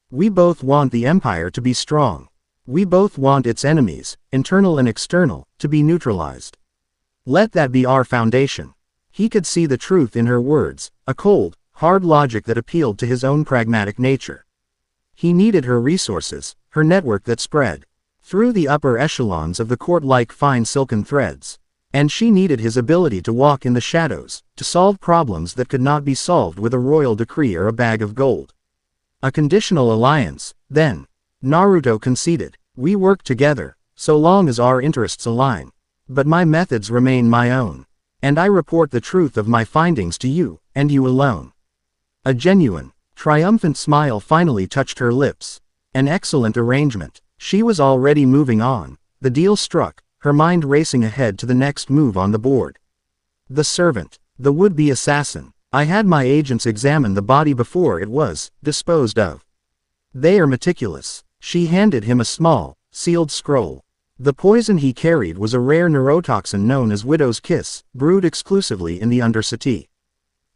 We both want the empire to be strong. We both want its enemies, internal and external, to be neutralized. Let that be our foundation. He could see the truth in her words, a cold, hard logic that appealed to his own pragmatic nature. He needed her resources, her network that spread through the upper echelons of the court like fine silken threads. And she needed his ability to walk in the shadows, to solve problems that could not be solved with a royal decree or a bag of gold. A conditional alliance, then. Naruto conceded. We work together, so long as our interests align. But my methods remain my own. And I report the truth of my findings to you, and you alone. A genuine, triumphant smile finally touched her lips. An excellent arrangement. She was already moving on. The deal struck, her mind racing ahead to the next move on the board. The servant, the would-be assassin. I had my agents examine the body before it was disposed of. They are meticulous. She handed him a small, sealed scroll. The poison he carried was a rare neurotoxin known as Widow's Kiss, brewed exclusively in the Undercity.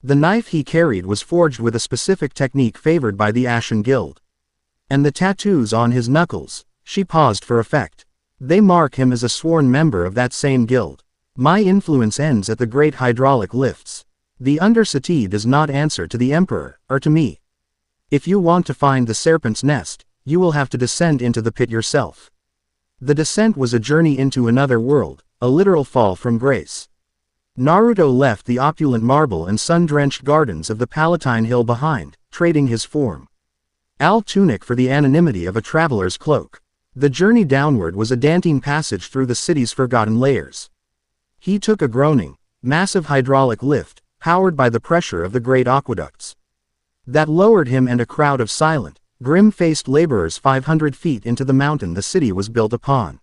The knife he carried was forged with a specific technique favored by the Ashen Guild. And the tattoos on his knuckles, she paused for effect. They mark him as a sworn member of that same guild. My influence ends at the great hydraulic lifts. The Undercity does not answer to the Emperor, or to me. If you want to find the serpent's nest, you will have to descend into the pit yourself. The descent was a journey into another world, a literal fall from grace. Naruto left the opulent marble and sun-drenched gardens of the Palatine Hill behind, trading his form al tunic for the anonymity of a traveler's cloak. The journey downward was a daunting passage through the city's forgotten layers. He took a groaning, massive hydraulic lift, powered by the pressure of the great aqueducts. That lowered him and a crowd of silent, grim-faced laborers 500 feet into the mountain the city was built upon.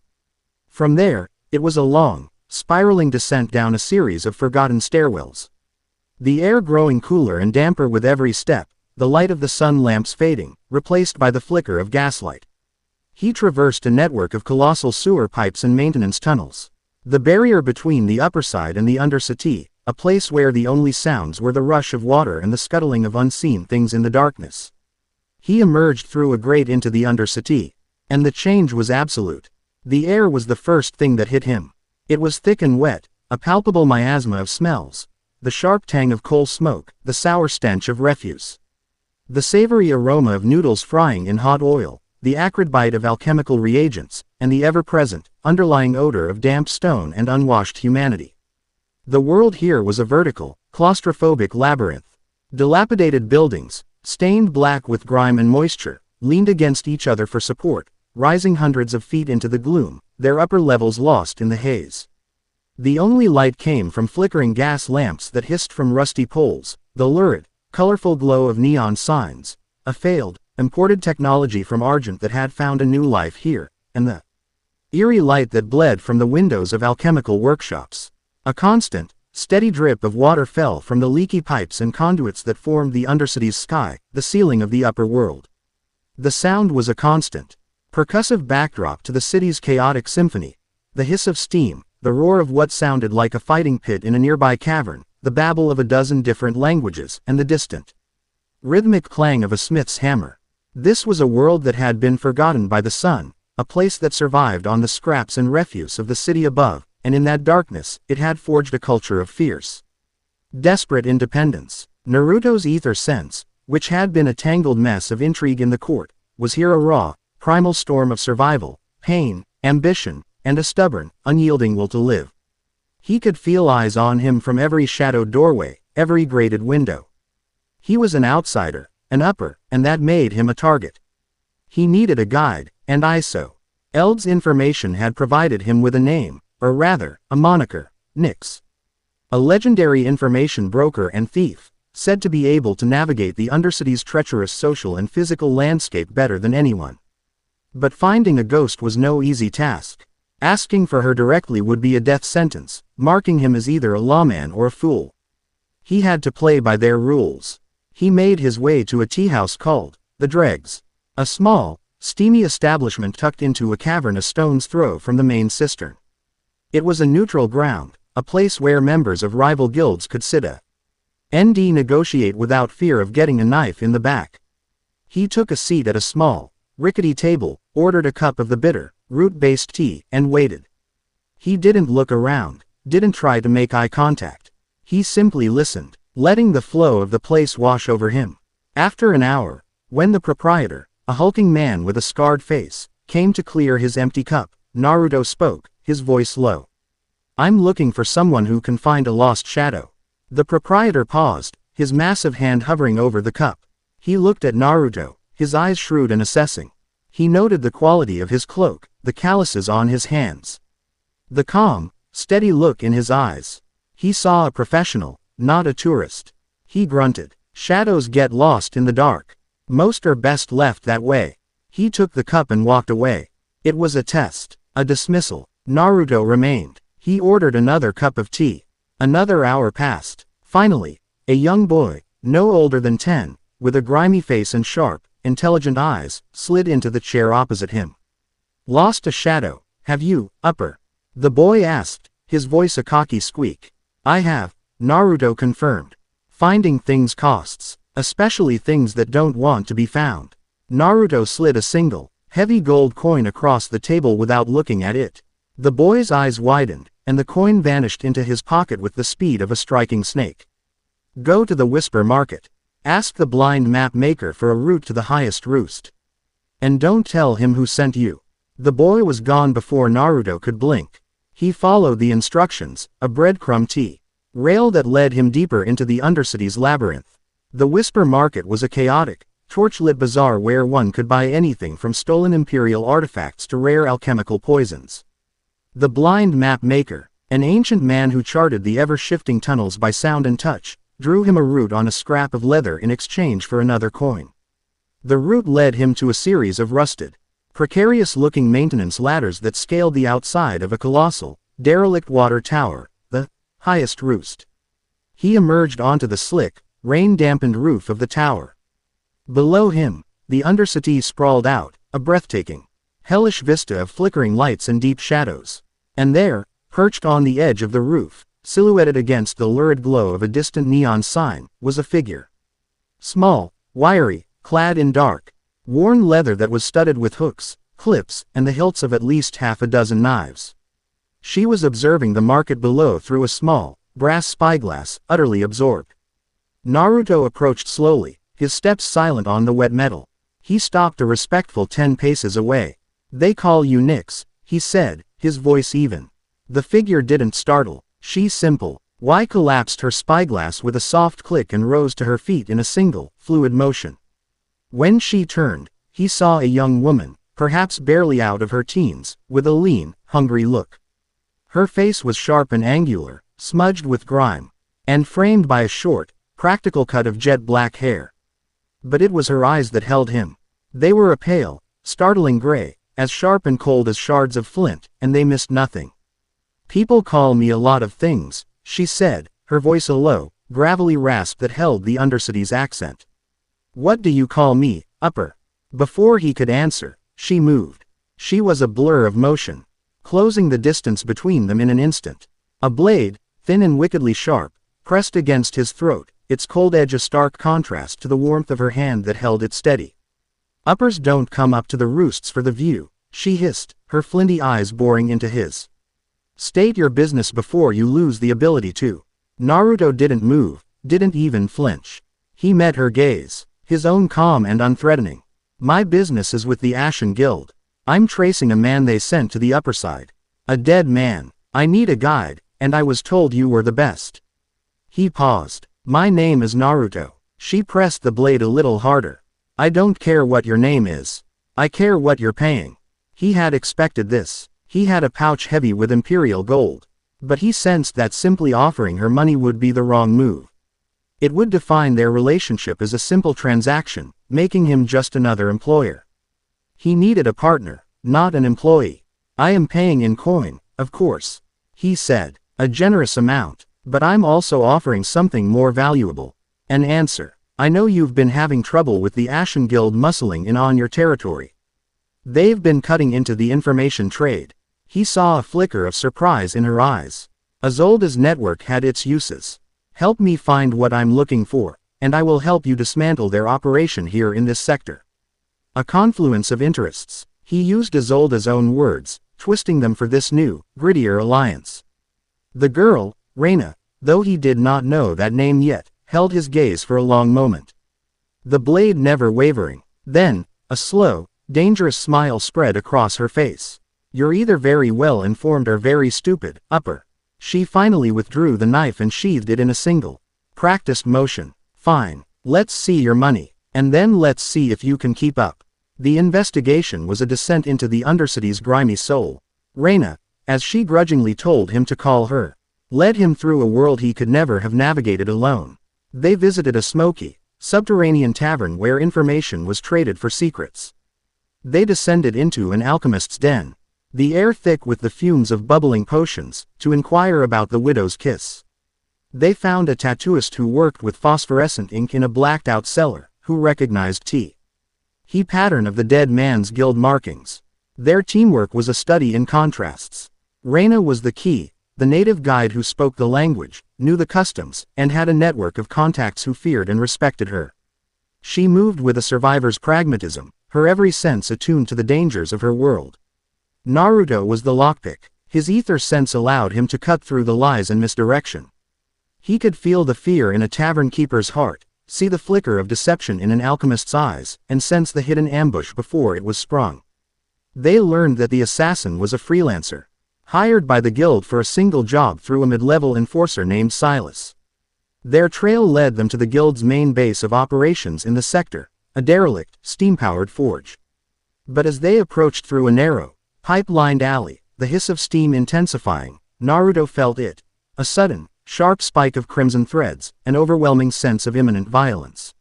From there, it was a long, spiraling descent down a series of forgotten stairwells. The air growing cooler and damper with every step, the light of the sun lamps fading, replaced by the flicker of gaslight. He traversed a network of colossal sewer pipes and maintenance tunnels. The barrier between the upper side and the Undercity, a place where the only sounds were the rush of water and the scuttling of unseen things in the darkness. He emerged through a grate into the undercity, and the change was absolute. The air was the first thing that hit him. It was thick and wet, a palpable miasma of smells, the sharp tang of coal smoke, the sour stench of refuse. The savory aroma of noodles frying in hot oil, the acrid bite of alchemical reagents, and the ever-present, underlying odor of damp stone and unwashed humanity. The world here was a vertical, claustrophobic labyrinth. Dilapidated buildings, stained black with grime and moisture, leaned against each other for support, rising hundreds of feet into the gloom, their upper levels lost in the haze. The only light came from flickering gas lamps that hissed from rusty poles, the lurid, colorful glow of neon signs, a failed, imported technology from Argent that had found a new life here, and the eerie light that bled from the windows of alchemical workshops. A constant, steady drip of water fell from the leaky pipes and conduits that formed the undercity's sky, the ceiling of the upper world. The sound was a constant, percussive backdrop to the city's chaotic symphony, the hiss of steam, the roar of what sounded like a fighting pit in a nearby cavern, the babble of a dozen different languages, and the distant, rhythmic clang of a smith's hammer. This was a world that had been forgotten by the sun, a place that survived on the scraps and refuse of the city above, and in that darkness, it had forged a culture of fierce, desperate independence. Naruto's ether sense, which had been a tangled mess of intrigue in the court, was here a raw, primal storm of survival, pain, ambition, and a stubborn, unyielding will to live. He could feel eyes on him from every shadowed doorway, every grated window. He was an outsider, an upper, and that made him a target. He needed a guide, and ISO. Eld's information had provided him with a name, or rather, a moniker, Nyx. A legendary information broker and thief, said to be able to navigate the undercity's treacherous social and physical landscape better than anyone. But finding a ghost was no easy task. Asking for her directly would be a death sentence, marking him as either a lawman or a fool. He had to play by their rules. He made his way to a tea house called the Dregs, a small, steamy establishment tucked into a cavern a stone's throw from the main cistern. It was a neutral ground, a place where members of rival guilds could sit and negotiate without fear of getting a knife in the back. He took a seat at a small, rickety table, ordered a cup of the bitter, root-based tea, and waited. He didn't look around, didn't try to make eye contact. He simply listened, letting the flow of the place wash over him. After an hour, when the proprietor, a hulking man with a scarred face, came to clear his empty cup, Naruto spoke, his voice low. "I'm looking for someone who can find a lost shadow." The proprietor paused, his massive hand hovering over the cup. He looked at Naruto, his eyes shrewd and assessing. He noted the quality of his cloak, the calluses on his hands, the calm, steady look in his eyes. He saw a professional, not a tourist. He grunted. "Shadows get lost in the dark. Most are best left that way." He took the cup and walked away. It was a test, a dismissal. Naruto remained. He ordered another cup of tea. Another hour passed. Finally, a young boy, no older than 10, with a grimy face and sharp, intelligent eyes, slid into the chair opposite him. "Lost a shadow, have you, upper?" the boy asked, his voice a cocky squeak. "I have," Naruto confirmed. "Finding things costs, especially things that don't want to be found." Naruto slid a single, heavy gold coin across the table without looking at it. The boy's eyes widened, and the coin vanished into his pocket with the speed of a striking snake. "Go to the Whisper Market. Ask the blind map maker for a route to the highest roost. And don't tell him who sent you." The boy was gone before Naruto could blink. He followed the instructions, a breadcrumb rail that led him deeper into the undercity's labyrinth. The Whisper Market was a chaotic, torchlit bazaar where one could buy anything from stolen imperial artifacts to rare alchemical poisons. The blind map maker, an ancient man who charted the ever-shifting tunnels by sound and touch, drew him a route on a scrap of leather in exchange for another coin. The route led him to a series of rusted, precarious-looking maintenance ladders that scaled the outside of a colossal, derelict water tower, the highest roost. He emerged onto the slick, rain-dampened roof of the tower. Below him, the undercity sprawled out, a breathtaking, hellish vista of flickering lights and deep shadows. And there, perched on the edge of the roof, silhouetted against the lurid glow of a distant neon sign, was a figure. Small, wiry, clad in dark, worn leather that was studded with hooks, clips, and the hilts of at least half a dozen knives. She was observing the market below through a small, brass spyglass, utterly absorbed. Naruto approached slowly, his steps silent on the wet metal. He stopped a respectful 10 paces away. "They call you Nyx," he said, his voice even. The figure didn't startle. She simple. Why collapsed her spyglass with a soft click and rose to her feet in a single, fluid motion. When she turned, he saw a young woman, perhaps barely out of her teens, with a lean, hungry look. Her face was sharp and angular, smudged with grime, and framed by a short, practical cut of jet black hair. But it was her eyes that held him. They were a pale, startling gray, as sharp and cold as shards of flint, and they missed nothing. "People call me a lot of things," she said, her voice a low, gravelly rasp that held the Undercity's accent. "What do you call me, Upper?" Before he could answer, she moved. She was a blur of motion, closing the distance between them in an instant. A blade, thin and wickedly sharp, pressed against his throat, its cold edge a stark contrast to the warmth of her hand that held it steady. "Uppers don't come up to the roosts for the view," she hissed, her flinty eyes boring into his. "State your business before you lose the ability to." Naruto didn't move, didn't even flinch. He met her gaze, his own calm and unthreatening. "My business is with the Ashen Guild. I'm tracing a man they sent to the upper side. A dead man. I need a guide, and I was told you were the best." He paused. "My name is Naruto." She pressed the blade a little harder. "I don't care what your name is. I care what you're paying." He had expected this. He had a pouch heavy with imperial gold. But he sensed that simply offering her money would be the wrong move. It would define their relationship as a simple transaction, making him just another employer. He needed a partner, not an employee. "I am paying in coin, of course," he said. "A generous amount, but I'm also offering something more valuable. An answer. I know you've been having trouble with the Ashen Guild muscling in on your territory. They've been cutting into the information trade." He saw a flicker of surprise in her eyes. Isolde's network had its uses. "Help me find what I'm looking for, and I will help you dismantle their operation here in this sector." A confluence of interests. He used Isolde's own words, twisting them for this new, grittier alliance. The girl, Reina, though he did not know that name yet, held his gaze for a long moment. The blade never wavering. Then, a slow, dangerous smile spread across her face. "You're either very well informed or very stupid, Upper." She finally withdrew the knife and sheathed it in a single, practiced motion. "Fine. Let's see your money, and then let's see if you can keep up." The investigation was a descent into the Undercity's grimy soul. Reina, as she grudgingly told him to call her, led him through a world he could never have navigated alone. They visited a smoky, subterranean tavern where information was traded for secrets. They descended into an alchemist's den, the air thick with the fumes of bubbling potions, to inquire about the widow's kiss. They found a tattooist who worked with phosphorescent ink in a blacked-out cellar, who recognized T.He pattern of the dead man's guild markings. Their teamwork was a study in contrasts. Reina was the key, the native guide who spoke the language, knew the customs, and had a network of contacts who feared and respected her. She moved with a survivor's pragmatism, her every sense attuned to the dangers of her world. Naruto was the lockpick. His ether sense allowed him to cut through the lies and misdirection. He could feel the fear in a tavern keeper's heart, see the flicker of deception in an alchemist's eyes, and sense the hidden ambush before it was sprung. They learned that the assassin was a freelancer, hired by the guild for a single job through a mid-level enforcer named Silas. Their trail led them to the guild's main base of operations in the sector, a derelict, steam-powered forge. But as they approached through a narrow, pipe-lined alley, the hiss of steam intensifying, Naruto felt it. A sudden, sharp spike of crimson threads, an overwhelming sense of imminent violence.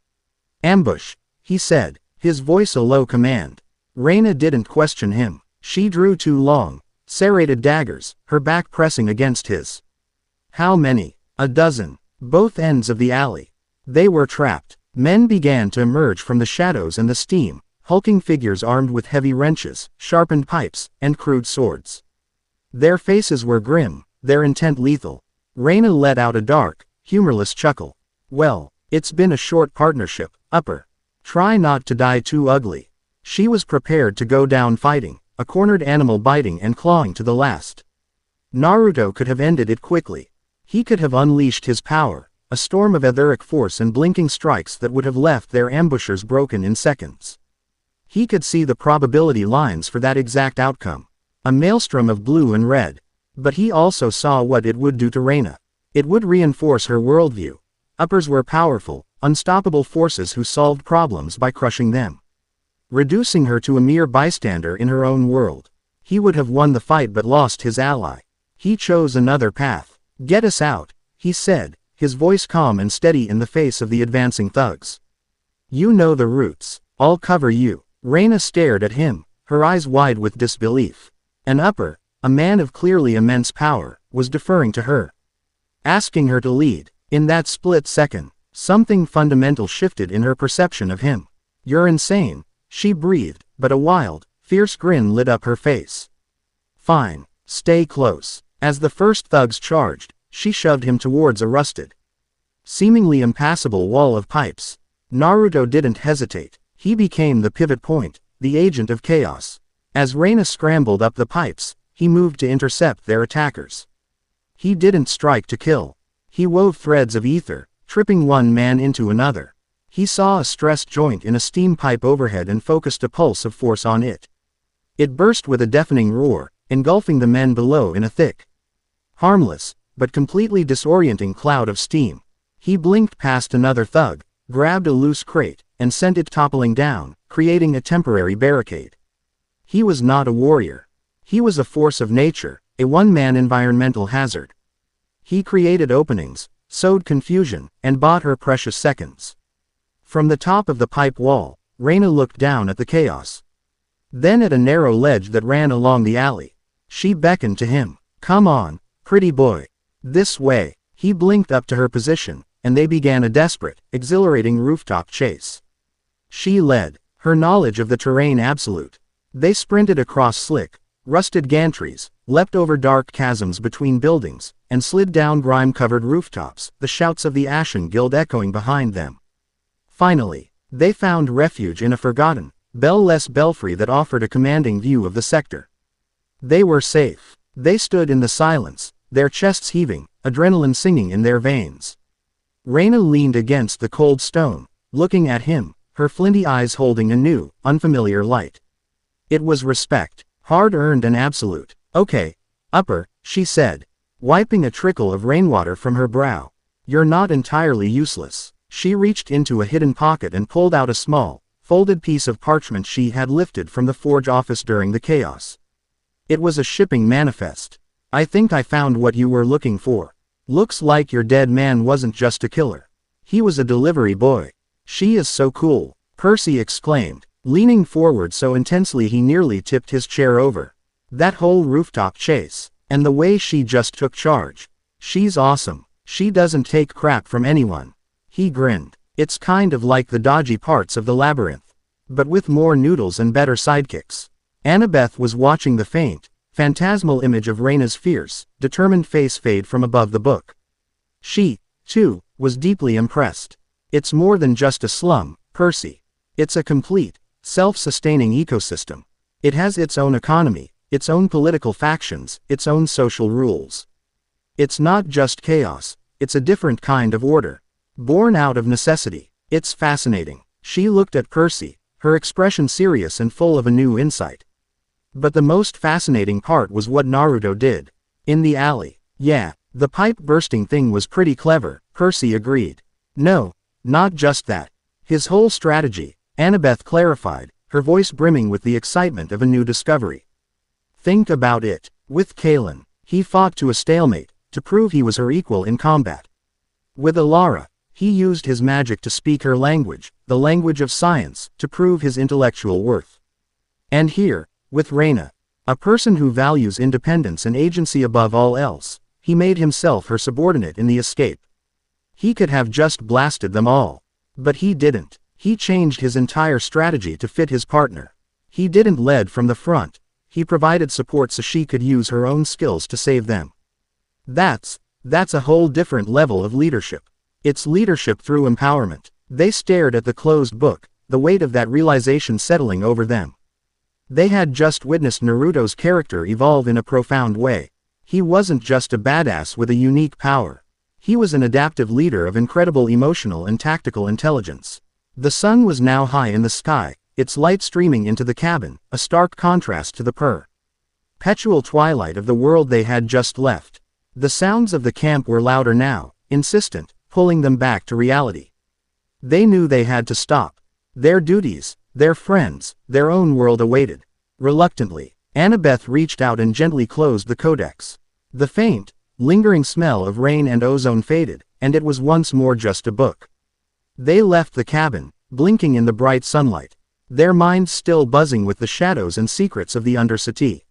"Ambush," he said, his voice a low command. Reina didn't question him. She drew two long, serrated daggers, her back pressing against his. How many? A dozen. Both ends of the alley. They were trapped. Men began to emerge from the shadows and the steam, hulking figures armed with heavy wrenches, sharpened pipes, and crude swords. Their faces were grim, their intent lethal. Reyna let out a dark, humorless chuckle. Well, it's been a short partnership, Upper. Try not to die too ugly. She was prepared to go down fighting, a cornered animal biting and clawing to the last. Naruto could have ended it quickly. He could have unleashed his power, a storm of etheric force and blinking strikes that would have left their ambushers broken in seconds. He could see the probability lines for that exact outcome. A maelstrom of blue and red. But he also saw what it would do to Reyna. It would reinforce her worldview. Uppers were powerful, unstoppable forces who solved problems by crushing them. Reducing her to a mere bystander in her own world. He would have won the fight but lost his ally. He chose another path. Get us out, he said, his voice calm and steady in the face of the advancing thugs. You know the routes. I'll cover you. Reyna stared at him, her eyes wide with disbelief. An Upper, a man of clearly immense power, was deferring to her. Asking her to lead. In that split second, something fundamental shifted in her perception of him. You're insane, she breathed, but a wild, fierce grin lit up her face. Fine, stay close. As the first thugs charged, she shoved him towards a rusted, seemingly impassable wall of pipes. Naruto didn't hesitate. He became the pivot point, the agent of chaos. As Reyna scrambled up the pipes, he moved to intercept their attackers. He didn't strike to kill. He wove threads of ether, tripping one man into another. He saw a stressed joint in a steam pipe overhead and focused a pulse of force on it. It burst with a deafening roar, engulfing the men below in a thick, harmless, but completely disorienting cloud of steam. He blinked past another thug, grabbed a loose crate, and sent it toppling down, creating a temporary barricade. He was not a warrior. He was a force of nature, a one-man environmental hazard. He created openings, sowed confusion, and bought her precious seconds. From the top of the pipe wall, Reyna looked down at the chaos. Then at a narrow ledge that ran along the alley. She beckoned to him. Come on, pretty boy. This way. He blinked up to her position, and they began a desperate, exhilarating rooftop chase. She led, her knowledge of the terrain absolute. They sprinted across slick, rusted gantries, leapt over dark chasms between buildings, and slid down grime-covered rooftops, the shouts of the Ashen Guild echoing behind them. Finally, they found refuge in a forgotten, bell-less belfry that offered a commanding view of the sector. They were safe. They stood in the silence, their chests heaving, adrenaline singing in their veins. Reyna leaned against the cold stone, looking at him, her flinty eyes holding a new, unfamiliar light. It was respect, hard-earned and absolute. Okay, Upper, she said, wiping a trickle of rainwater from her brow. You're not entirely useless. She reached into a hidden pocket and pulled out a small, folded piece of parchment she had lifted from the forge office during the chaos. It was a shipping manifest. I think I found what you were looking for. Looks like your dead man wasn't just a killer. He was a delivery boy. She is so cool, Percy exclaimed, leaning forward so intensely he nearly tipped his chair over. That whole rooftop chase, and the way she just took charge. She's awesome. She doesn't take crap from anyone. He grinned. It's kind of like the dodgy parts of the labyrinth, but with more noodles and better sidekicks. Annabeth was watching the faint, phantasmal image of Reyna's fierce, determined face fade from above the book. She, too, was deeply impressed. It's more than just a slum, Percy. It's a complete, self-sustaining ecosystem. It has its own economy, its own political factions, its own social rules. It's not just chaos, it's a different kind of order. Born out of necessity. It's fascinating. She looked at Percy, her expression serious and full of a new insight. But the most fascinating part was what Naruto did. In the alley. Yeah, the pipe-bursting thing was pretty clever, Percy agreed. No, not just that. His whole strategy, Annabeth clarified, her voice brimming with the excitement of a new discovery. Think about it. With Kalen, he fought to a stalemate, to prove he was her equal in combat. With Alara, he used his magic to speak her language, the language of science, to prove his intellectual worth. And here, with Reyna, a person who values independence and agency above all else, he made himself her subordinate in the escape. He could have just blasted them all. But he didn't. He changed his entire strategy to fit his partner. He didn't lead from the front. He provided support so she could use her own skills to save them. That's That's a whole different level of leadership. It's leadership through empowerment. They stared at the closed book, the weight of that realization settling over them. They had just witnessed Naruto's character evolve in a profound way. He wasn't just a badass with a unique power. He was an adaptive leader of incredible emotional and tactical intelligence. The sun was now high in the sky, its light streaming into the cabin, a stark contrast to the perpetual twilight of the world they had just left. The sounds of the camp were louder now, insistent, pulling them back to reality. They knew they had to stop. Their duties, their friends, their own world awaited. Reluctantly, Annabeth reached out and gently closed the codex. The faint, lingering smell of rain and ozone faded, and it was once more just a book. They left the cabin, blinking in the bright sunlight, their minds still buzzing with the shadows and secrets of the Undercity.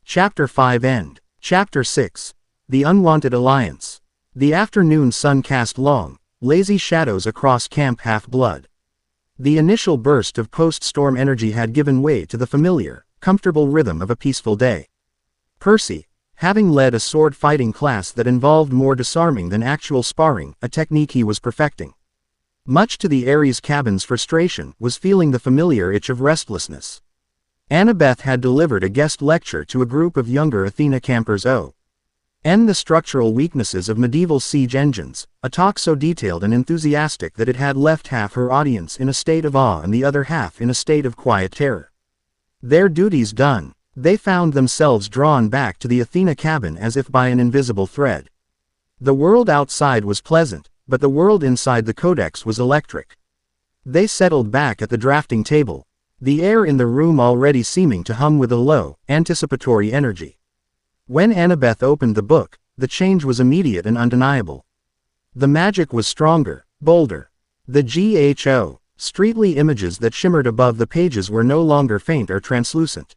Chapter 5 End. Chapter 6. The Unwanted Alliance. The afternoon sun cast long, lazy shadows across Camp Half-Blood. The initial burst of post-storm energy had given way to the familiar, comfortable rhythm of a peaceful day. Percy, having led a sword-fighting class that involved more disarming than actual sparring, a technique he was perfecting, much to the Ares cabin's frustration, was feeling the familiar itch of restlessness. Annabeth had delivered a guest lecture to a group of younger Athena campers on the structural weaknesses of medieval siege engines, a talk so detailed and enthusiastic that it had left half her audience in a state of awe and the other half in a state of quiet terror. Their duties done, they found themselves drawn back to the Athena cabin as if by an invisible thread. The world outside was pleasant, but the world inside the codex was electric. They settled back at the drafting table, the air in the room already seeming to hum with a low, anticipatory energy. When Annabeth opened the book, the change was immediate and undeniable. The magic was stronger, bolder. The streetly images that shimmered above the pages were no longer faint or translucent.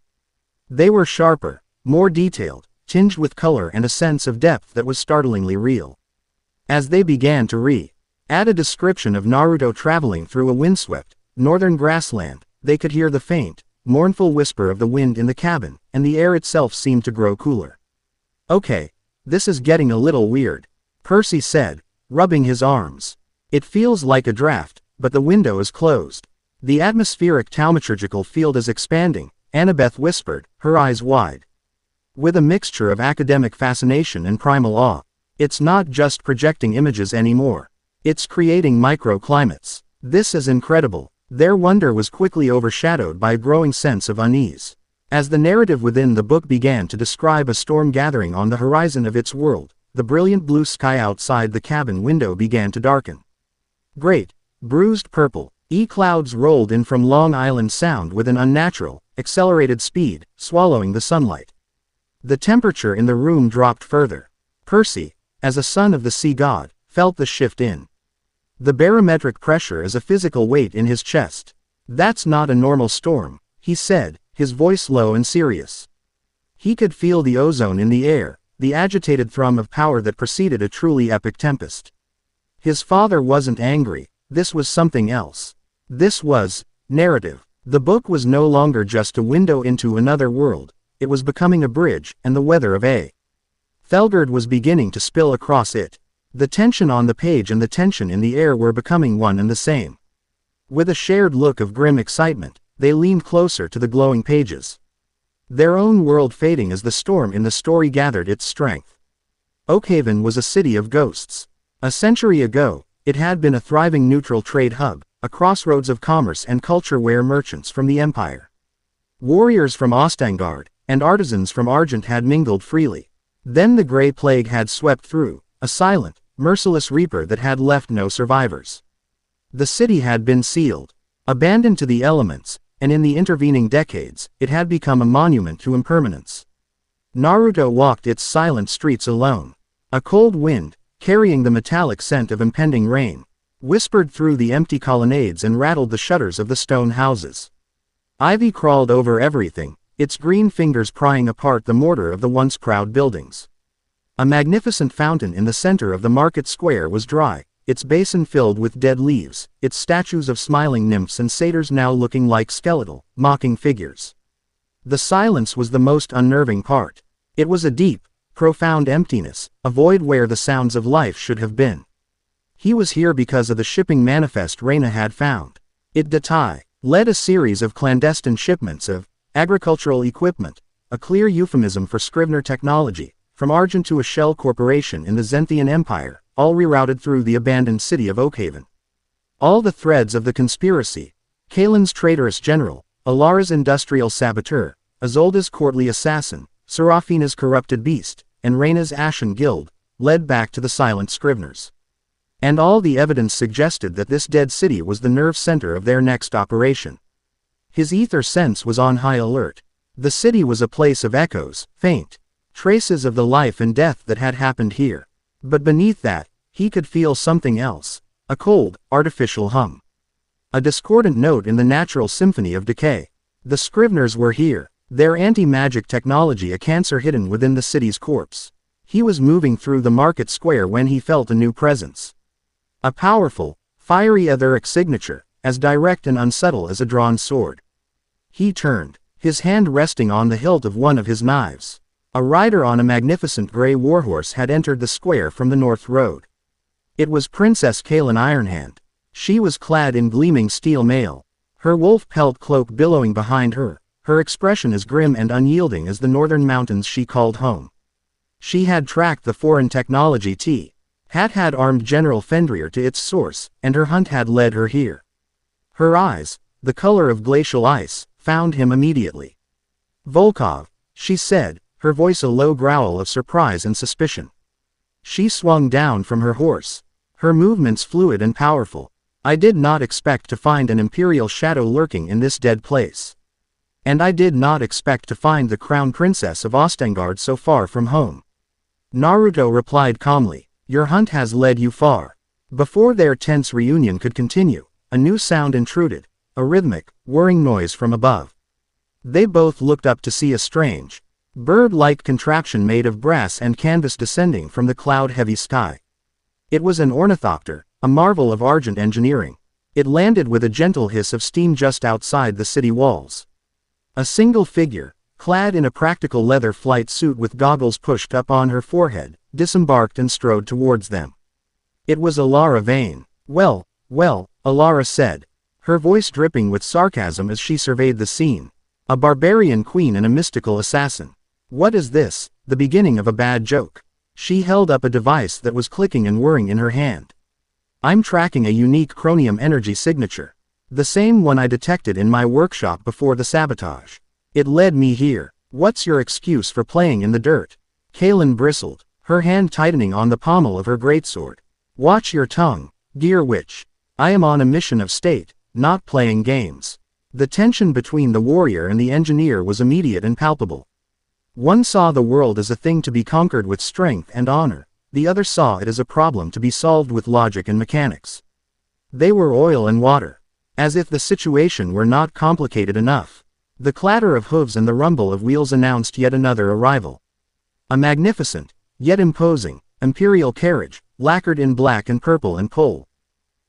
They were sharper, more detailed, tinged with color and a sense of depth that was startlingly real. As they began to add a description of Naruto traveling through a windswept, northern grassland, they could hear the faint, mournful whisper of the wind in the cabin, and the air itself seemed to grow cooler. "Okay, this is getting a little weird," Percy said, rubbing his arms. "It feels like a draft, but the window is closed. The atmospheric thaumaturgical field is expanding," Annabeth whispered, her eyes wide with a mixture of academic fascination and primal awe. "It's not just projecting images anymore. It's creating microclimates. This is incredible." Their wonder was quickly overshadowed by a growing sense of unease. As the narrative within the book began to describe a storm gathering on the horizon of its world, the brilliant blue sky outside the cabin window began to darken. Great, bruised purple, clouds rolled in from Long Island Sound with an unnatural, accelerated speed, swallowing the sunlight. The temperature in the room dropped further. Percy, as a son of the sea god, felt the shift in the barometric pressure as a physical weight in his chest. "That's not a normal storm," he said, his voice low and serious. He could feel the ozone in the air, the agitated thrum of power that preceded a truly epic tempest. His father wasn't angry, this was something else. This was narrative. The book was no longer just a window into another world, it was becoming a bridge, and the weather of a Thelgard was beginning to spill across it. The tension on the page and the tension in the air were becoming one and the same. With a shared look of grim excitement, they leaned closer to the glowing pages. Their own world fading as the storm in the story gathered its strength. Oakhaven was a city of ghosts. A century ago, it had been a thriving neutral trade hub, a crossroads of commerce and culture where merchants from the Empire, warriors from Ostangard, and artisans from Argent had mingled freely. Then the Grey Plague had swept through, a silent, merciless reaper that had left no survivors. The city had been sealed, abandoned to the elements, and in the intervening decades, it had become a monument to impermanence. Naruto walked its silent streets alone. A cold wind, carrying the metallic scent of impending rain, whispered through the empty colonnades and rattled the shutters of the stone houses. Ivy crawled over everything, its green fingers prying apart the mortar of the once proud buildings. A magnificent fountain in the center of the market square was dry, its basin filled with dead leaves, its statues of smiling nymphs and satyrs now looking like skeletal, mocking figures. The silence was the most unnerving part. It was a deep, profound emptiness, a void where the sounds of life should have been. He was here because of the shipping manifest Reyna had found. It led a series of clandestine shipments of agricultural equipment, a clear euphemism for Scrivener technology, from Argent to a shell corporation in the Zenthian Empire, all rerouted through the abandoned city of Oakhaven. All the threads of the conspiracy: Kaelin's traitorous general, Alara's industrial saboteur, Isolde's courtly assassin, Serafina's corrupted beast, and Reyna's ashen guild, led back to the silent Scriveners. And all the evidence suggested that this dead city was the nerve center of their next operation. His ether sense was on high alert. The city was a place of echoes, faint traces of the life and death that had happened here. But beneath that, he could feel something else, a cold, artificial hum. A discordant note in the natural symphony of decay. The Scriveners were here, their anti-magic technology a cancer hidden within the city's corpse. He was moving through the market square when he felt a new presence. A powerful, fiery etheric signature, as direct and unsubtle as a drawn sword. He turned, his hand resting on the hilt of one of his knives. A rider on a magnificent gray warhorse had entered the square from the north road. It was Princess Kaelin Ironhand. She was clad in gleaming steel mail, her wolf pelt cloak billowing behind her, her expression as grim and unyielding as the northern mountains she called home. She had tracked the foreign technology had armed General Fenrir to its source, and her hunt had led her here. Her eyes, the color of glacial ice, found him immediately. "Volkov," she said, her voice a low growl of surprise and suspicion. She swung down from her horse, her movements fluid and powerful. "I did not expect to find an imperial shadow lurking in this dead place. And I did not expect to find the crown princess of Ostengard so far from home." Naruto replied calmly, "Your hunt has led you far." Before their tense reunion could continue, a new sound intruded, a rhythmic, whirring noise from above. They both looked up to see a strange, bird-like contraption made of brass and canvas descending from the cloud-heavy sky. It was an ornithopter, a marvel of Argent engineering. It landed with a gentle hiss of steam just outside the city walls. A single figure, clad in a practical leather flight suit with goggles pushed up on her forehead, disembarked and strode towards them. It was Alara Vane. Well, Alara said, her voice dripping with sarcasm as she surveyed the scene. "A barbarian queen and a mystical assassin. What is this, the beginning of a bad joke?" She held up a device that was clicking and whirring in her hand. "I'm tracking a unique chromium energy signature. The same one I detected in my workshop before the sabotage. It led me here. What's your excuse for playing in the dirt?" Kaelin bristled, her hand tightening on the pommel of her greatsword. "Watch your tongue, dear witch. I am on a mission of state, not playing games." The tension between the warrior and the engineer was immediate and palpable. One saw the world as a thing to be conquered with strength and honor, the other saw it as a problem to be solved with logic and mechanics. They were oil and water. As if the situation were not complicated enough. The clatter of hooves and the rumble of wheels announced yet another arrival. A magnificent, yet imposing, imperial carriage, lacquered in black and purple and coal.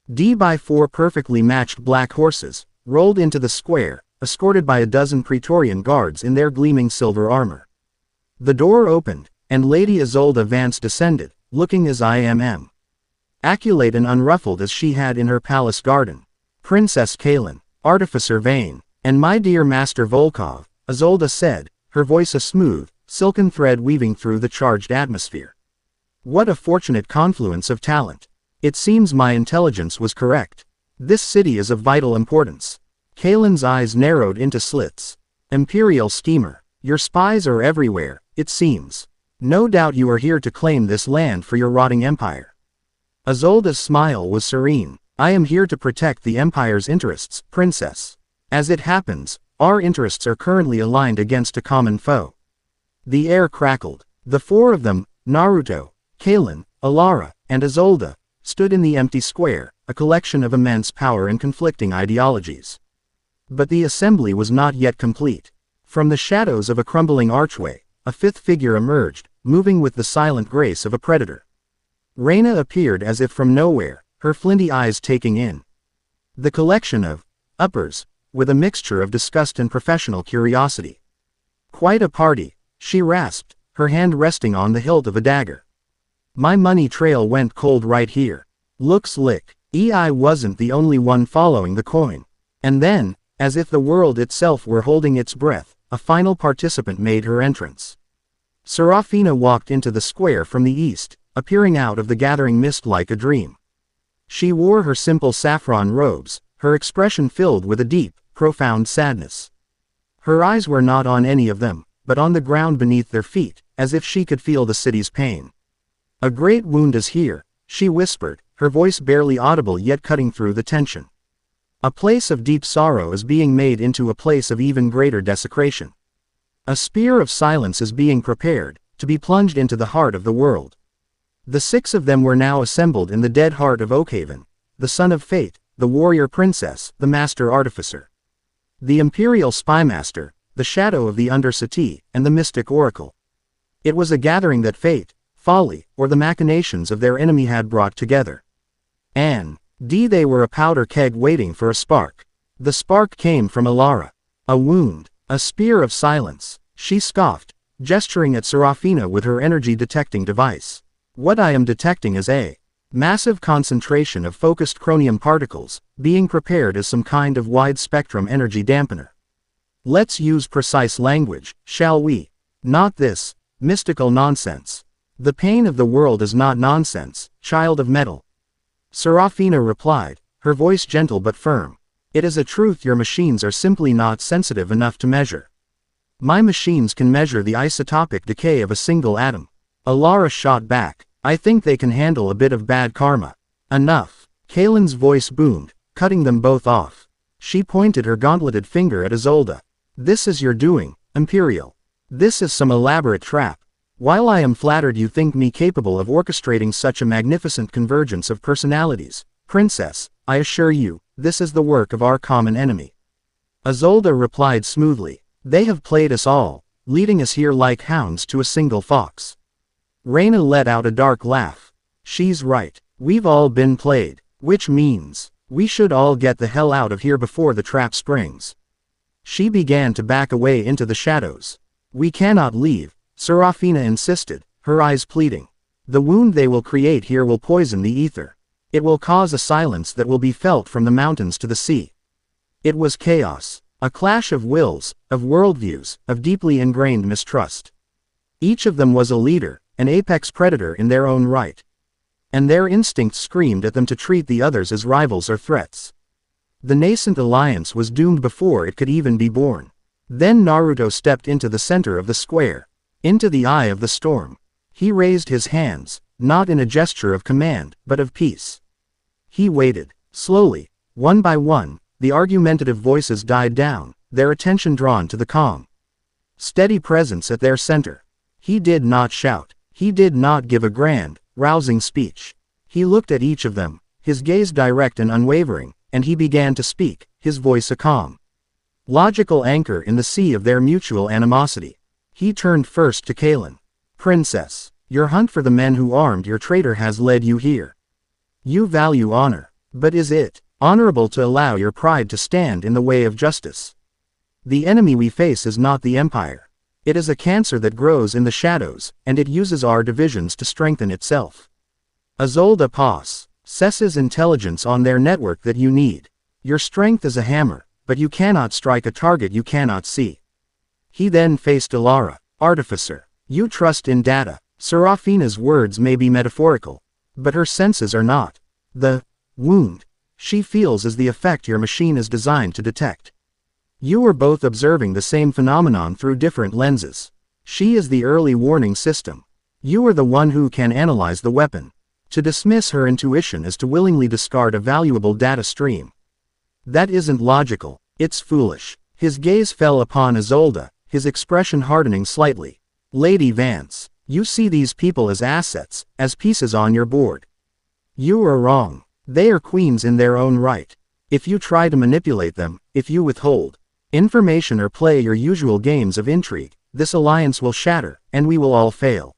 By 4 perfectly matched black horses, rolled into the square, escorted by a dozen Praetorian guards in their gleaming silver armor. The door opened, and Lady Isolde Vance descended, looking as immaculate and unruffled as she had in her palace garden. "Princess Kaelin, Artificer Vane, and my dear Master Volkov," Isolde said, her voice a smooth, silken thread weaving through the charged atmosphere. "What a fortunate confluence of talent. It seems my intelligence was correct. This city is of vital importance." Kaelin's eyes narrowed into slits. "Imperial schemer, your spies are everywhere, it seems. No doubt you are here to claim this land for your rotting empire." Isolde's smile was serene. "I am here to protect the empire's interests, princess. As it happens, our interests are currently aligned against a common foe." The air crackled. The 4 of them, Naruto, Kaelin, Alara, and Isolde, stood in the empty square, a collection of immense power and conflicting ideologies. But the assembly was not yet complete. From the shadows of a crumbling archway, a 5th figure emerged, moving with the silent grace of a predator. Reyna appeared as if from nowhere, her flinty eyes taking in the collection of uppers, with a mixture of disgust and professional curiosity. "Quite a party," she rasped, her hand resting on the hilt of a dagger. My money trail went cold right here. Looks lick. I wasn't the only one following the coin. And then, as if the world itself were holding its breath, a final participant made her entrance. Serafina walked into the square from the east, appearing out of the gathering mist like a dream. She wore her simple saffron robes, her expression filled with a deep, profound sadness. Her eyes were not on any of them, but on the ground beneath their feet, as if she could feel the city's pain. "A great wound is here," she whispered, her voice barely audible yet cutting through the tension. "A place of deep sorrow is being made into a place of even greater desecration. A spear of silence is being prepared, to be plunged into the heart of the world." The 6 of them were now assembled in the dead heart of Oakhaven, the son of fate, the warrior princess, the master artificer, the imperial spymaster, the shadow of the undercity, and the mystic oracle. It was a gathering that fate, folly, or the machinations of their enemy had brought together. They were a powder keg waiting for a spark. The spark came from Alara. "A wound, a spear of silence," she scoffed, gesturing at Serafina with her energy-detecting device. "What I am detecting is a massive concentration of focused chromium particles, being prepared as some kind of wide-spectrum energy dampener. Let's use precise language, shall we? Not this mystical nonsense. The pain of the world is not nonsense, child of metal." Serafina replied, her voice gentle but firm. "It is a truth your machines are simply not sensitive enough to measure. My machines can measure the isotopic decay of a single atom." Alara shot back. "I think they can handle a bit of bad karma." "Enough." Kalen's voice boomed, cutting them both off. She pointed her gauntleted finger at Isolde. "This is your doing, Imperial. This is some elaborate trap. While I am flattered you think me capable of orchestrating such a magnificent convergence of personalities, Princess, I assure you, this is the work of our common enemy." Isolde replied smoothly. "They have played us all, leading us here like hounds to a single fox." Reyna let out a dark laugh. "She's right. We've all been played, which means we should all get the hell out of here before the trap springs." She began to back away into the shadows. "We cannot leave," Serafina insisted, her eyes pleading. "The wound they will create here will poison the ether. It will cause a silence that will be felt from the mountains to the sea." It was chaos, a clash of wills, of worldviews, of deeply ingrained mistrust. Each of them was a leader, an apex predator in their own right. And their instincts screamed at them to treat the others as rivals or threats. The nascent alliance was doomed before it could even be born. Then Naruto stepped into the center of the square, into the eye of the storm. He raised his hands, not in a gesture of command, but of peace. He waited. Slowly, one by one, the argumentative voices died down, their attention drawn to the calm, steady presence at their center. He did not shout. He did not give a grand, rousing speech. He looked at each of them, his gaze direct and unwavering, and he began to speak, his voice a calm, logical anchor in the sea of their mutual animosity. He turned first to Kalen. "Princess, your hunt for the men who armed your traitor has led you here. You value honor, but is it honorable to allow your pride to stand in the way of justice? The enemy we face is not the Empire. It is a cancer that grows in the shadows, and it uses our divisions to strengthen itself. Isolde possesses intelligence on their network that you need. Your strength is a hammer, but you cannot strike a target you cannot see." He then faced Alara. "Artificer, you trust in data." Serafina's words may be metaphorical, but her senses are not. The wound she feels is the effect your machine is designed to detect. You are both observing the same phenomenon through different lenses. She is the early warning system. You are the one who can analyze the weapon. To dismiss her intuition is to willingly discard a valuable data stream. That isn't logical, it's foolish. His gaze fell upon Isolde, his expression hardening slightly. "Lady Vance, you see these people as assets, as pieces on your board. You are wrong. They are queens in their own right. If you try to manipulate them, if you withhold information or play your usual games of intrigue, this alliance will shatter, and we will all fail.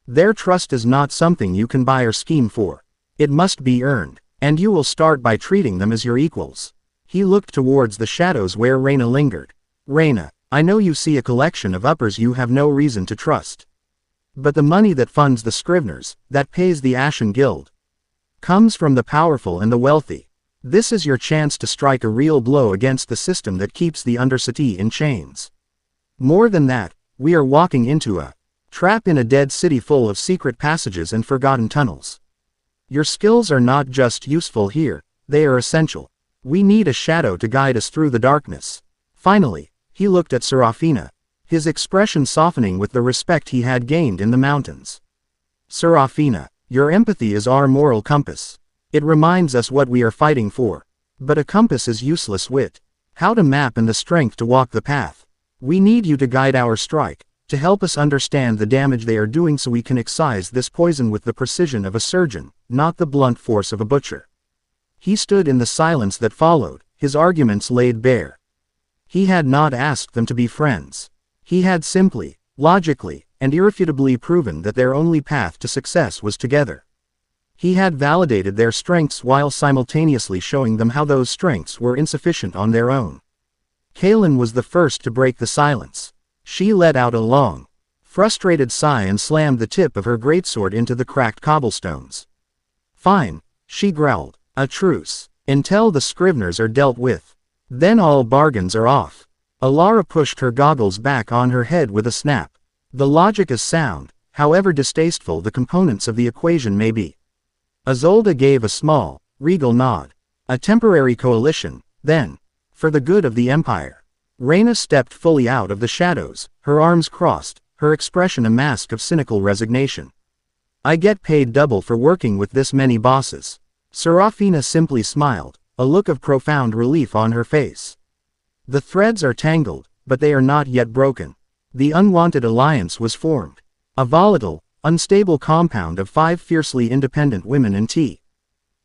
Their trust is not something you can buy or scheme for. It must be earned, and you will start by treating them as your equals." He looked towards the shadows where Reyna lingered. "Reyna, I know you see a collection of uppers you have no reason to trust. But the money that funds the Scriveners, that pays the Ashen Guild, comes from the powerful and the wealthy. This is your chance to strike a real blow against the system that keeps the Undercity in chains. More than that, we are walking into a trap in a dead city full of secret passages and forgotten tunnels. Your skills are not just useful here, they are essential. We need a shadow to guide us through the darkness. Finally, he looked at Serafina, his expression softening with the respect he had gained in the mountains. Serafina, your empathy is our moral compass. It reminds us what we are fighting for. But a compass is useless wit. How to map and the strength to walk the path. We need you to guide our strike, to help us understand the damage they are doing so we can excise this poison with the precision of a surgeon, not the blunt force of a butcher. He stood in the silence that followed, his arguments laid bare. He had not asked them to be friends. He had simply, logically, and irrefutably proven that their only path to success was together. He had validated their strengths while simultaneously showing them how those strengths were insufficient on their own. Kaelin was the first to break the silence. She let out a long, frustrated sigh and slammed the tip of her greatsword into the cracked cobblestones. "Fine," she growled. "A truce. Until the Scriveners are dealt with. Then all bargains are off." Alara pushed her goggles back on her head with a snap. The logic is sound, however distasteful the components of the equation may be. Isolde gave a small, regal nod. A temporary coalition, then. For the good of the Empire. Reyna stepped fully out of the shadows, her arms crossed, her expression a mask of cynical resignation. "I get paid double for working with this many bosses." Serafina simply smiled, a look of profound relief on her face. "The threads are tangled, but they are not yet broken. The unwanted alliance was formed. A volatile, unstable compound of 5 fiercely independent women and tea.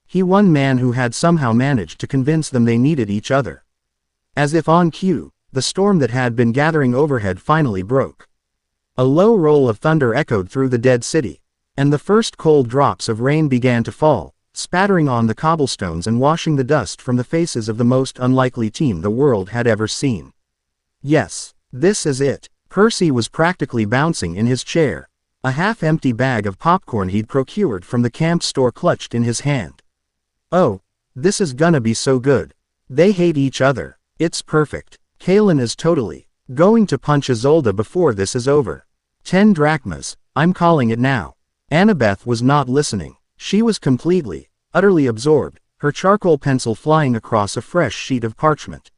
He one man who had somehow managed to convince them they needed each other." As if on cue, the storm that had been gathering overhead finally broke. A low roll of thunder echoed through the dead city, and the first cold drops of rain began to fall, spattering on the cobblestones and washing the dust from the faces of the most unlikely team the world had ever seen. Yes, this is it. Percy was practically bouncing in his chair, a half-empty bag of popcorn he'd procured from the camp store clutched in his hand. "Oh, this is gonna be so good. They hate each other. It's perfect. Kaelin is totally going to punch Isolde before this is over. 10 drachmas, I'm calling it now." Annabeth was not listening. She was completely, utterly absorbed, her charcoal pencil flying across a fresh sheet of parchment.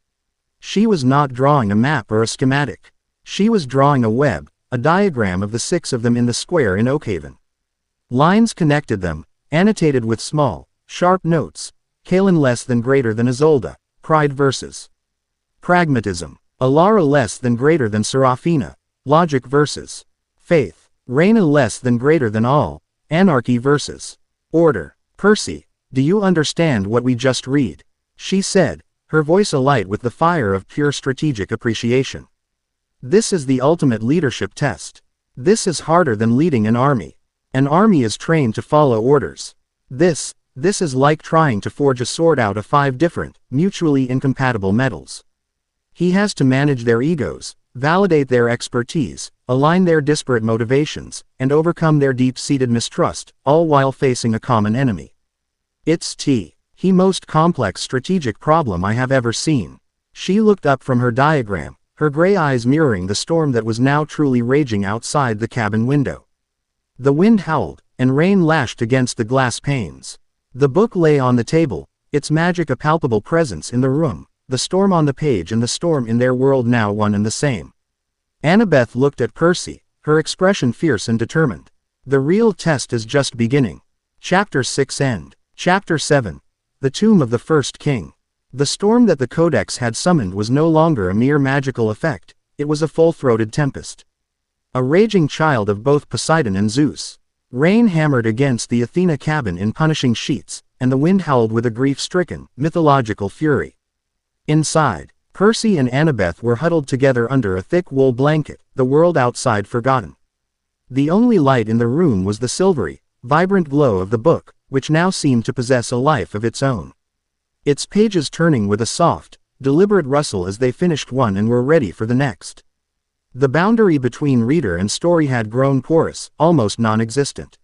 She was not drawing a map or a schematic. She was drawing a web, a diagram of the 6 of them in the square in Oakhaven. Lines connected them, annotated with small, sharp notes. Kaelin less than greater than Isolde, pride versus pragmatism. Alara less than greater than Serafina, logic versus faith. Reyna less than greater than all, anarchy versus order. "Percy, do you understand what we just read?" she said, her voice alight with the fire of pure strategic appreciation. "This is the ultimate leadership test. This is harder than leading an army. An army is trained to follow orders. This is like trying to forge a sword out of 5 different, mutually incompatible metals. He has to manage their egos, validate their expertise, align their disparate motivations, and overcome their deep-seated mistrust, all while facing a common enemy. It's the most complex strategic problem I have ever seen." She looked up from her diagram, her gray eyes mirroring the storm that was now truly raging outside the cabin window. The wind howled, and rain lashed against the glass panes. The book lay on the table, its magic a palpable presence in the room, the storm on the page and the storm in their world now one and the same. Annabeth looked at Percy, her expression fierce and determined. The real test is just beginning. Chapter 6 End. Chapter 7. The Tomb of the First King. The storm that the codex had summoned was no longer a mere magical effect, it was a full-throated tempest. A raging child of both Poseidon and Zeus. Rain hammered against the Athena cabin in punishing sheets, and the wind howled with a grief-stricken, mythological fury. Inside, Percy and Annabeth were huddled together under a thick wool blanket, the world outside forgotten. The only light in the room was the silvery, vibrant glow of the book, which now seemed to possess a life of its own. Its pages turning with a soft, deliberate rustle as they finished one and were ready for the next. The boundary between reader and story had grown porous, almost non-existent.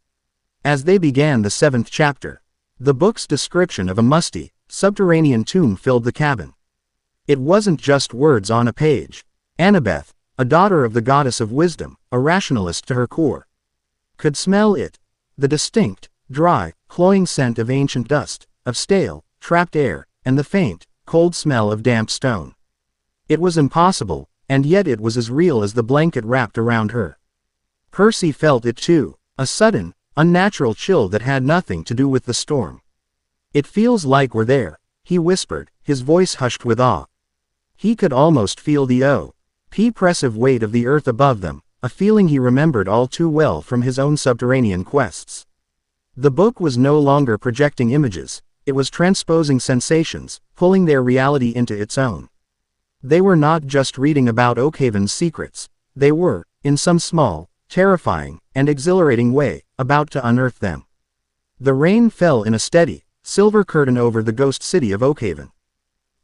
As they began the 7th chapter, the book's description of a musty, subterranean tomb filled the cabin. It wasn't just words on a page. Annabeth, a daughter of the goddess of wisdom, a rationalist to her core, could smell it. The distinct, dry, cloying scent of ancient dust, of stale, trapped air, and the faint, cold smell of damp stone. It was impossible, and yet it was as real as the blanket wrapped around her. Percy felt it too, a sudden, unnatural chill that had nothing to do with the storm. "It feels like we're there," he whispered, his voice hushed with awe. He could almost feel the oppressive weight of the earth above them, a feeling he remembered all too well from his own subterranean quests. The book was no longer projecting images, it was transposing sensations, pulling their reality into its own. They were not just reading about Oakhaven's secrets, they were, in some small, terrifying, and exhilarating way, about to unearth them. The rain fell in a steady, silver curtain over the ghost city of Oakhaven.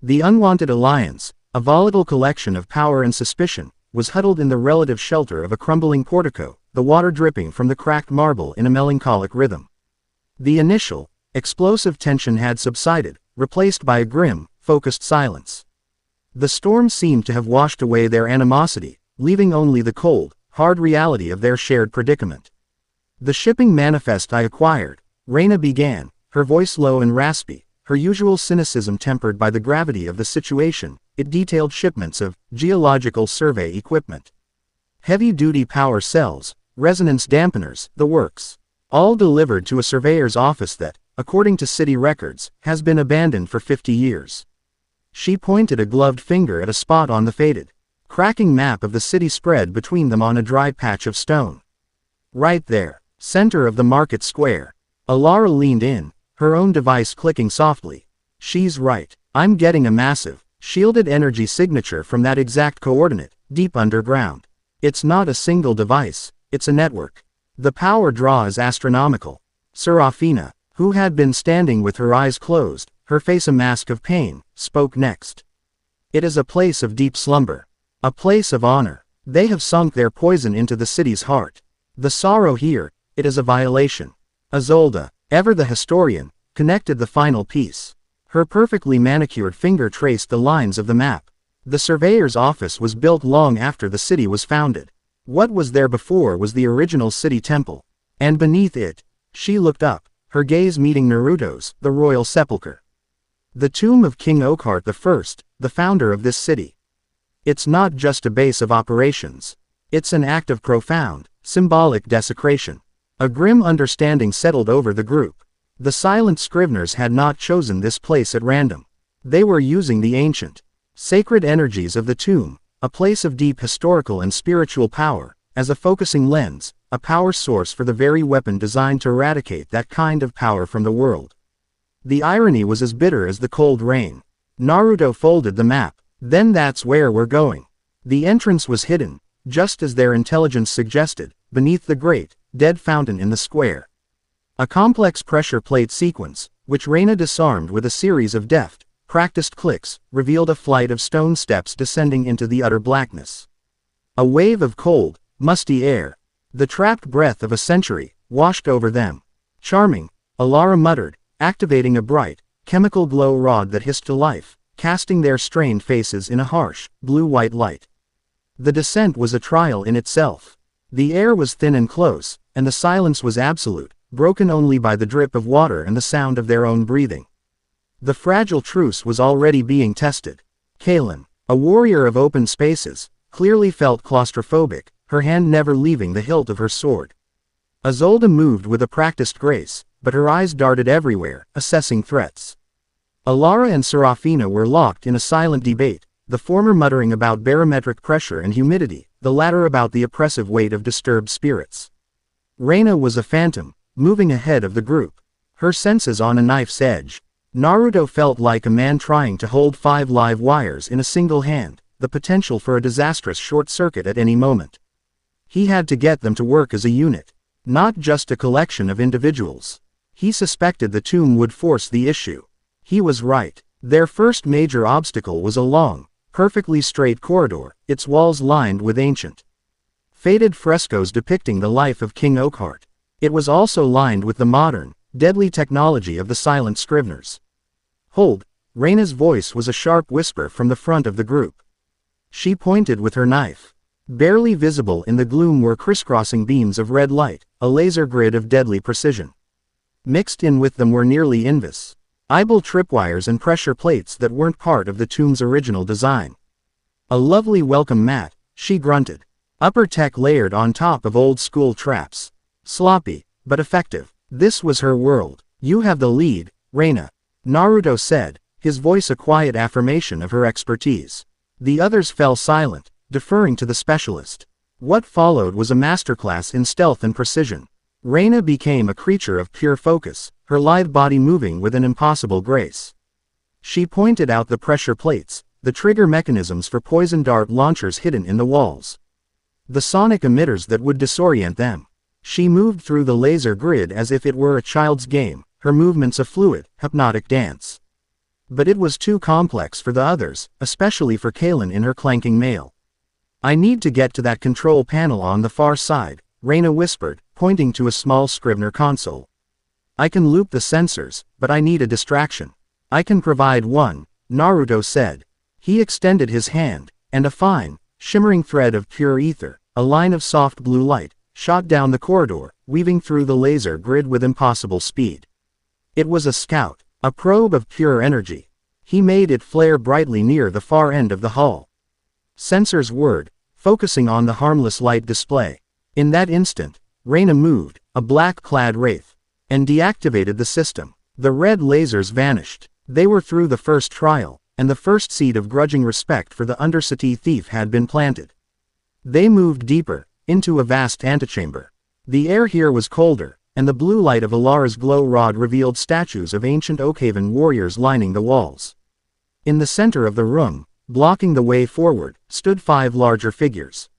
The unwanted alliance, a volatile collection of power and suspicion, was huddled in the relative shelter of a crumbling portico, the water dripping from the cracked marble in a melancholic rhythm. The initial, explosive tension had subsided, replaced by a grim, focused silence. The storm seemed to have washed away their animosity, leaving only the cold, hard reality of their shared predicament. "The shipping manifest I acquired," Raina began, her voice low and raspy, her usual cynicism tempered by the gravity of the situation. It detailed shipments of geological survey equipment, heavy-duty power cells, resonance dampeners, the works. All delivered to a surveyor's office that, according to city records, has been abandoned for 50 years. She pointed a gloved finger at a spot on the faded, cracking map of the city spread between them on a dry patch of stone. "Right there, center of the market square." Alara leaned in, her own device clicking softly. "She's right. I'm getting a massive, shielded energy signature from that exact coordinate, deep underground. It's not a single device, it's a network. The power draw is astronomical." Serafina, who had been standing with her eyes closed, her face a mask of pain, spoke next. "It is a place of deep slumber. A place of honor. They have sunk their poison into the city's heart. The sorrow here, it is a violation." Isolde, ever the historian, connected the final piece. Her perfectly manicured finger traced the lines of the map. The surveyor's office was built long after the city was founded. What was there before was the original city temple. And beneath it, she looked up, her gaze meeting Naruto's, the royal sepulchre. The tomb of King Oakheart I, the founder of this city. It's not just a base of operations. It's an act of profound, symbolic desecration. A grim understanding settled over the group. The silent scriveners had not chosen this place at random. They were using the ancient, sacred energies of the tomb, a place of deep historical and spiritual power, as a focusing lens, a power source for the very weapon designed to eradicate that kind of power from the world. The irony was as bitter as the cold rain. Naruto folded the map. "Then that's where we're going." The entrance was hidden, just as their intelligence suggested, beneath the great, dead fountain in the square. A complex pressure plate sequence, which Raina disarmed with a series of deft, practiced clicks, revealed a flight of stone steps descending into the utter blackness. A wave of cold, musty air, the trapped breath of a century, washed over them. "Charming," Alara muttered, activating a bright, chemical glow rod that hissed to life, casting their strained faces in a harsh, blue-white light. The descent was a trial in itself. The air was thin and close, and the silence was absolute, broken only by the drip of water and the sound of their own breathing. The fragile truce was already being tested. Kaelin, a warrior of open spaces, clearly felt claustrophobic, her hand never leaving the hilt of her sword. Isolde moved with a practiced grace, but her eyes darted everywhere, assessing threats. Alara and Serafina were locked in a silent debate, the former muttering about barometric pressure and humidity, the latter about the oppressive weight of disturbed spirits. Raina was a phantom, moving ahead of the group, her senses on a knife's edge. Naruto felt like a man trying to hold 5 live wires in a single hand, the potential for a disastrous short circuit at any moment. He had to get them to work as a unit, not just a collection of individuals. He suspected the tomb would force the issue. He was right. Their first major obstacle was a long, perfectly straight corridor, its walls lined with ancient, faded frescoes depicting the life of King Oakhart. It was also lined with the modern, deadly technology of the silent scriveners. "Hold!" Raina's voice was a sharp whisper from the front of the group. She pointed with her knife. Barely visible in the gloom were crisscrossing beams of red light, a laser grid of deadly precision. Mixed in with them were nearly invisible tripwires and pressure plates that weren't part of the tomb's original design. "A lovely welcome mat," she grunted. Upper tech layered on top of old-school traps. Sloppy, but effective. This was her world. "You have the lead, Reina," Naruto said, his voice a quiet affirmation of her expertise. The others fell silent, deferring to the specialist. What followed was a masterclass in stealth and precision. Reina became a creature of pure focus, her lithe body moving with an impossible grace. She pointed out the pressure plates, the trigger mechanisms for poison dart launchers hidden in the walls, the sonic emitters that would disorient them. She moved through the laser grid as if it were a child's game, her movements a fluid, hypnotic dance. But it was too complex for the others, especially for Kaelin in her clanking mail. "I need to get to that control panel on the far side," Reina whispered, pointing to a small Scrivener console. "I can loop the sensors, but I need a distraction." "I can provide one," Naruto said. He extended his hand, and a fine, shimmering thread of pure ether, a line of soft blue light, shot down the corridor, weaving through the laser grid with impossible speed. It was a scout, a probe of pure energy. He made it flare brightly near the far end of the hall. Sensors whirred, focusing on the harmless light display. In that instant, Reina moved, a black-clad wraith, and deactivated the system. The red lasers vanished. They were through the first trial, and the first seed of grudging respect for the Undercity thief had been planted. They moved deeper, into a vast antechamber. The air here was colder, and the blue light of Alara's glow rod revealed statues of ancient Oakhaven warriors lining the walls. In the center of the room, blocking the way forward, stood 5 larger figures.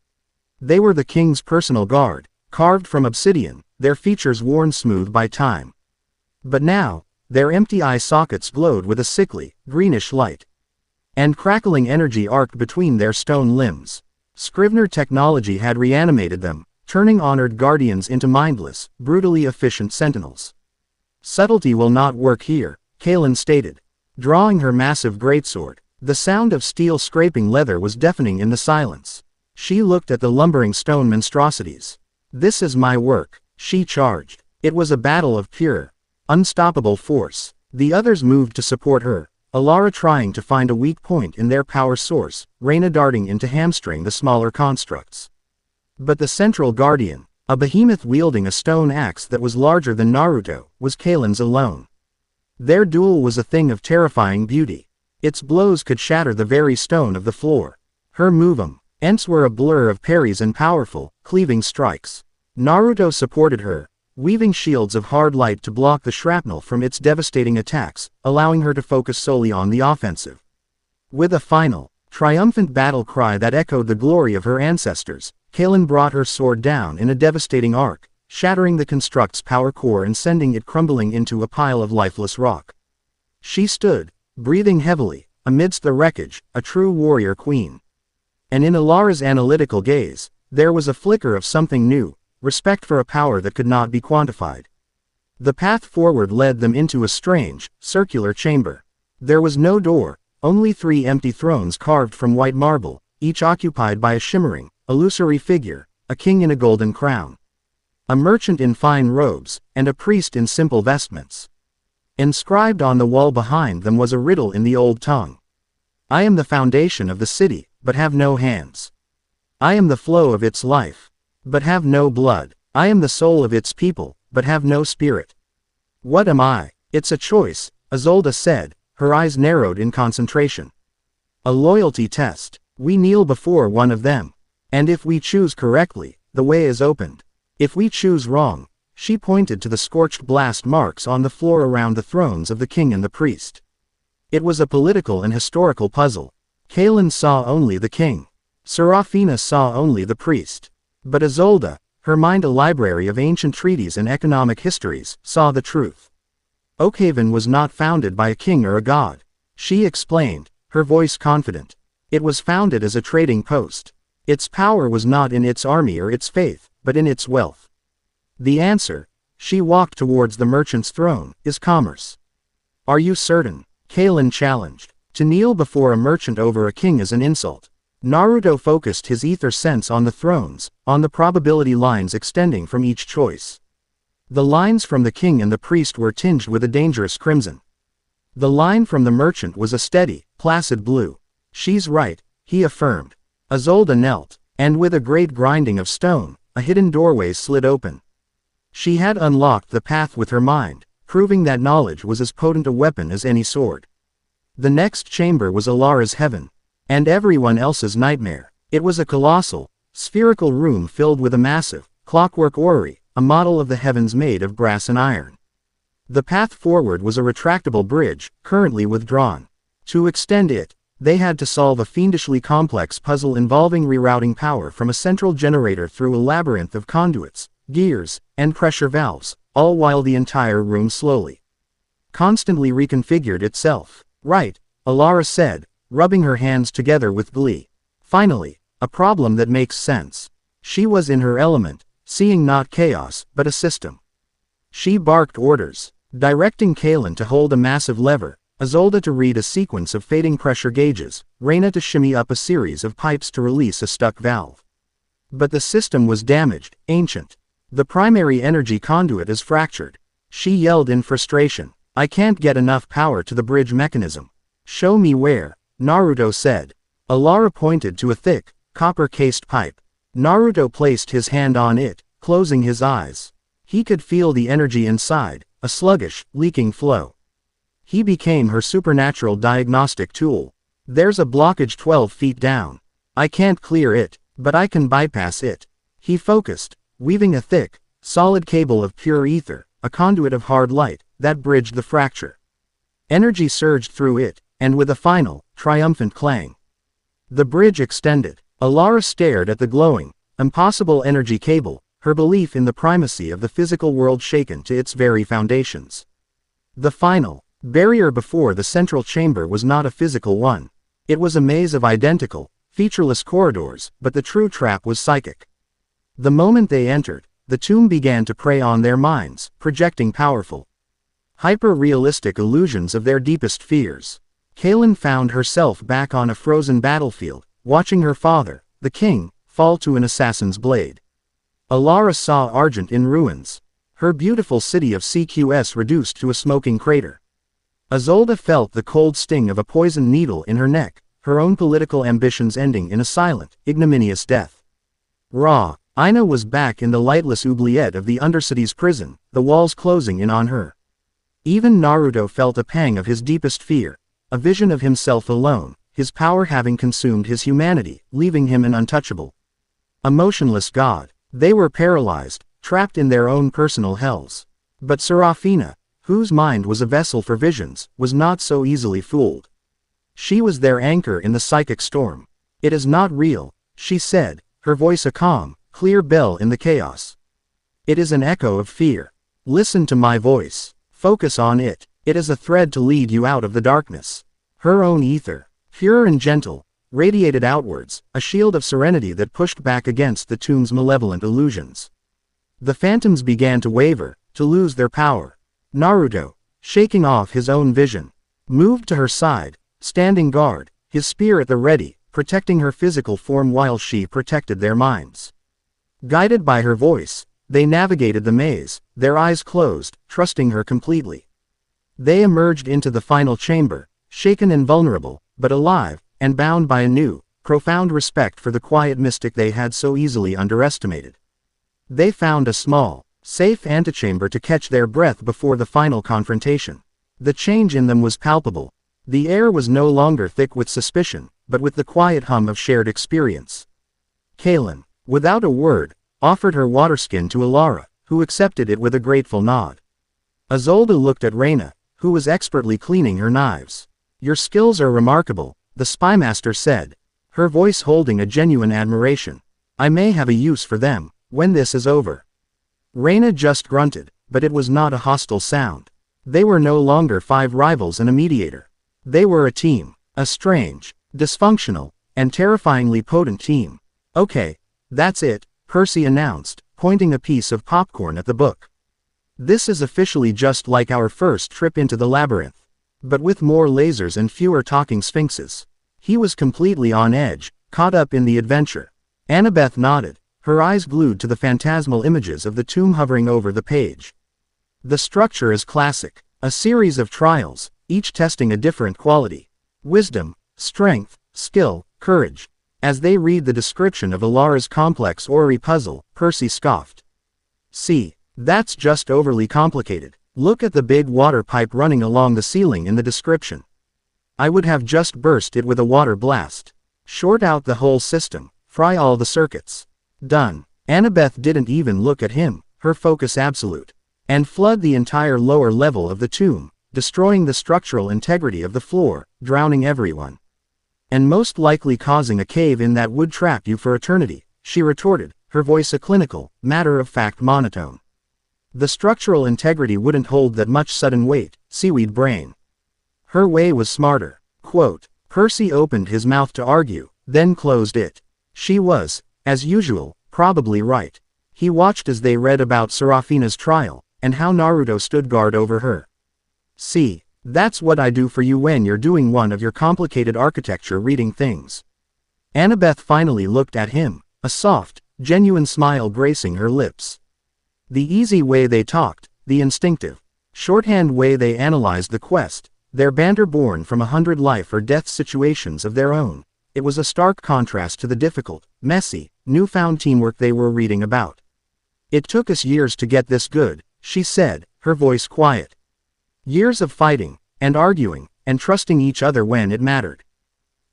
They were the king's personal guard, carved from obsidian, their features worn smooth by time. But now, their empty eye sockets glowed with a sickly, greenish light. And crackling energy arced between their stone limbs. Scrivener technology had reanimated them, turning honored guardians into mindless, brutally efficient sentinels. "Subtlety will not work here," Kaelin stated. Drawing her massive greatsword, the sound of steel scraping leather was deafening in the silence. She looked at the lumbering stone monstrosities. "This is my work," she charged. It was a battle of pure, unstoppable force. The others moved to support her, Alara trying to find a weak point in their power source, Reina darting in to hamstring the smaller constructs. But the central guardian, a behemoth wielding a stone axe that was larger than Naruto, was Kaelin's alone. Their duel was a thing of terrifying beauty. Its blows could shatter the very stone of the floor. Her movements were a blur of parries and powerful, cleaving strikes. Naruto supported her, weaving shields of hard light to block the shrapnel from its devastating attacks, allowing her to focus solely on the offensive. With a final, triumphant battle cry that echoed the glory of her ancestors, Kaelin brought her sword down in a devastating arc, shattering the construct's power core and sending it crumbling into a pile of lifeless rock. She stood, breathing heavily, amidst the wreckage, a true warrior queen. And in Alara's analytical gaze, there was a flicker of something new, respect for a power that could not be quantified. The path forward led them into a strange, circular chamber. There was no door, only 3 empty thrones carved from white marble, each occupied by a shimmering, illusory figure, a king in a golden crown, a merchant in fine robes, and a priest in simple vestments. Inscribed on the wall behind them was a riddle in the old tongue. "I am the foundation of the city, but have no hands. I am the flow of its life, but have no blood. I am the soul of its people, but have no spirit. What am I?" "It's a choice," Isolde said, her eyes narrowed in concentration. "A loyalty test. We kneel before one of them. And if we choose correctly, the way is opened. If we choose wrong," she pointed to the scorched blast marks on the floor around the thrones of the king and the priest. It was a political and historical puzzle. Kaelin saw only the king. Serafina saw only the priest. But Isolde, her mind a library of ancient treaties and economic histories, saw the truth. Oakhaven was not founded by a king or a god. She explained, her voice confident. It was founded as a trading post. Its power was not in its army or its faith, but in its wealth. The answer, she walked towards the merchant's throne, is commerce. Are you certain? Kalen challenged. To kneel before a merchant over a king is an insult. Naruto focused his ether sense on the thrones, on the probability lines extending from each choice. The lines from the king and the priest were tinged with a dangerous crimson. The line from the merchant was a steady, placid blue. She's right, he affirmed. Isolde knelt, and with a great grinding of stone, a hidden doorway slid open. She had unlocked the path with her mind, proving that knowledge was as potent a weapon as any sword. The next chamber was Alara's heaven, and everyone else's nightmare. It was a colossal, spherical room filled with a massive, clockwork orrery, a model of the heavens made of brass and iron. The path forward was a retractable bridge, currently withdrawn. To extend it, they had to solve a fiendishly complex puzzle involving rerouting power from a central generator through a labyrinth of conduits, gears, and pressure valves, all while the entire room slowly, constantly reconfigured itself. Right, Alara said, rubbing her hands together with glee. Finally, a problem that makes sense. She was in her element, seeing not chaos, but a system. She barked orders, directing Kalen to hold a massive lever, Isolde to read a sequence of fading pressure gauges, Reina to shimmy up a series of pipes to release a stuck valve. But the system was damaged, ancient. The primary energy conduit is fractured. She yelled in frustration. I can't get enough power to the bridge mechanism. Show me where, Naruto said. Alara pointed to a thick, copper-cased pipe. Naruto placed his hand on it, closing his eyes. He could feel the energy inside, a sluggish, leaking flow. He became her supernatural diagnostic tool. There's a blockage 12 feet down. I can't clear it, but I can bypass it. He focused, weaving a thick, solid cable of pure ether, a conduit of hard light, that bridged the fracture. Energy surged through it, and with a final, triumphant clang, the bridge extended. Alara stared at the glowing, impossible energy cable, her belief in the primacy of the physical world shaken to its very foundations. The final barrier before the central chamber was not a physical one. It was a maze of identical, featureless corridors, but the true trap was psychic. The moment they entered, the tomb began to prey on their minds, projecting powerful, hyper-realistic illusions of their deepest fears. Kalen found herself back on a frozen battlefield, watching her father, the king, fall to an assassin's blade. Alara saw Argent in ruins, her beautiful city of CQS reduced to a smoking crater. Isolde felt the cold sting of a poisoned needle in her neck, her own political ambitions ending in a silent, ignominious death. Aina was back in the lightless oubliette of the Undercity's prison, the walls closing in on her. Even Naruto felt a pang of his deepest fear, a vision of himself alone, his power having consumed his humanity, leaving him an untouchable, a motionless god. They were paralyzed, trapped in their own personal hells. But Serafina, whose mind was a vessel for visions, was not so easily fooled. She was their anchor in the psychic storm. It is not real, she said, her voice a calm, clear bell in the chaos. It is an echo of fear. Listen to my voice. Focus on it. It is a thread to lead you out of the darkness. Her own ether, pure and gentle, radiated outwards, a shield of serenity that pushed back against the tomb's malevolent illusions. The phantoms began to waver, to lose their power. Naruto, shaking off his own vision, moved to her side, standing guard, his spear at the ready, protecting her physical form while she protected their minds. Guided by her voice, they navigated the maze, their eyes closed, trusting her completely. They emerged into the final chamber, shaken and vulnerable, but alive, and bound by a new, profound respect for the quiet mystic they had so easily underestimated. They found a small, safe antechamber to catch their breath before the final confrontation. The change in them was palpable. The air was no longer thick with suspicion, but with the quiet hum of shared experience. Kalen, without a word, offered her waterskin to Alara, who accepted it with a grateful nod. Isolde looked at Reina, who was expertly cleaning her knives. Your skills are remarkable, the spymaster said, her voice holding a genuine admiration. I may have a use for them, when this is over. Reina just grunted, but it was not a hostile sound. They were no longer 5 rivals and a mediator. They were a team, a strange, dysfunctional, and terrifyingly potent team. Okay, that's it, Percy announced, pointing a piece of popcorn at the book. This is officially just like our first trip into the labyrinth. But with more lasers and fewer talking sphinxes. He was completely on edge, caught up in the adventure. Annabeth nodded, her eyes glued to the phantasmal images of the tomb hovering over the page. The structure is classic, a series of trials, each testing a different quality. Wisdom, strength, skill, courage. As they read the description of Alara's complex orrery puzzle, Percy scoffed. See, that's just overly complicated. Look at the big water pipe running along the ceiling in the description. I would have just burst it with a water blast. Short out the whole system, fry all the circuits. Done. Annabeth didn't even look at him, her focus absolute. And flood the entire lower level of the tomb, destroying the structural integrity of the floor, drowning everyone. And most likely causing a cave-in that would trap you for eternity, she retorted, her voice a clinical, matter-of-fact monotone. The structural integrity wouldn't hold that much sudden weight, seaweed brain. Her way was smarter. Quote, Percy opened his mouth to argue, then closed it. She was, as usual, probably right. He watched as they read about Serafina's trial, and how Naruto stood guard over her. See, that's what I do for you when you're doing one of your complicated architecture reading things. Annabeth finally looked at him, a soft, genuine smile gracing her lips. The easy way they talked, the instinctive, shorthand way they analyzed the quest, their banter born from 100 life or death situations of their own. It was a stark contrast to the difficult, messy, newfound teamwork they were reading about. It took us years to get this good, she said, her voice quiet. Years of fighting, and arguing, and trusting each other when it mattered.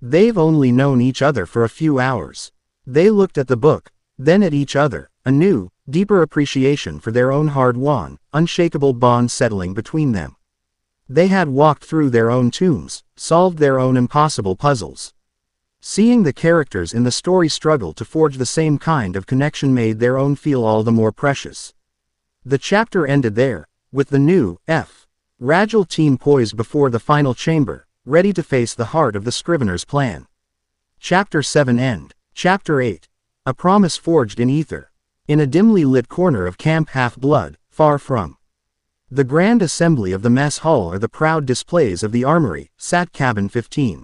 They've only known each other for a few hours. They looked at the book, then at each other, a new, deeper appreciation for their own hard-won, unshakable bond settling between them. They had walked through their own tombs, solved their own impossible puzzles. Seeing the characters in the story struggle to forge the same kind of connection made their own feel all the more precious. The chapter ended there, with the new, fragile team poised before the final chamber, ready to face the heart of the Scrivener's plan. Chapter 7 End. Chapter 8. A promise forged in ether. In a dimly lit corner of Camp Half-Blood, far from the grand assembly of the mess hall or the proud displays of the armory, sat Cabin 15.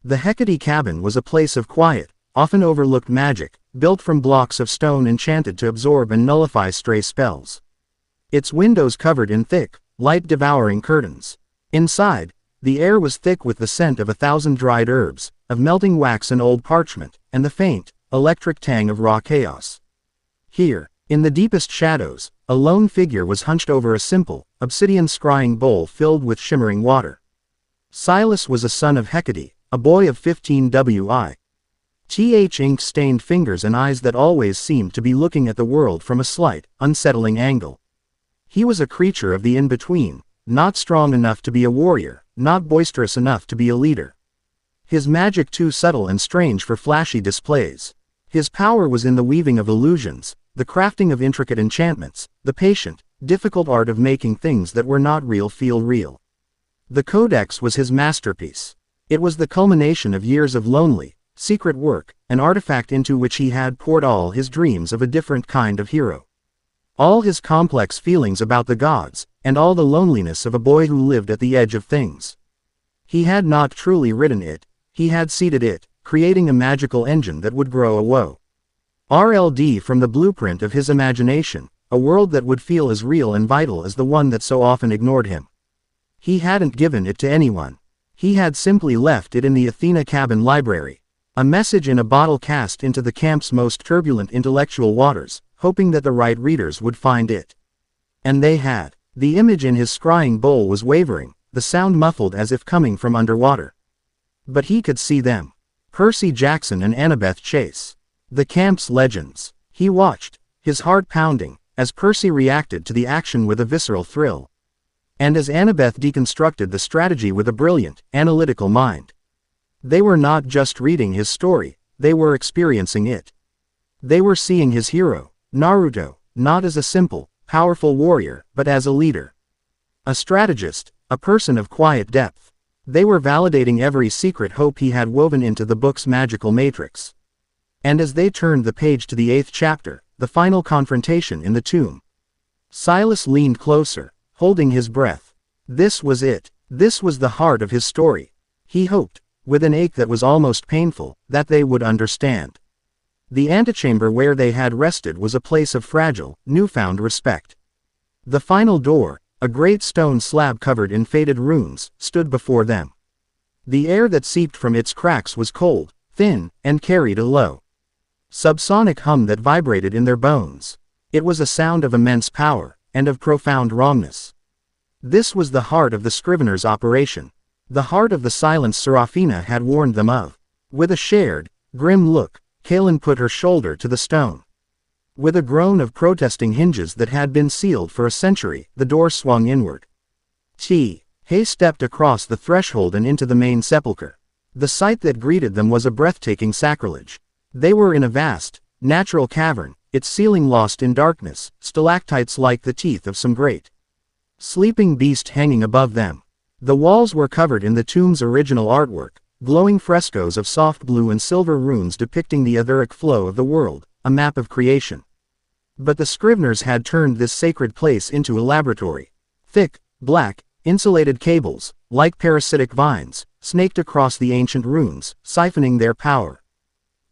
The Hecate cabin was a place of quiet, often overlooked magic, built from blocks of stone enchanted to absorb and nullify stray spells. Its windows covered in thick, light-devouring curtains. Inside, the air was thick with the scent of 1,000 dried herbs, of melting wax and old parchment, and the faint, electric tang of raw chaos. Here, in the deepest shadows, a lone figure was hunched over a simple, obsidian scrying bowl filled with shimmering water. Silas was a son of Hecate, a boy of 15 wi. Ink-stained fingers and eyes that always seemed to be looking at the world from a slight, unsettling angle. He was a creature of the in-between, not strong enough to be a warrior, not boisterous enough to be a leader. His magic too subtle and strange for flashy displays. His power was in the weaving of illusions, the crafting of intricate enchantments, the patient, difficult art of making things that were not real feel real. The codex was his masterpiece. It was the culmination of years of lonely, secret work, an artifact into which he had poured all his dreams of a different kind of hero. All his complex feelings about the gods, and all the loneliness of a boy who lived at the edge of things. He had not truly written it, he had seeded it, creating a magical engine that would grow a woe. RLD from the blueprint of his imagination, a world that would feel as real and vital as the one that so often ignored him. He hadn't given it to anyone. He had simply left it in the Athena cabin library, a message in a bottle cast into the camp's most turbulent intellectual waters, hoping that the right readers would find it. And they had. The image in his scrying bowl was wavering, the sound muffled as if coming from underwater. But he could see them. Percy Jackson and Annabeth Chase. The camp's legends. He watched, his heart pounding, as Percy reacted to the action with a visceral thrill. And as Annabeth deconstructed the strategy with a brilliant, analytical mind. They were not just reading his story, they were experiencing it. They were seeing his hero, Naruto, not as a simple, powerful warrior, but as a leader. A strategist, a person of quiet depth. They were validating every secret hope he had woven into the book's magical matrix. And as they turned the page to the 8th chapter, the final confrontation in the tomb, Silas leaned closer, holding his breath. This was it. This was the heart of his story. He hoped, with an ache that was almost painful, that they would understand. The antechamber where they had rested was a place of fragile, newfound respect. The final door, a great stone slab covered in faded runes, stood before them. The air that seeped from its cracks was cold, thin, and carried a low, subsonic hum that vibrated in their bones. It was a sound of immense power, and of profound wrongness. This was the heart of the Scrivener's operation. The heart of the silence Serafina had warned them of. With a shared, grim look, Kaelin put her shoulder to the stone. With a groan of protesting hinges that had been sealed for a century, the door swung inward. Hay stepped across the threshold and into the main sepulchre. The sight that greeted them was a breathtaking sacrilege. They were in a vast, natural cavern, its ceiling lost in darkness, stalactites like the teeth of some great sleeping beast hanging above them. The walls were covered in the tomb's original artwork, glowing frescoes of soft blue and silver runes depicting the etheric flow of the world, a map of creation. But the Scriveners had turned this sacred place into a laboratory. Thick, black, insulated cables, like parasitic vines, snaked across the ancient runes, siphoning their power.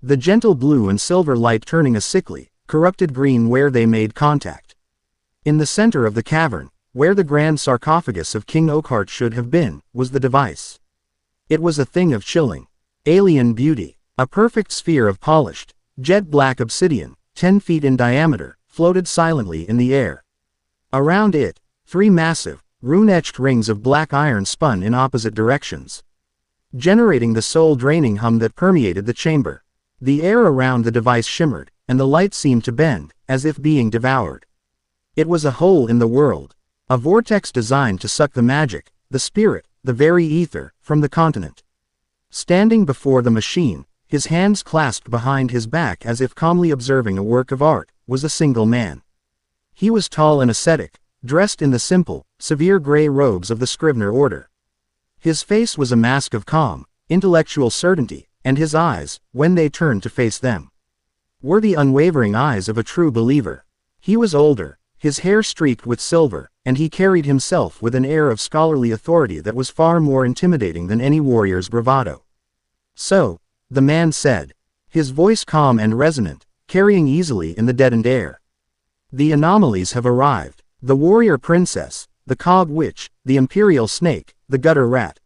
The gentle blue and silver light turning a sickly, corrupted green where they made contact. In the center of the cavern, where the grand sarcophagus of King Oakheart should have been, was the device. It was a thing of chilling, alien beauty. A perfect sphere of polished, jet-black obsidian, 10 feet in diameter, floated silently in the air. Around it, 3 massive, rune-etched rings of black iron spun in opposite directions, generating the soul-draining hum that permeated the chamber. The air around the device shimmered, and the light seemed to bend, as if being devoured. It was a hole in the world, a vortex designed to suck the magic, the spirit, the very ether, from the continent. Standing before the machine, his hands clasped behind his back as if calmly observing a work of art, was a single man. He was tall and ascetic, dressed in the simple, severe gray robes of the Scrivener order. His face was a mask of calm, intellectual certainty, and his eyes, when they turned to face them, were the unwavering eyes of a true believer. He was older, his hair streaked with silver, and he carried himself with an air of scholarly authority that was far more intimidating than any warrior's bravado. "So," the man said, his voice calm and resonant, carrying easily in the deadened air, "the anomalies have arrived. The warrior princess, the cog witch, the imperial snake, the gutter rat,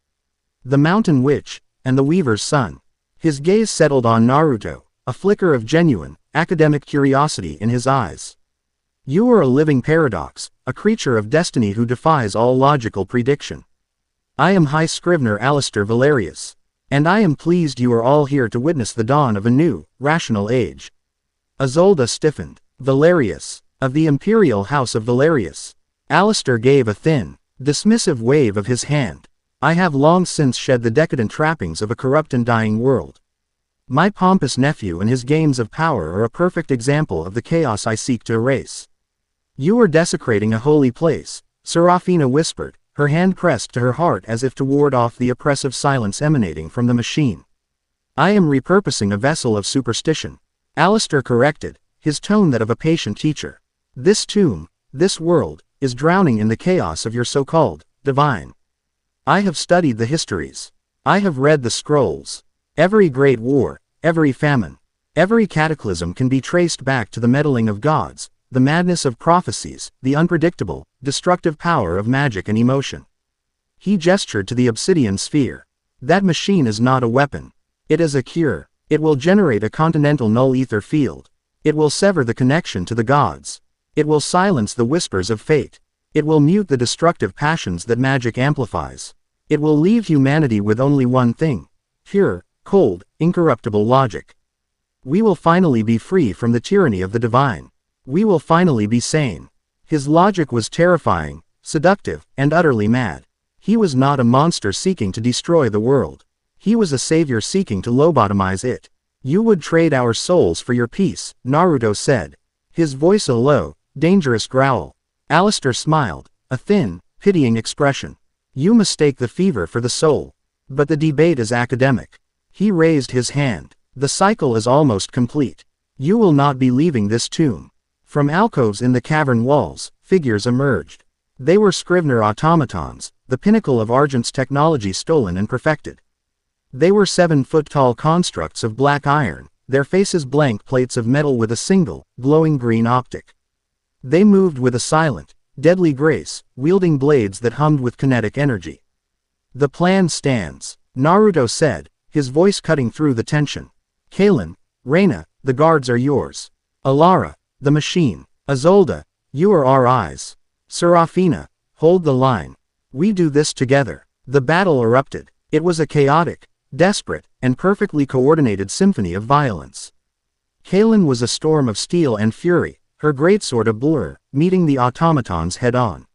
the mountain witch, and the weaver's son." His gaze settled on Naruto, a flicker of genuine, academic curiosity in his eyes. "You are a living paradox, a creature of destiny who defies all logical prediction. I am High Scrivener Alistair Valerius, and I am pleased you are all here to witness the dawn of a new, rational age." Isolde stiffened. "Valerius, of the Imperial House of Valerius." Alistair gave a thin, dismissive wave of his hand. "I have long since shed the decadent trappings of a corrupt and dying world. My pompous nephew and his games of power are a perfect example of the chaos I seek to erase." "You are desecrating a holy place," Serafina whispered, her hand pressed to her heart as if to ward off the oppressive silence emanating from the machine. "I am repurposing a vessel of superstition," Alistair corrected, his tone that of a patient teacher. "This tomb, this world, is drowning in the chaos of your so-called divine. I have studied the histories. I have read the scrolls. Every great war, every famine, every cataclysm can be traced back to the meddling of gods, the madness of prophecies, the unpredictable, destructive power of magic and emotion." He gestured to the obsidian sphere. "That machine is not a weapon. It is a cure. It will generate a continental null ether field. It will sever the connection to the gods. It will silence the whispers of fate. It will mute the destructive passions that magic amplifies. It will leave humanity with only one thing: pure, cold, incorruptible logic. We will finally be free from the tyranny of the divine. We will finally be sane." His logic was terrifying, seductive, and utterly mad. He was not a monster seeking to destroy the world. He was a savior seeking to lobotomize it. "You would trade our souls for your peace," Naruto said, his voice a low, dangerous growl. Alistair smiled, a thin, pitying expression. "You mistake the fever for the soul. But the debate is academic. He raised his hand. The cycle is almost complete. You will not be leaving this tomb. From alcoves in the cavern walls, figures emerged. They were Scrivener automatons, the pinnacle of Argent's technology stolen and perfected. They were 7-foot-tall constructs of black iron, their faces blank plates of metal with a single, glowing green optic. They moved with a silent, deadly grace, wielding blades that hummed with kinetic energy. The plan stands, Naruto said, his voice cutting through the tension. Kalen, Reina, the guards are yours. Alara, the machine. Isolde, you are our eyes. Serafina, hold the line. We do this together. The battle erupted. It was a chaotic, desperate, and perfectly coordinated symphony of violence. Kalen was a storm of steel and fury, her greatsword a blur, meeting the automatons head-on.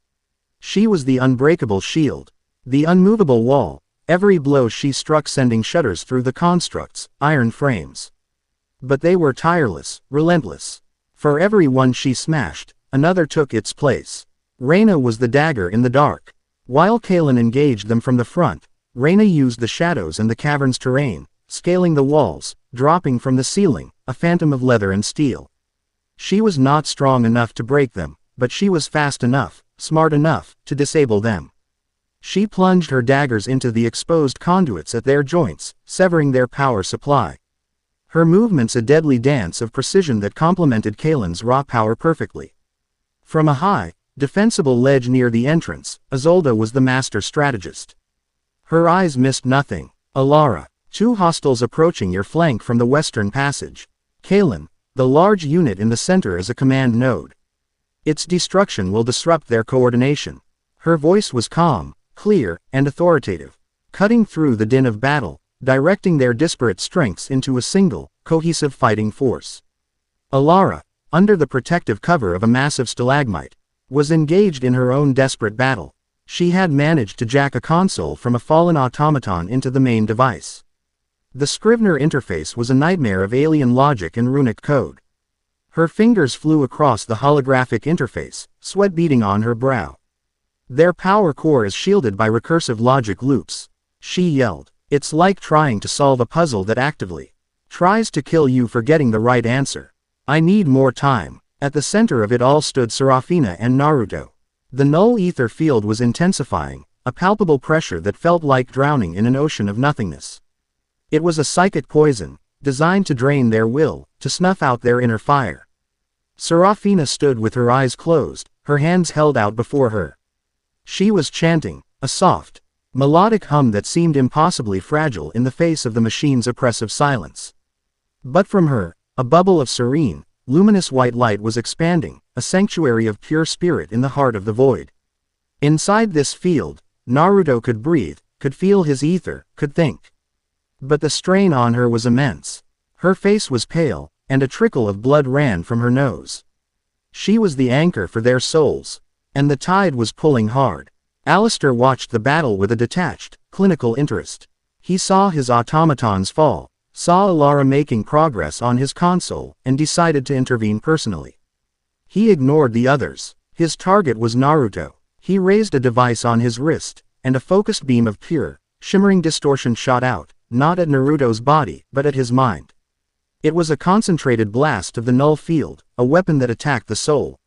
She was the unbreakable shield, the unmovable wall, every blow she struck sending shudders through the construct's iron frames. But they were tireless, relentless. For every one she smashed, another took its place. Reina was the dagger in the dark. While Kalen engaged them from the front, Reina used the shadows and the cavern's terrain, scaling the walls, dropping from the ceiling, a phantom of leather and steel. She was not strong enough to break them, but she was fast enough, smart enough, to disable them. She plunged her daggers into the exposed conduits at their joints, severing their power supply. Her movements a deadly dance of precision that complemented Kalen's raw power perfectly. From a high, defensible ledge near the entrance, Isolde was the master strategist. Her eyes missed nothing. Alara, 2 hostiles approaching your flank from the western passage. Kalen, the large unit in the center is a command node. Its destruction will disrupt their coordination. Her voice was calm, clear, and authoritative, cutting through the din of battle, directing their disparate strengths into a single, cohesive fighting force. Alara, under the protective cover of a massive stalagmite, was engaged in her own desperate battle. She had managed to jack a console from a fallen automaton into the main device. The Scrivener interface was a nightmare of alien logic and runic code. Her fingers flew across the holographic interface, sweat beading on her brow. Their power core is shielded by recursive logic loops. She yelled. It's like trying to solve a puzzle that actively tries to kill you for getting the right answer. I need more time. At the center of it all stood Serafina and Naruto. The null ether field was intensifying, a palpable pressure that felt like drowning in an ocean of nothingness. It was a psychic poison, designed to drain their will, to snuff out their inner fire. Serafina stood with her eyes closed, her hands held out before her. She was chanting, a soft, melodic hum that seemed impossibly fragile in the face of the machine's oppressive silence. But from her, a bubble of serene, luminous white light was expanding, a sanctuary of pure spirit in the heart of the void. Inside this field, Naruto could breathe, could feel his ether, could think. But the strain on her was immense. Her face was pale, and a trickle of blood ran from her nose. She was the anchor for their souls, and the tide was pulling hard. Alistair watched the battle with a detached, clinical interest. He saw his automatons fall, saw Alara making progress on his console, and decided to intervene personally. He ignored the others. His target was Naruto. He raised a device on his wrist, and a focused beam of pure, shimmering distortion shot out, not at Naruto's body, but at his mind. It was a concentrated blast of the null field, a weapon that attacked the soul.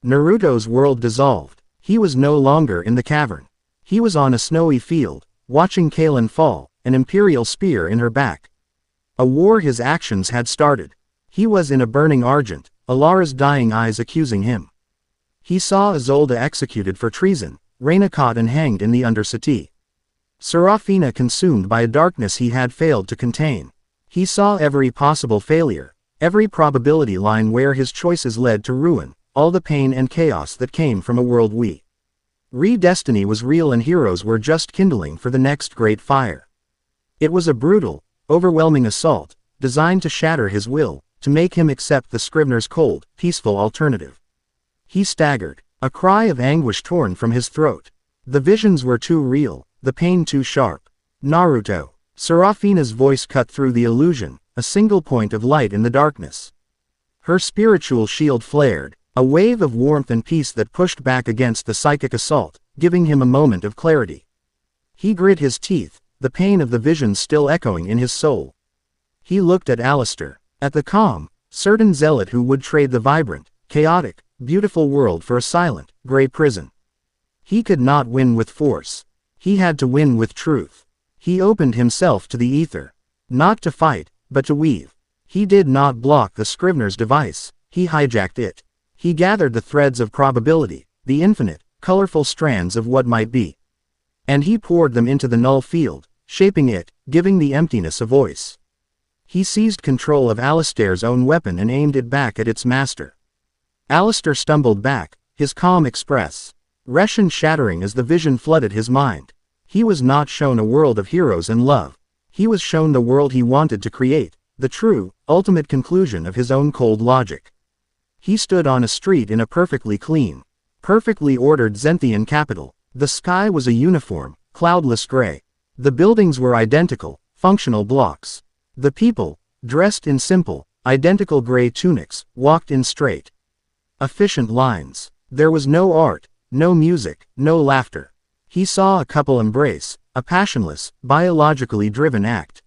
Naruto's world dissolved. He was no longer in the cavern. He was on a snowy field, watching Kalen fall, an imperial spear in her back. A war his actions had started. He was in a burning Argent, Alara's dying eyes accusing him. He saw Isolde executed for treason, Reina caught and hanged in the Undercity. Serafina consumed by a darkness he had failed to contain. He saw every possible failure, every probability line where his choices led to ruin, all the pain and chaos that came from a world destiny was real and heroes were just kindling for the next great fire. It was a brutal, overwhelming assault, designed to shatter his will, to make him accept the Scrivener's cold, peaceful alternative. He staggered, a cry of anguish torn from his throat. The visions were too real, the pain too sharp. Naruto. Serafina's voice cut through the illusion, a single point of light in the darkness. Her spiritual shield flared, a wave of warmth and peace that pushed back against the psychic assault, giving him a moment of clarity. He grit his teeth, the pain of the visions still echoing in his soul. He looked at Alistair, at the calm, certain zealot who would trade the vibrant, chaotic, beautiful world for a silent, gray prison. He could not win with force. He had to win with truth. He opened himself to the ether. Not to fight, but to weave. He did not block the Scrivener's device, he hijacked it. He gathered the threads of probability, the infinite, colorful strands of what might be. And he poured them into the null field, shaping it, giving the emptiness a voice. He seized control of Alistair's own weapon and aimed it back at its master. Alistair stumbled back, his calm expression shattering as the vision flooded his mind. He was not shown a world of heroes and love. He was shown the world he wanted to create, the true, ultimate conclusion of his own cold logic. He stood on a street in a perfectly clean, perfectly ordered Zenthian capital. The sky was a uniform, cloudless gray. The buildings were identical, functional blocks. The people, dressed in simple, identical gray tunics, walked in straight, efficient lines. There was no art, no music, no laughter. He saw a couple embrace, a passionless, biologically driven act.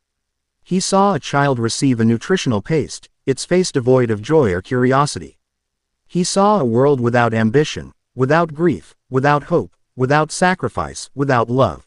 He saw a child receive a nutritional paste, its face devoid of joy or curiosity. He saw a world without ambition, without grief, without hope, without sacrifice, without love.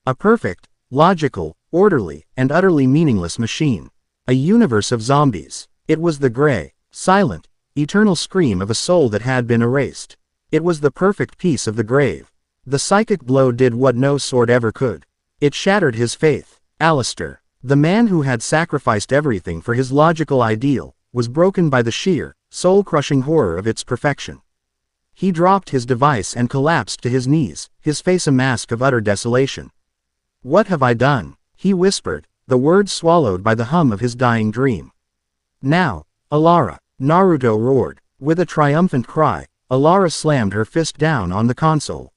A perfect, logical, orderly, and utterly meaningless machine. A universe of zombies. It was the gray, silent, eternal scream of a soul that had been erased. It was the perfect peace of the grave. The psychic blow did what no sword ever could. It shattered his faith. Alistair, the man who had sacrificed everything for his logical ideal, was broken by the sheer, soul-crushing horror of its perfection. He dropped his device and collapsed to his knees, his face a mask of utter desolation. "What have I done?" he whispered, the words swallowed by the hum of his dying dream. "Now, Alara!" Naruto roared. With a triumphant cry, Alara slammed her fist down on the console.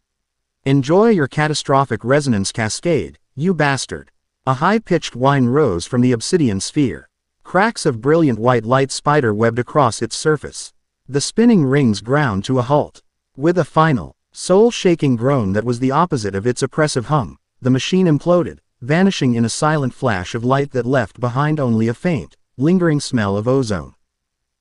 "Enjoy your catastrophic resonance cascade, you bastard." A high-pitched whine rose from the obsidian sphere. Cracks of brilliant white light spider-webbed across its surface. The spinning rings ground to a halt. With a final, soul-shaking groan that was the opposite of its oppressive hum, the machine imploded, vanishing in a silent flash of light that left behind only a faint, lingering smell of ozone.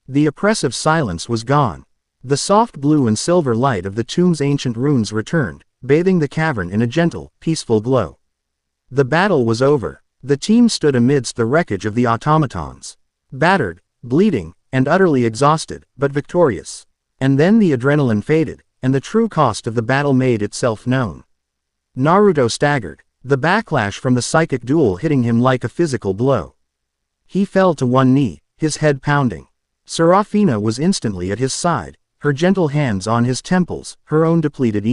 The oppressive silence was gone. The soft blue and silver light of the tomb's ancient runes returned, bathing the cavern in a gentle, peaceful glow. The battle was over. The team stood amidst the wreckage of the automatons. Battered, bleeding, and utterly exhausted, but victorious. And then the adrenaline faded, and the true cost of the battle made itself known. Naruto staggered, the backlash from the psychic duel hitting him like a physical blow. He fell to one knee, his head pounding. Serafina was instantly at his side, her gentle hands on his temples, her own depleted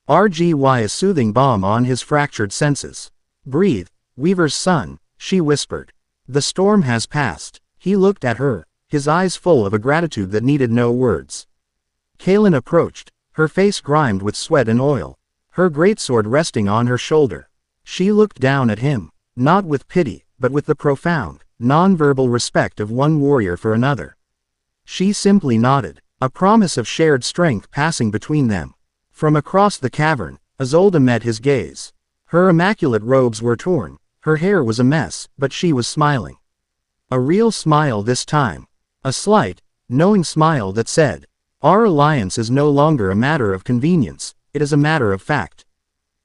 Argy a soothing balm on his fractured senses. "Breathe, Weaver's son," she whispered. "The storm has passed." He looked at her, his eyes full of a gratitude that needed no words. Kaelin approached, her face grimed with sweat and oil, her greatsword resting on her shoulder. She looked down at him, not with pity, but with the profound, non-verbal respect of one warrior for another. She simply nodded, a promise of shared strength passing between them. From across the cavern, Isolde met his gaze. Her immaculate robes were torn, her hair was a mess, but she was smiling. A real smile this time. A slight, knowing smile that said, "Our alliance is no longer a matter of convenience, it is a matter of fact."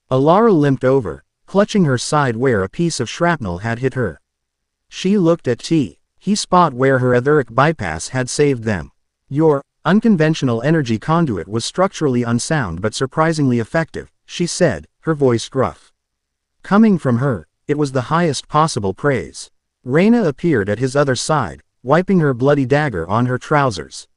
Alara limped over, clutching her side where a piece of shrapnel had hit her. She looked at T. He spot where her etheric bypass had saved them. "Your unconventional energy conduit was structurally unsound but surprisingly effective," she said, her voice gruff. Coming from her, it was the highest possible praise. Reyna appeared at his other side, wiping her bloody dagger on her trousers.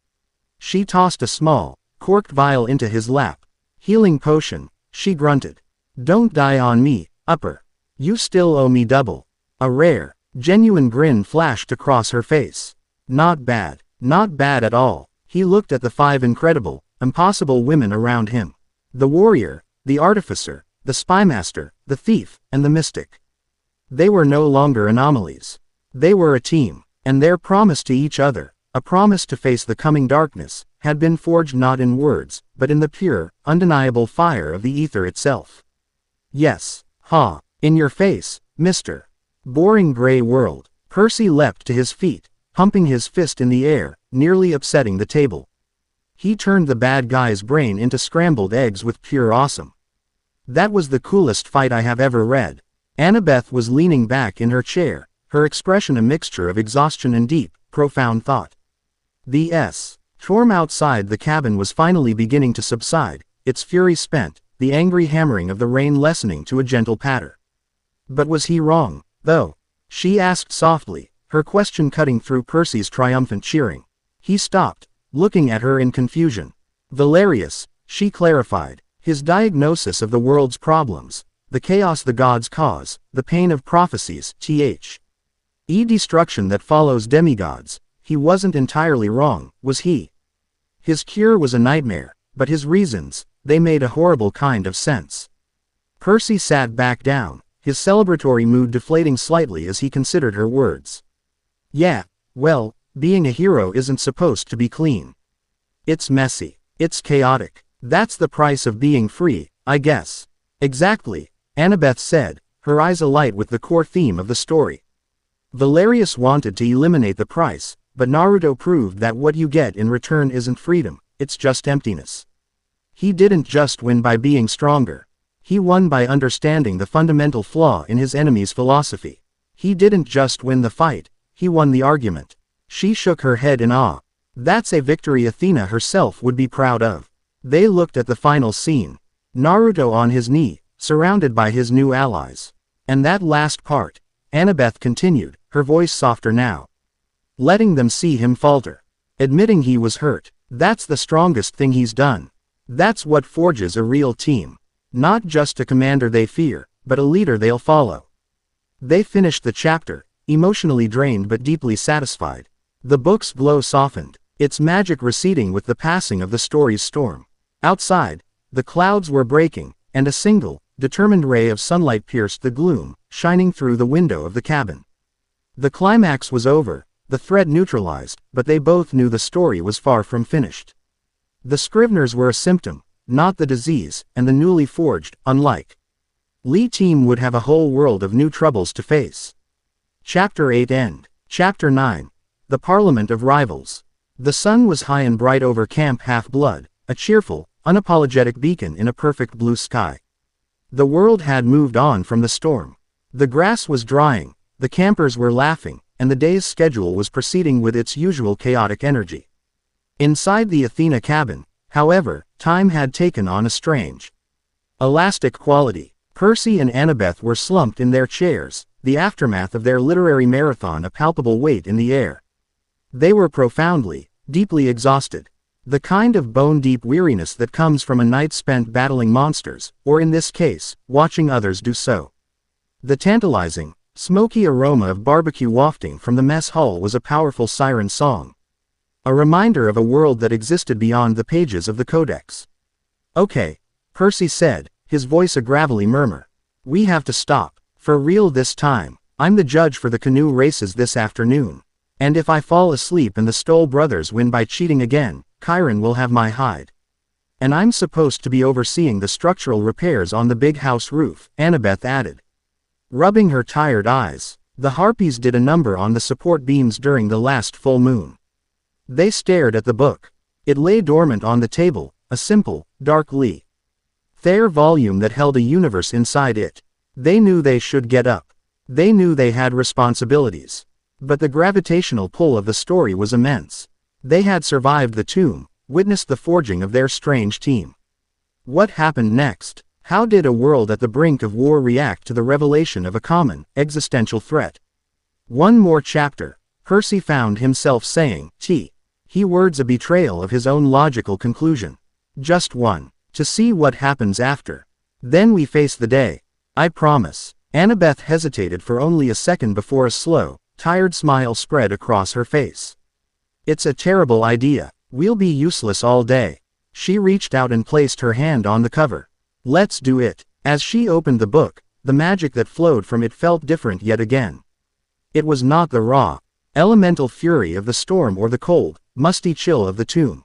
She tossed a small, corked vial into his lap. "Healing potion," she grunted. "Don't die on me, Upper. You still owe me double." A rare, genuine grin flashed across her face. "Not bad, not bad at all." He looked at the 5 incredible, impossible women around him. The warrior, the artificer, the spymaster, the thief, and the mystic. They were no longer anomalies. They were a team, and their promise to each other, a promise to face the coming darkness, had been forged not in words, but in the pure, undeniable fire of the ether itself. "Yes, ha." In your face, mister. Boring gray world. Percy leapt to his feet, pumping his fist in the air, nearly upsetting the table. He turned the bad guy's brain into scrambled eggs with pure awesome. That was the coolest fight I have ever read. Annabeth was leaning back in her chair, her expression a mixture of exhaustion and deep, profound thought. The storm outside the cabin was finally beginning to subside, its fury spent, the angry hammering of the rain lessening to a gentle patter. But was he wrong, though? She asked softly, her question cutting through Percy's triumphant cheering. He stopped, looking at her in confusion. Valerius, she clarified, his diagnosis of the world's problems, the chaos the gods cause, the pain of prophecies, destruction that follows demigods, he wasn't entirely wrong, was he? His cure was a nightmare, but his reasons, they made a horrible kind of sense. Percy sat back down, his celebratory mood deflating slightly as he considered her words. Yeah, well, being a hero isn't supposed to be clean. It's messy. It's chaotic. That's the price of being free, I guess. Exactly, Annabeth said, her eyes alight with the core theme of the story. Valerius wanted to eliminate the price, but Naruto proved that what you get in return isn't freedom, it's just emptiness. He didn't just win by being stronger. He won by understanding the fundamental flaw in his enemy's philosophy. He didn't just win the fight, he won the argument. She shook her head in awe. That's a victory Athena herself would be proud of. They looked at the final scene. Naruto on his knee, surrounded by his new allies. And that last part, Annabeth continued, her voice softer now. Letting them see him falter. Admitting he was hurt. That's the strongest thing he's done. That's what forges a real team. Not just a commander they fear, but a leader they'll follow. They finished the chapter, emotionally drained but deeply satisfied. The book's glow softened, its magic receding with the passing of the story's storm. Outside, the clouds were breaking, and a single, determined ray of sunlight pierced the gloom, shining through the window of the cabin. The climax was over, the threat neutralized, but they both knew the story was far from finished. The Scriveners were a symptom, not the disease, and the newly forged, unlike Lee team would have a whole world of new troubles to face. Chapter 8 End. Chapter 9. The Parliament of Rivals. The sun was high and bright over Camp Half-Blood, a cheerful, unapologetic beacon in a perfect blue sky. The world had moved on from the storm. The grass was drying, the campers were laughing, and the day's schedule was proceeding with its usual chaotic energy. Inside the Athena cabin, however, time had taken on a strange, elastic quality. Percy and Annabeth were slumped in their chairs, the aftermath of their literary marathon a palpable weight in the air. They were profoundly, deeply exhausted. The kind of bone-deep weariness that comes from a night spent battling monsters, or in this case, watching others do so. The tantalizing, smoky aroma of barbecue wafting from the mess hall was a powerful siren song. A reminder of a world that existed beyond the pages of the codex. Okay, Percy said, his voice a gravelly murmur. We have to stop. For real this time. I'm the judge for the canoe races this afternoon. And if I fall asleep and the Stoll brothers win by cheating again, Chiron will have my hide. And I'm supposed to be overseeing the structural repairs on the big house roof, Annabeth added. Rubbing her tired eyes. The harpies did a number on the support beams during the last full moon. They stared at the book. It lay dormant on the table, a simple, dark Thayer volume that held a universe inside it. They knew they should get up. They knew they had responsibilities. But the gravitational pull of the story was immense. They had survived the tomb, witnessed the forging of their strange team. What happened next? How did a world at the brink of war react to the revelation of a common, existential threat? One more chapter. Percy found himself saying, He words a betrayal of his own logical conclusion. Just one. To see what happens after. Then we face the day. I promise. Annabeth hesitated for only a second before a slow, tired smile spread across her face. It's a terrible idea. We'll be useless all day. She reached out and placed her hand on the cover. Let's do it. As she opened the book, the magic that flowed from it felt different yet again. It was not the raw, elemental fury of the storm or the cold, musty chill of the tomb.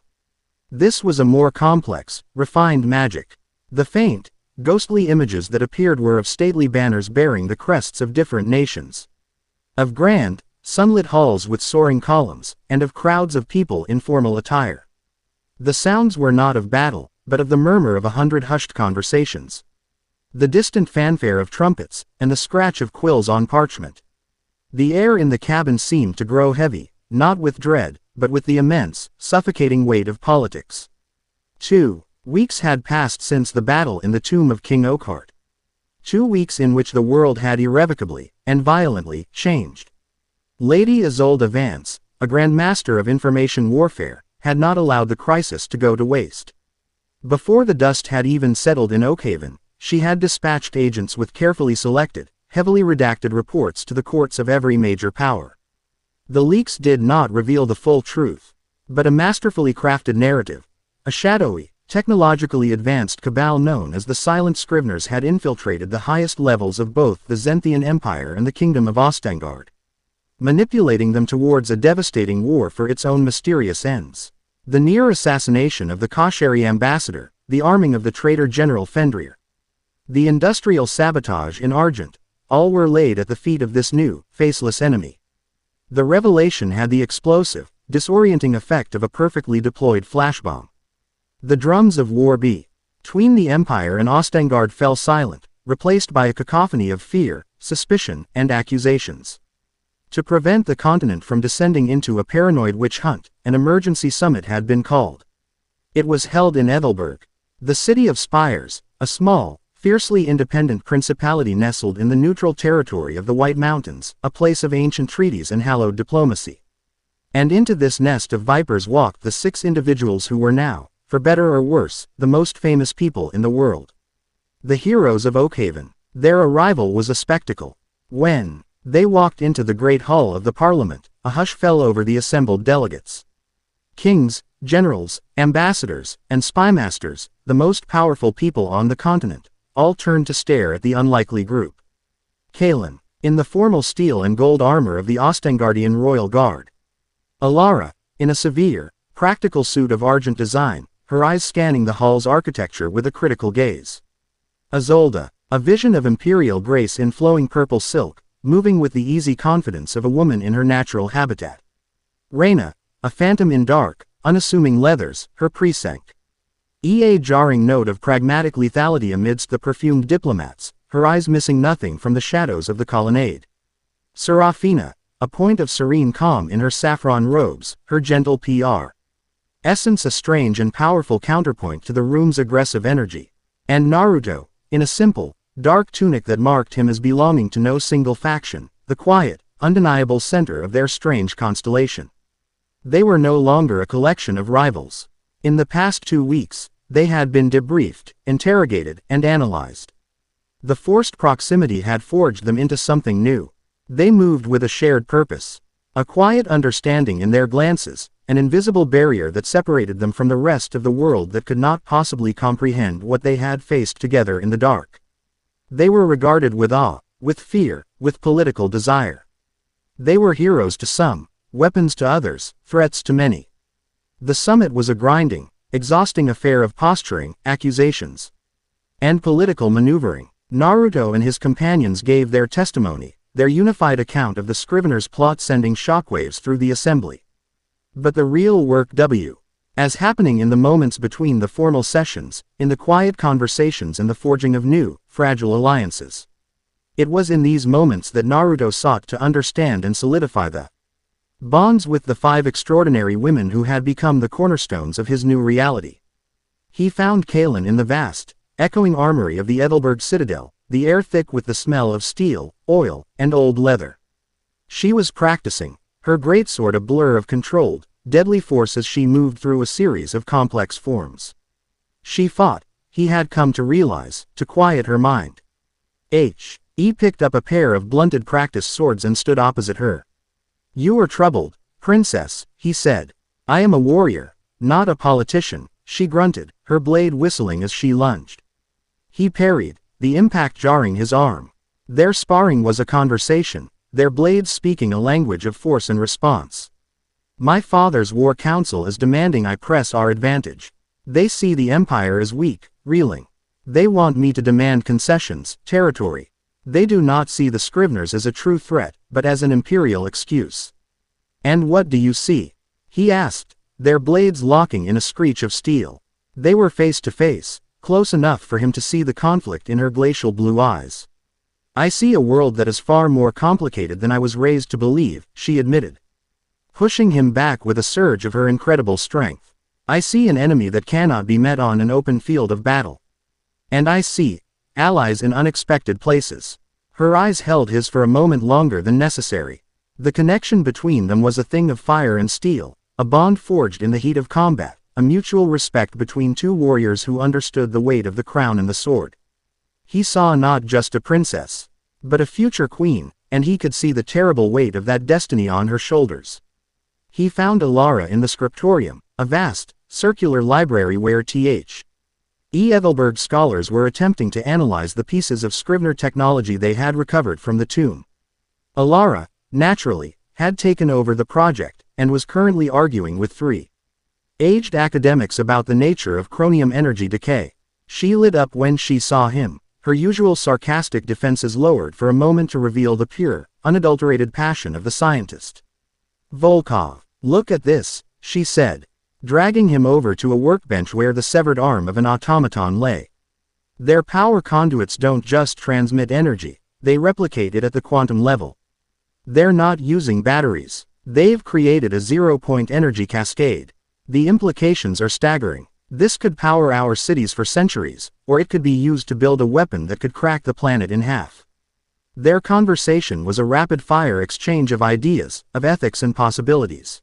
This was a more complex, refined magic. The faint, ghostly images that appeared were of stately banners bearing the crests of different nations. Of grand, sunlit halls with soaring columns, and of crowds of people in formal attire. The sounds were not of battle, but of the murmur of 100 hushed conversations. The distant fanfare of trumpets, and the scratch of quills on parchment. The air in the cabin seemed to grow heavy, not with dread, but with the immense, suffocating weight of politics. 2 weeks had passed since the battle in the tomb of King Oakhart. 2 weeks in which the world had irrevocably, and violently, changed. Lady Isolde Vance, a Grand Master of Information Warfare, had not allowed the crisis to go to waste. Before the dust had even settled in Oakhaven, she had dispatched agents with carefully selected, heavily redacted reports to the courts of every major power. The leaks did not reveal the full truth, but a masterfully crafted narrative, a shadowy, technologically advanced cabal known as the Silent Scriveners had infiltrated the highest levels of both the Zenthian Empire and the Kingdom of Ostengard, manipulating them towards a devastating war for its own mysterious ends. The near assassination of the Kosheri ambassador, the arming of the traitor General Fenrir, the industrial sabotage in Argent, all were laid at the feet of this new, faceless enemy. The revelation had the explosive, disorienting effect of a perfectly deployed flashbomb. The drums of war between the Empire and Ostengard fell silent, replaced by a cacophony of fear, suspicion, and accusations. To prevent the continent from descending into a paranoid witch hunt, an emergency summit had been called. It was held in Ethelberg, the city of Spires, a small, fiercely independent principality nestled in the neutral territory of the White Mountains, a place of ancient treaties and hallowed diplomacy. And into this nest of vipers walked the 6 individuals who were now, for better or worse, the most famous people in the world. The heroes of Oakhaven. Their arrival was a spectacle. When they walked into the great hall of the Parliament, a hush fell over the assembled delegates. Kings, generals, ambassadors, and spymasters, the most powerful people on the continent, all turned to stare at the unlikely group. Kaelin, in the formal steel and gold armor of the Ostengardian Royal Guard. Alara, in a severe, practical suit of Argent design, her eyes scanning the hall's architecture with a critical gaze. Isolde, a vision of imperial grace in flowing purple silk, moving with the easy confidence of a woman in her natural habitat. Reyna, a phantom in dark, unassuming leathers, her precinct. A jarring note of pragmatic lethality amidst the perfumed diplomats, her eyes missing nothing from the shadows of the colonnade. Serafina, a point of serene calm in her saffron robes, her gentle PR. Essence a strange and powerful counterpoint to the room's aggressive energy. And Naruto, in a simple, dark tunic that marked him as belonging to no single faction, the quiet, undeniable center of their strange constellation. They were no longer a collection of rivals. In the past 2 weeks, they had been debriefed, interrogated, and analyzed. The forced proximity had forged them into something new. They moved with a shared purpose. A quiet understanding in their glances, an invisible barrier that separated them from the rest of the world that could not possibly comprehend what they had faced together in the dark. They were regarded with awe, with fear, with political desire. They were heroes to some, weapons to others, threats to many. The summit was a grinding, exhausting affair of posturing, accusations, and political maneuvering. Naruto and his companions gave their testimony, their unified account of the Scrivener's plot sending shockwaves through the assembly. But the real work as happening in the moments between the formal sessions, in the quiet conversations and the forging of new, fragile alliances. It was in these moments that Naruto sought to understand and solidify the bonds with the 5 extraordinary women who had become the cornerstones of his new reality. He found Kaelin in the vast, echoing armory of the Ethelberg citadel, the air thick with the smell of steel, oil, and old leather. She was practicing, her greatsword a blur of controlled, deadly force as she moved through a series of complex forms. She fought, he had come to realize, to quiet her mind. He picked up a pair of blunted practice swords and stood opposite her. "You are troubled, princess," he said. "I am a warrior, not a politician," she grunted, her blade whistling as she lunged. He parried, the impact jarring his arm. Their sparring was a conversation, their blades speaking a language of force and response. "My father's war council is demanding I press our advantage. They see the empire as weak, reeling. They want me to demand concessions, territory. They do not see the Scriveners as a true threat, but as an imperial excuse. And what do you see? He asked, their blades locking in a screech of steel. They were face to face, close enough for him to see the conflict in her glacial blue eyes. I see a world that is far more complicated than I was raised to believe, she admitted, pushing him back with a surge of her incredible strength. I see an enemy that cannot be met on an open field of battle. And I see allies in unexpected places. Her eyes held his for a moment longer than necessary. The connection between them was a thing of fire and steel, a bond forged in the heat of combat, a mutual respect between two warriors who understood the weight of the crown and the sword. He saw not just a princess, but a future queen, and he could see the terrible weight of that destiny on her shoulders. He found Alara in the scriptorium, a vast, circular library where Th. E. Evelberg scholars were attempting to analyze the pieces of Scrivener technology they had recovered from the tomb. Alara, naturally, had taken over the project, and was currently arguing with three aged academics about the nature of chromium energy decay. She lit up when she saw him, her usual sarcastic defenses lowered for a moment to reveal the pure, unadulterated passion of the scientist. Volkov, look at this, she said, dragging him over to a workbench where the severed arm of an automaton lay. Their power conduits don't just transmit energy, they replicate it at the quantum level. They're not using batteries. They've created a zero-point energy cascade. The implications are staggering. This could power our cities for centuries, or it could be used to build a weapon that could crack the planet in half. Their conversation was a rapid-fire exchange of ideas, of ethics and possibilities.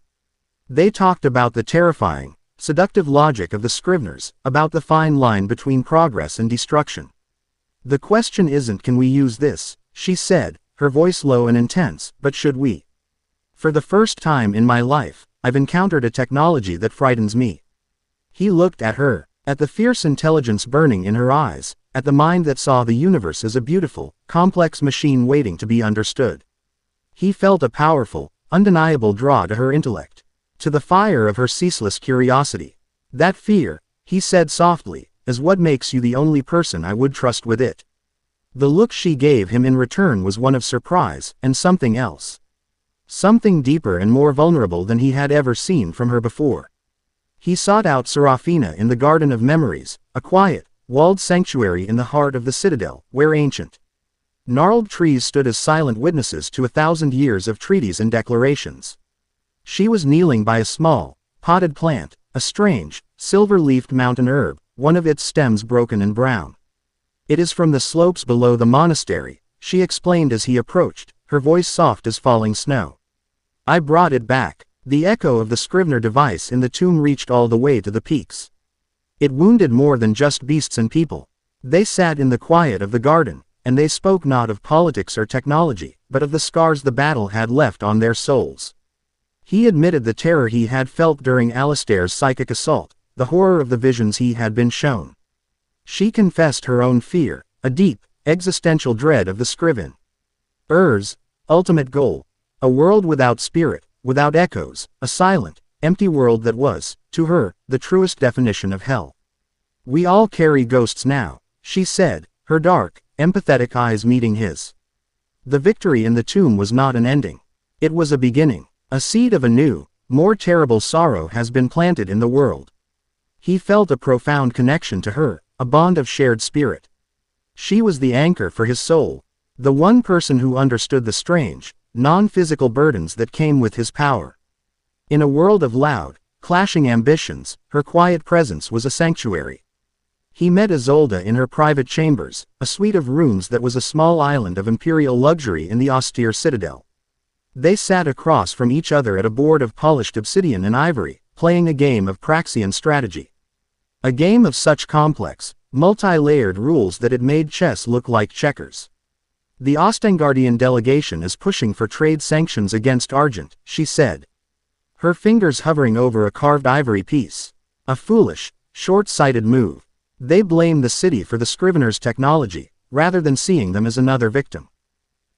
They talked about the terrifying, seductive logic of the Scriveners, about the fine line between progress and destruction. The question isn't can we use this, she said, her voice low and intense, but should we? For the first time in my life, I've encountered a technology that frightens me. He looked at her, at the fierce intelligence burning in her eyes, at the mind that saw the universe as a beautiful, complex machine waiting to be understood. He felt a powerful, undeniable draw to her intellect, to the fire of her ceaseless curiosity. That fear, he said softly, is what makes you the only person I would trust with it. The look she gave him in return was one of surprise, and something else. Something deeper and more vulnerable than he had ever seen from her before. He sought out Serafina in the Garden of Memories, a quiet, walled sanctuary in the heart of the citadel, where ancient, gnarled trees stood as silent witnesses to 1,000 years of treaties and declarations. She was kneeling by a small, potted plant, a strange, silver-leafed mountain herb, one of its stems broken and brown. It is from the slopes below the monastery, she explained as he approached, her voice soft as falling snow. I brought it back. The echo of the Scrivener device in the tomb reached all the way to the peaks. It wounded more than just beasts and people. They sat in the quiet of the garden, and they spoke not of politics or technology, but of the scars the battle had left on their souls. He admitted the terror he had felt during Alistair's psychic assault, the horror of the visions he had been shown. She confessed her own fear, a deep, existential dread of the Scrivener's ultimate goal, a world without spirit, without echoes, a silent, empty world that was, to her, the truest definition of hell. We all carry ghosts now, she said, her dark, empathetic eyes meeting his. The victory in the tomb was not an ending. It was a beginning. A seed of a new, more terrible sorrow has been planted in the world. He felt a profound connection to her, a bond of shared spirit. She was the anchor for his soul, the one person who understood the strange, non-physical burdens that came with his power. In a world of loud, clashing ambitions, her quiet presence was a sanctuary. He met Isolde in her private chambers, a suite of rooms that was a small island of imperial luxury in the austere citadel. They sat across from each other at a board of polished obsidian and ivory, playing a game of Praxian strategy. A game of such complex, multi-layered rules that it made chess look like checkers. The Ostengardian delegation is pushing for trade sanctions against Argent, she said, her fingers hovering over a carved ivory piece. A foolish, short-sighted move. They blame the city for the Scrivener's technology, rather than seeing them as another victim.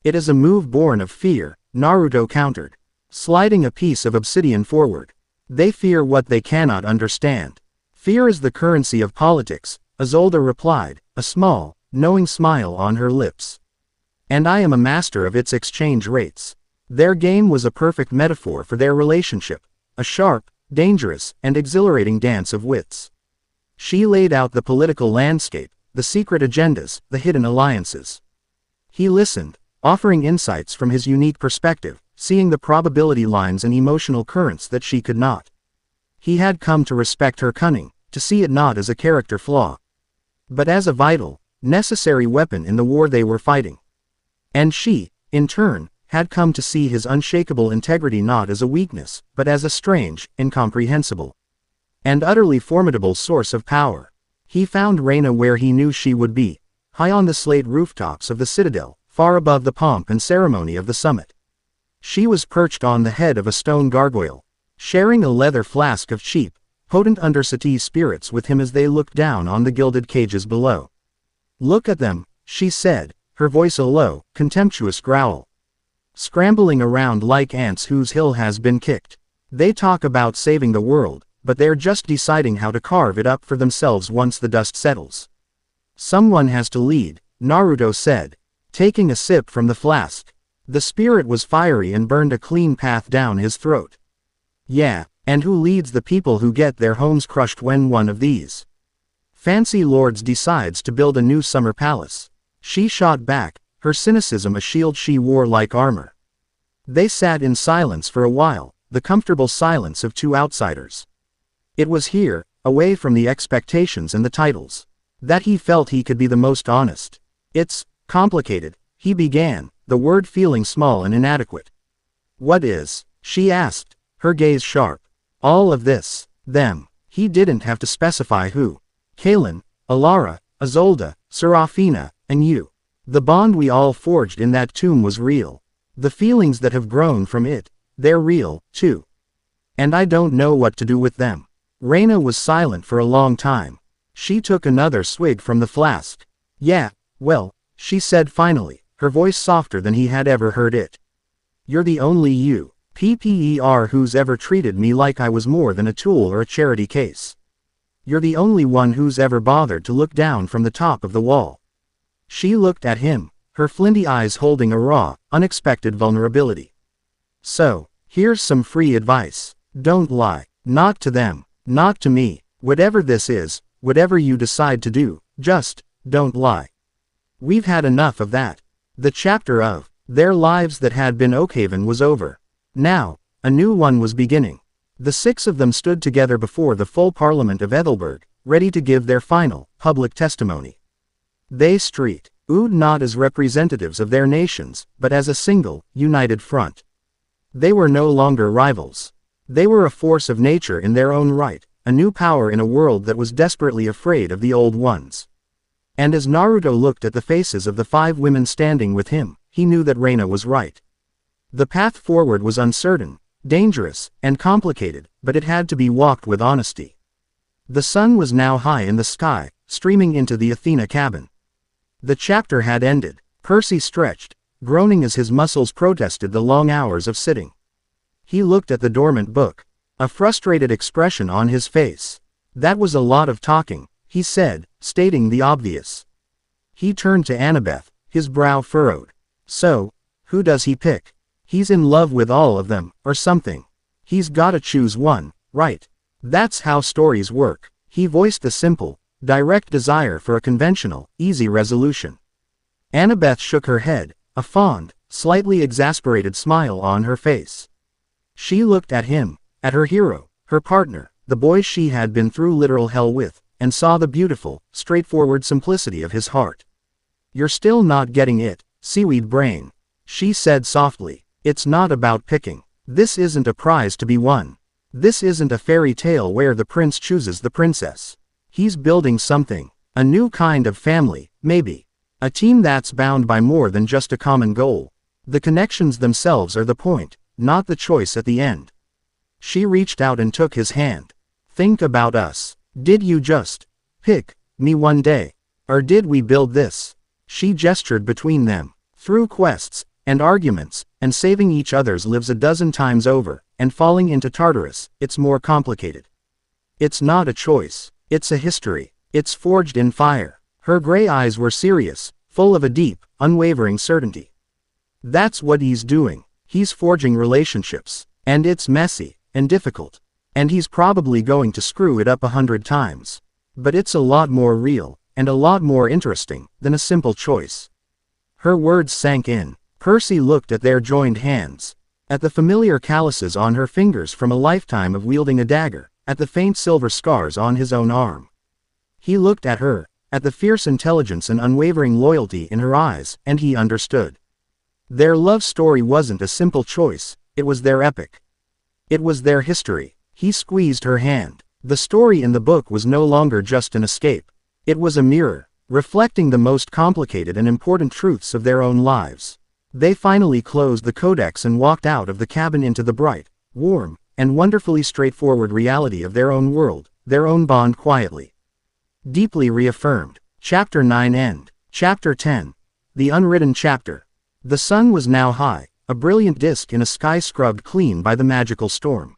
It is a move born of fear, Naruto countered, sliding a piece of obsidian forward. They fear what they cannot understand. Fear is the currency of politics, Isolde replied, a small, knowing smile on her lips. And I am a master of its exchange rates. Their game was a perfect metaphor for their relationship, a sharp, dangerous, and exhilarating dance of wits. She laid out the political landscape, the secret agendas, the hidden alliances. He listened, offering insights from his unique perspective, seeing the probability lines and emotional currents that she could not. He had come to respect her cunning, to see it not as a character flaw, but as a vital, necessary weapon in the war they were fighting. And she, in turn, had come to see his unshakable integrity not as a weakness, but as a strange, incomprehensible, and utterly formidable source of power. He found Reyna where he knew she would be, high on the slate rooftops of the citadel, far above the pomp and ceremony of the summit. She was perched on the head of a stone gargoyle, sharing a leather flask of cheap, potent undercity spirits with him as they looked down on the gilded cages below. Look at them, she said, her voice a low, contemptuous growl. Scrambling around like ants whose hill has been kicked. They talk about saving the world, but they're just deciding how to carve it up for themselves once the dust settles. Someone has to lead, Naruto said, taking a sip from the flask. The spirit was fiery and burned a clean path down his throat. Yeah, and who leads the people who get their homes crushed when one of these fancy lords decides to build a new summer palace? She shot back, her cynicism a shield she wore like armor. They sat in silence for a while, the comfortable silence of two outsiders. It was here, away from the expectations and the titles, that he felt he could be the most honest. It's complicated, he began, the word feeling small and inadequate. What is? She asked, her gaze sharp. All of this, them. He didn't have to specify who. Kalen, Alara, Isolde, Serafina, and you. The bond we all forged in that tomb was real. The feelings that have grown from it, they're real, too. And I don't know what to do with them. Reyna was silent for a long time. She took another swig from the flask. Yeah, well, she said finally, her voice softer than he had ever heard it. You're the only PPER who's ever treated me like I was more than a tool or a charity case. You're the only one who's ever bothered to look down from the top of the wall. She looked at him, her flinty eyes holding a raw, unexpected vulnerability. So, here's some free advice. Don't lie. Not to them. Not to me. Whatever this is, whatever you decide to do, just don't lie. We've had enough of that. The chapter of their lives that had been Oakhaven was over. Now, a new one was beginning. The six of them stood together before the full Parliament of Ethelberg, ready to give their final, public testimony. They stood not as representatives of their nations, but as a single, united front. They were no longer rivals. They were a force of nature in their own right, a new power in a world that was desperately afraid of the old ones. And as Naruto looked at the faces of the 5 women standing with him, he knew that Reyna was right. The path forward was uncertain, dangerous, and complicated, but it had to be walked with honesty. The sun was now high in the sky, streaming into the Athena cabin. The chapter had ended. Percy stretched, groaning as his muscles protested the long hours of sitting. He looked at the dormant book, a frustrated expression on his face. That was a lot of talking, he said, stating the obvious. He turned to Annabeth, his brow furrowed. So, who does he pick? He's in love with all of them, or something. He's gotta choose one, right? That's how stories work. He voiced the simple, direct desire for a conventional, easy resolution. Annabeth shook her head, a fond, slightly exasperated smile on her face. She looked at him, at her hero, her partner, the boy she had been through literal hell with, and saw the beautiful, straightforward simplicity of his heart. You're still not getting it, seaweed brain. She said softly. It's not about picking. This isn't a prize to be won. This isn't a fairy tale where the prince chooses the princess. He's building something. A new kind of family, maybe. A team that's bound by more than just a common goal. The connections themselves are the point, not the choice at the end. She reached out and took his hand. Think about us. Did you just pick me one day? Or did we build this? She gestured between them. Through quests, and arguments, and saving each other's lives a dozen times over, and falling into Tartarus, it's more complicated. It's not a choice, it's a history. It's forged in fire. Her gray eyes were serious, full of a deep, unwavering certainty. That's what he's doing. He's forging relationships. And it's messy, and difficult. And he's probably going to screw it up 100 times. But it's a lot more real, and a lot more interesting, than a simple choice. Her words sank in. Percy looked at their joined hands. At the familiar calluses on her fingers from a lifetime of wielding a dagger, at the faint silver scars on his own arm. He looked at her, at the fierce intelligence and unwavering loyalty in her eyes, and he understood. Their love story wasn't a simple choice, it was their epic. It was their history. He squeezed her hand. The story in the book was no longer just an escape. It was a mirror, reflecting the most complicated and important truths of their own lives. They finally closed the codex and walked out of the cabin into the bright, warm, and wonderfully straightforward reality of their own world, their own bond quietly. Deeply reaffirmed. Chapter 9 End. Chapter 10. The Unwritten Chapter. The sun was now high, a brilliant disk in a sky scrubbed clean by the magical storm.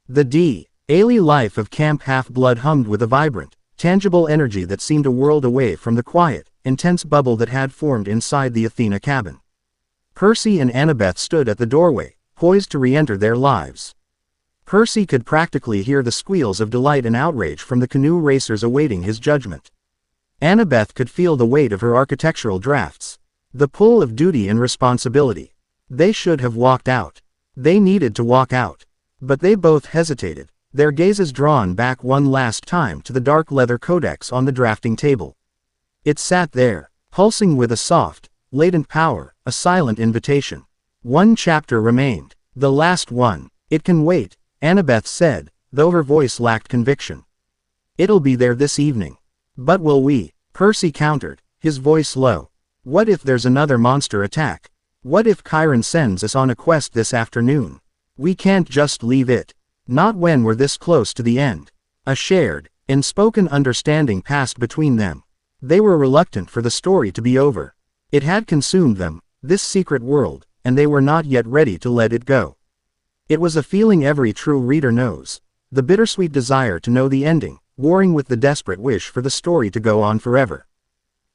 The daily life of Camp Half-Blood hummed with a vibrant, tangible energy that seemed a world away from the quiet, intense bubble that had formed inside the Athena cabin. Percy and Annabeth stood at the doorway, poised to re-enter their lives. Percy could practically hear the squeals of delight and outrage from the canoe racers awaiting his judgment. Annabeth could feel the weight of her architectural drafts, the pull of duty and responsibility. They should have walked out. They needed to walk out. But they both hesitated, their gazes drawn back one last time to the dark leather codex on the drafting table. It sat there, pulsing with a soft, latent power, a silent invitation. One chapter remained. The last one. It can wait, Annabeth said, though her voice lacked conviction. It'll be there this evening. But will we? Percy countered, his voice low. What if there's another monster attack? What if Chiron sends us on a quest this afternoon? We can't just leave it. Not when we're this close to the end. A shared, unspoken understanding passed between them. They were reluctant for the story to be over. It had consumed them, this secret world, and they were not yet ready to let it go. It was a feeling every true reader knows. The bittersweet desire to know the ending, warring with the desperate wish for the story to go on forever.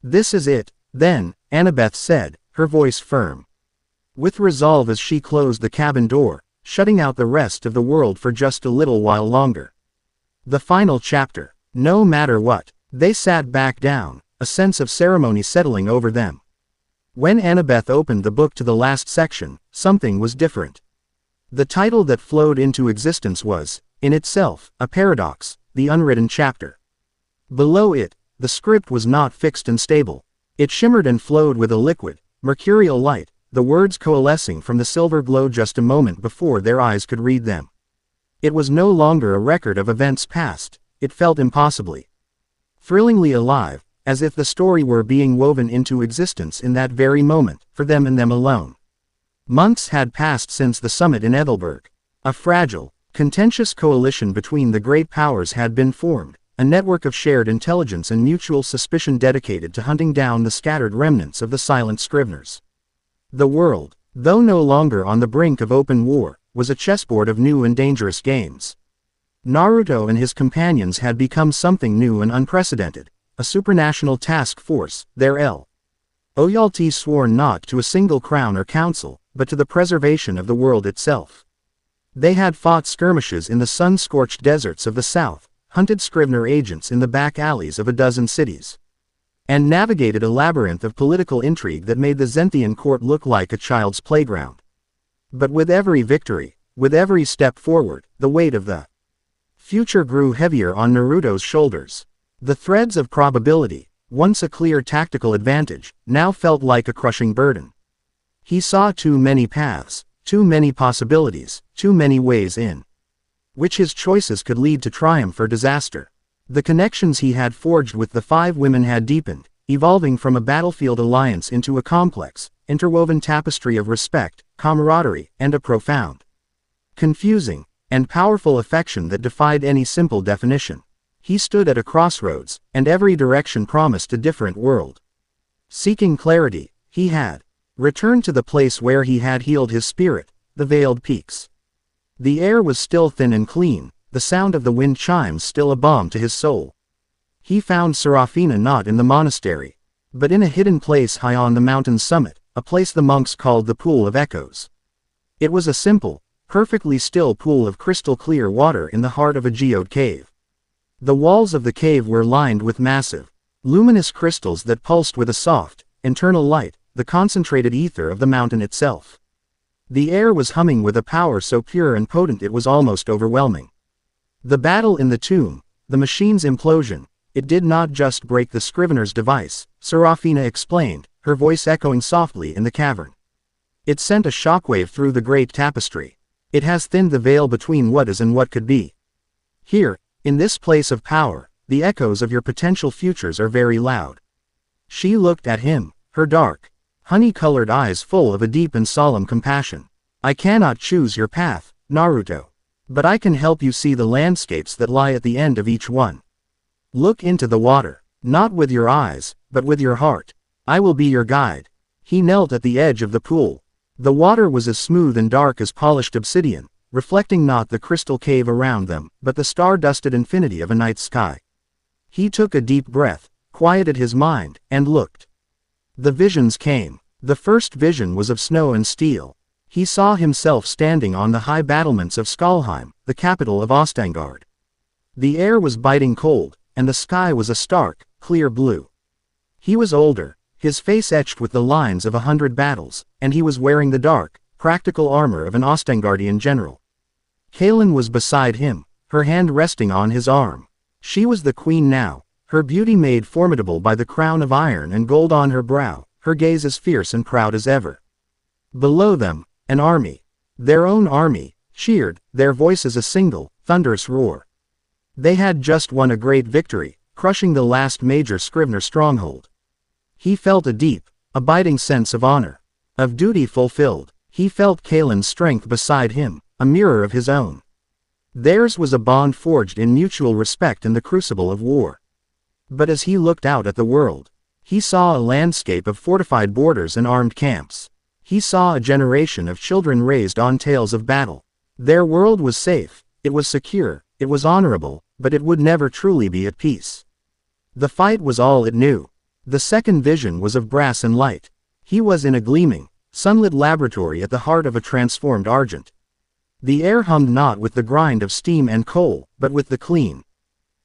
This is it, then, Annabeth said, her voice firm. With resolve as she closed the cabin door, shutting out the rest of the world for just a little while longer. The final chapter. No matter what, they sat back down, a sense of ceremony settling over them. When Annabeth opened the book to the last section, something was different. The title that flowed into existence was, in itself, a paradox, the unwritten chapter. Below it, the script was not fixed and stable. It shimmered and flowed with a liquid, mercurial light, the words coalescing from the silver glow just a moment before their eyes could read them. It was no longer a record of events past, it felt impossibly, thrillingly alive, as if the story were being woven into existence in that very moment, for them and them alone. Months had passed since the summit in Ethelberg. A fragile, contentious coalition between the great powers had been formed, a network of shared intelligence and mutual suspicion dedicated to hunting down the scattered remnants of the silent Scriveners. The world, though no longer on the brink of open war, was a chessboard of new and dangerous games. Naruto and his companions had become something new and unprecedented, a supranational task force, their loyalty sworn not to a single crown or council, but to the preservation of the world itself. They had fought skirmishes in the sun-scorched deserts of the south, hunted Scrivener agents in the back alleys of a dozen cities, and navigated a labyrinth of political intrigue that made the Zenthian court look like a child's playground. But with every victory, with every step forward, the weight of the future grew heavier on Naruto's shoulders. The threads of probability, once a clear tactical advantage, now felt like a crushing burden. He saw too many paths, too many possibilities, too many ways in which his choices could lead to triumph or disaster. The connections he had forged with the 5 women had deepened, evolving from a battlefield alliance into a complex, interwoven tapestry of respect, camaraderie, and a profound, confusing, and powerful affection that defied any simple definition. He stood at a crossroads, and every direction promised a different world. Seeking clarity, he had returned to the place where he had healed his spirit, the veiled peaks. The air was still thin and clean, the sound of the wind chimes still a balm to his soul. He found Serafina not in the monastery, but in a hidden place high on the mountain's summit, a place the monks called the Pool of Echoes. It was a simple, perfectly still pool of crystal clear water in the heart of a geode cave. The walls of the cave were lined with massive, luminous crystals that pulsed with a soft, internal light, the concentrated ether of the mountain itself. The air was humming with a power so pure and potent it was almost overwhelming. The battle in the tomb, the machine's implosion, it did not just break the Scrivener's device, Serafina explained, her voice echoing softly in the cavern. It sent a shockwave through the great tapestry. It has thinned the veil between what is and what could be. Here, in this place of power, the echoes of your potential futures are very loud. She looked at him, her dark, honey-colored eyes full of a deep and solemn compassion. I cannot choose your path, Naruto. But I can help you see the landscapes that lie at the end of each one. Look into the water, not with your eyes, but with your heart. I will be your guide. He knelt at the edge of the pool. The water was as smooth and dark as polished obsidian, reflecting not the crystal cave around them, but the star-dusted infinity of a night sky. He took a deep breath, quieted his mind, and looked. The visions came. The first vision was of snow and steel. He saw himself standing on the high battlements of Skolheim, the capital of Ostangard. The air was biting cold, and the sky was a stark, clear blue. He was older, his face etched with the lines of 100 battles, and he was wearing the dark, practical armor of an Ostangardian general. Kaelin was beside him, her hand resting on his arm. She was the queen now, her beauty made formidable by the crown of iron and gold on her brow, her gaze as fierce and proud as ever. Below them, an army. Their own army, cheered, their voices a single, thunderous roar. They had just won a great victory, crushing the last major Scrivener stronghold. He felt a deep, abiding sense of honor, of duty fulfilled. He felt Kaelin's strength beside him, a mirror of his own. Theirs was a bond forged in mutual respect in the crucible of war. But as he looked out at the world, he saw a landscape of fortified borders and armed camps. He saw a generation of children raised on tales of battle. Their world was safe, it was secure, it was honorable, but it would never truly be at peace. The fight was all it knew. The second vision was of brass and light. He was in a gleaming, sunlit laboratory at the heart of a transformed Argent. The air hummed not with the grind of steam and coal, but with the clean,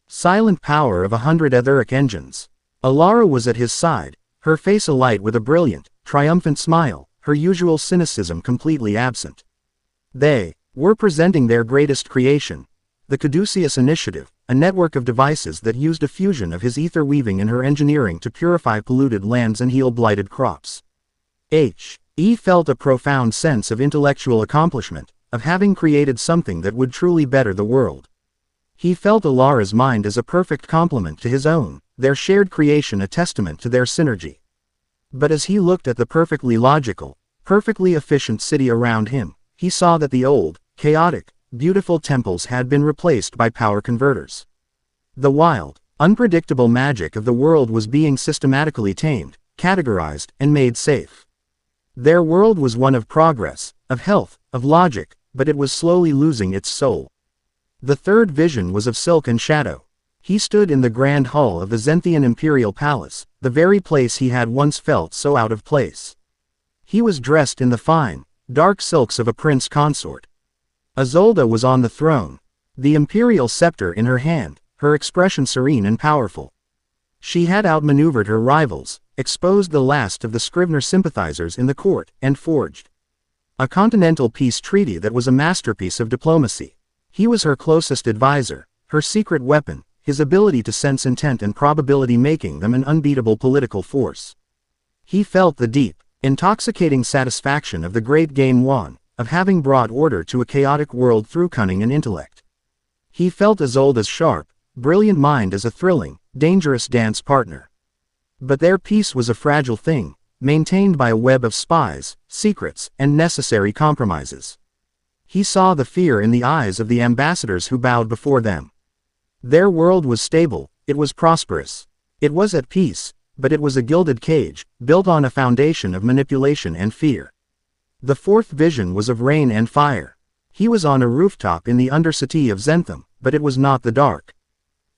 silent power of 100 etheric engines. Alara was at his side, her face alight with a brilliant, triumphant smile, her usual cynicism completely absent. They were presenting their greatest creation, the Caduceus Initiative, a network of devices that used a fusion of his ether weaving and her engineering to purify polluted lands and heal blighted crops. He felt a profound sense of intellectual accomplishment, of having created something that would truly better the world. He felt Alara's mind as a perfect complement to his own, their shared creation a testament to their synergy. But as he looked at the perfectly logical, perfectly efficient city around him, he saw that the old, chaotic, beautiful temples had been replaced by power converters. The wild, unpredictable magic of the world was being systematically tamed, categorized, and made safe. Their world was one of progress, of health, of logic, but it was slowly losing its soul. The third vision was of silk and shadow. He stood in the grand hall of the Zenthian imperial palace, the very place he had once felt so out of place. He was dressed in the fine, dark silks of a prince consort. Isolde was on the throne, the imperial scepter in her hand, her expression serene and powerful. She had outmaneuvered her rivals, exposed the last of the Scrivener sympathizers in the court, and forged a continental peace treaty that was a masterpiece of diplomacy. He was her closest advisor, her secret weapon, his ability to sense intent and probability making them an unbeatable political force. He felt the deep, intoxicating satisfaction of the great game won, of having brought order to a chaotic world through cunning and intellect. He felt Isolde's sharp, brilliant mind as a thrilling, dangerous dance partner. But their peace was a fragile thing, maintained by a web of spies, secrets, and necessary compromises. He saw the fear in the eyes of the ambassadors who bowed before them. Their world was stable, it was prosperous. It was at peace, but it was a gilded cage, built on a foundation of manipulation and fear. The fourth vision was of rain and fire. He was on a rooftop in the undercity of Zentham, but it was not the dark,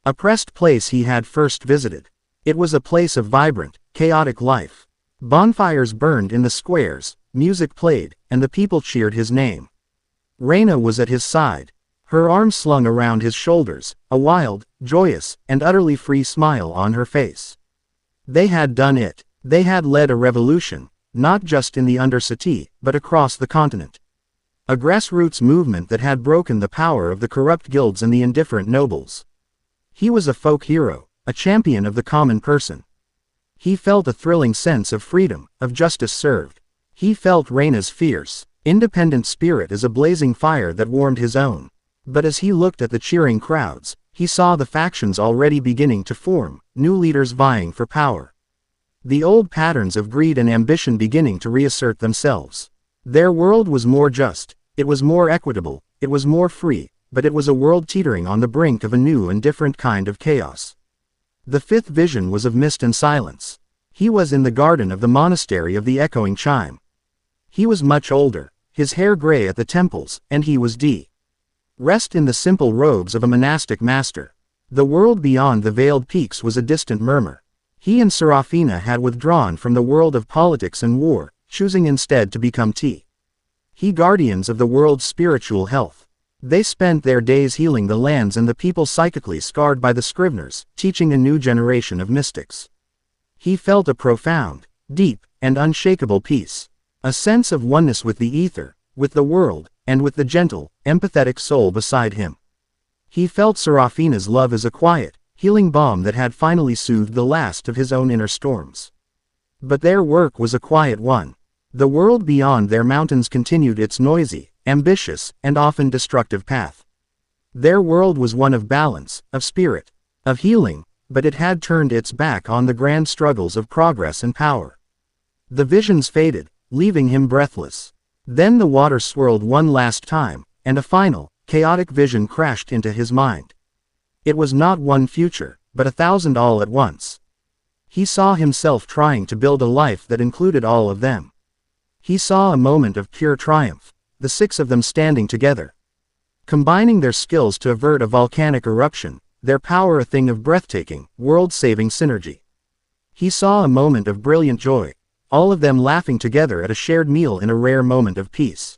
Oppressed place he had first visited. It was a place of vibrant, chaotic life. Bonfires burned in the squares, music played, and the people cheered his name. Reyna was at his side, her arms slung around his shoulders, a wild, joyous, and utterly free smile on her face. They had done it. They had led a revolution, not just in the Undercity, but across the continent. A grassroots movement that had broken the power of the corrupt guilds and the indifferent nobles. He was a folk hero, a champion of the common person. He felt a thrilling sense of freedom, of justice served. He felt Reyna's fierce, independent spirit as a blazing fire that warmed his own. But as he looked at the cheering crowds, he saw the factions already beginning to form, new leaders vying for power. The old patterns of greed and ambition beginning to reassert themselves. Their world was more just, it was more equitable, it was more free, but it was a world teetering on the brink of a new and different kind of chaos. The fifth vision was of mist and silence. He was in the garden of the monastery of the echoing chime. He was much older, his hair gray at the temples, and he was dressed in the simple robes of a monastic master. The world beyond the veiled peaks was a distant murmur. He and Serafina had withdrawn from the world of politics and war, choosing instead to become he guardians of the world's spiritual health. They spent their days healing the lands and the people psychically scarred by the Scriveners, teaching a new generation of mystics. He felt a profound, deep, and unshakable peace. A sense of oneness with the ether, with the world, and with the gentle, empathetic soul beside him. He felt Serafina's love as a quiet, healing balm that had finally soothed the last of his own inner storms. But their work was a quiet one. The world beyond their mountains continued its noisy, ambitious, and often destructive path. Their world was one of balance, of spirit, of healing, but it had turned its back on the grand struggles of progress and power. The visions faded, leaving him breathless. Then the water swirled one last time, and a final, chaotic vision crashed into his mind. It was not one future, but 1,000 all at once. He saw himself trying to build a life that included all of them. He saw a moment of pure triumph, the 6 of them standing together, combining their skills to avert a volcanic eruption, their power a thing of breathtaking, world-saving synergy. He saw a moment of brilliant joy, all of them laughing together at a shared meal in a rare moment of peace.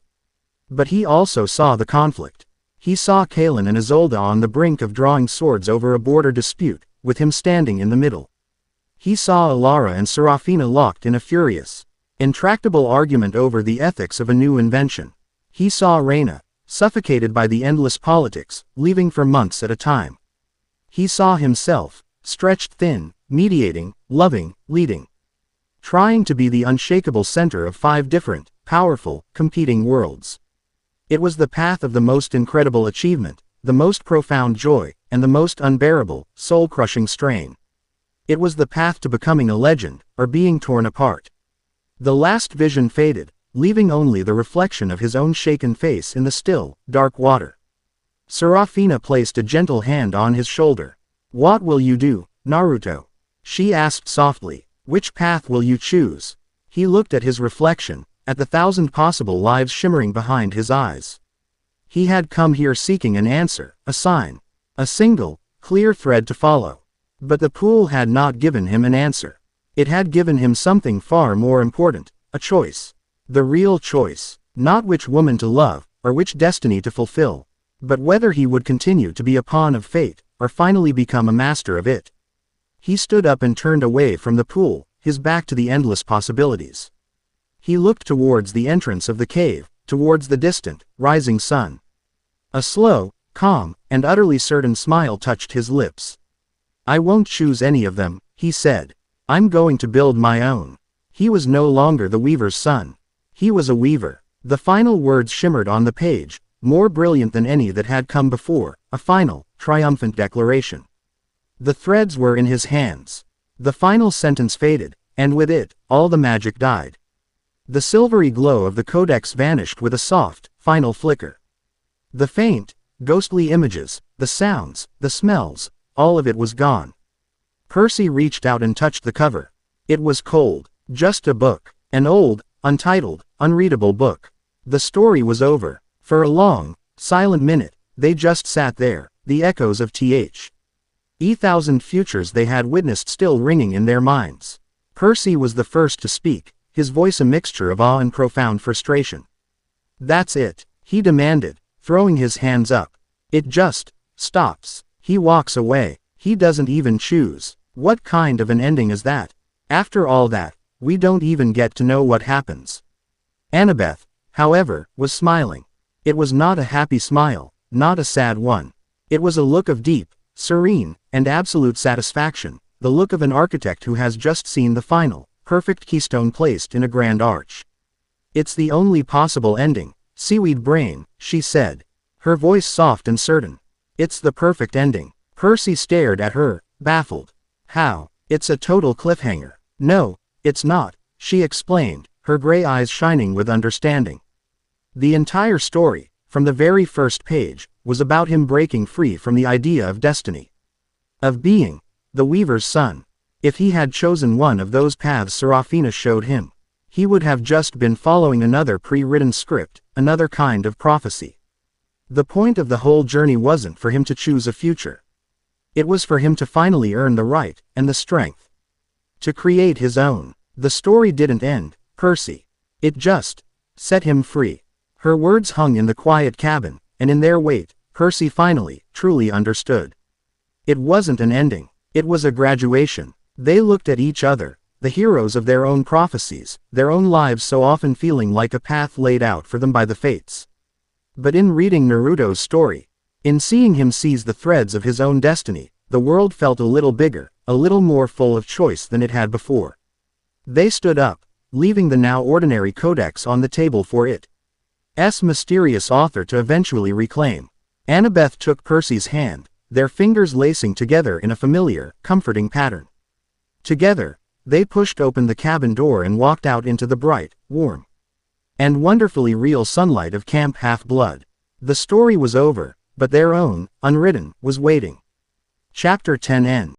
But he also saw the conflict. He saw Kalen and Isolde on the brink of drawing swords over a border dispute, with him standing in the middle. He saw Alara and Serafina locked in a furious, intractable argument over the ethics of a new invention. He saw Reyna, suffocated by the endless politics, leaving for months at a time. He saw himself, stretched thin, mediating, loving, leading. Trying to be the unshakable center of 5 different, powerful, competing worlds. It was the path of the most incredible achievement, the most profound joy, and the most unbearable, soul-crushing strain. It was the path to becoming a legend, or being torn apart. The last vision faded, leaving only the reflection of his own shaken face in the still, dark water. Serafina placed a gentle hand on his shoulder. "What will you do, Naruto?" she asked softly. "Which path will you choose?" He looked at his reflection, at the 1,000 possible lives shimmering behind his eyes. He had come here seeking an answer, a sign, a single, clear thread to follow. But the pool had not given him an answer. It had given him something far more important, a choice. The real choice, not which woman to love, or which destiny to fulfill, but whether he would continue to be a pawn of fate, or finally become a master of it. He stood up and turned away from the pool, his back to the endless possibilities. He looked towards the entrance of the cave, towards the distant, rising sun. A slow, calm, and utterly certain smile touched his lips. "I won't choose any of them," he said. "I'm going to build my own." He was no longer the weaver's son. He was a weaver. The final words shimmered on the page, more brilliant than any that had come before, a final, triumphant declaration. The threads were in his hands. The final sentence faded, and with it, all the magic died. The silvery glow of the codex vanished with a soft, final flicker. The faint, ghostly images, the sounds, the smells, all of it was gone. Percy reached out and touched the cover. It was cold, just a book, an old, untitled, unreadable book. The story was over. For a long, silent minute, they just sat there, the echoes of Th. 1,000 futures they had witnessed still ringing in their minds. Percy was the first to speak, his voice a mixture of awe and profound frustration. "That's it," he demanded, throwing his hands up. "It just stops. He walks away. He doesn't even choose. What kind of an ending is that? After all that, we don't even get to know what happens." Annabeth, however, was smiling. It was not a happy smile, not a sad one. It was a look of deep, serene, and absolute satisfaction, the look of an architect who has just seen the final, perfect keystone placed in a grand arch. "It's the only possible ending, seaweed brain," she said, her voice soft and certain. "It's the perfect ending." Percy stared at her, baffled. "How? It's a total cliffhanger." "No, it's not," she explained, her gray eyes shining with understanding. "The entire story, from the very first page, was about him breaking free from the idea of destiny. Of being the Weaver's son. If he had chosen one of those paths Serafina showed him, he would have just been following another pre-written script, another kind of prophecy. The point of the whole journey wasn't for him to choose a future. It was for him to finally earn the right, and the strength, to create his own. The story didn't end, Percy. It just set him free." Her words hung in the quiet cabin, and in their weight, Percy finally, truly understood. It wasn't an ending. It was a graduation. They looked at each other, the heroes of their own prophecies, their own lives so often feeling like a path laid out for them by the fates. But in reading Naruto's story, in seeing him seize the threads of his own destiny, the world felt a little bigger, a little more full of choice than it had before. They stood up, leaving the now ordinary codex on the table for its mysterious author to eventually reclaim. Annabeth took Percy's hand, their fingers lacing together in a familiar, comforting pattern. Together, they pushed open the cabin door and walked out into the bright, warm, and wonderfully real sunlight of Camp Half-Blood. The story was over, but their own, unwritten, was waiting. Chapter 10 End.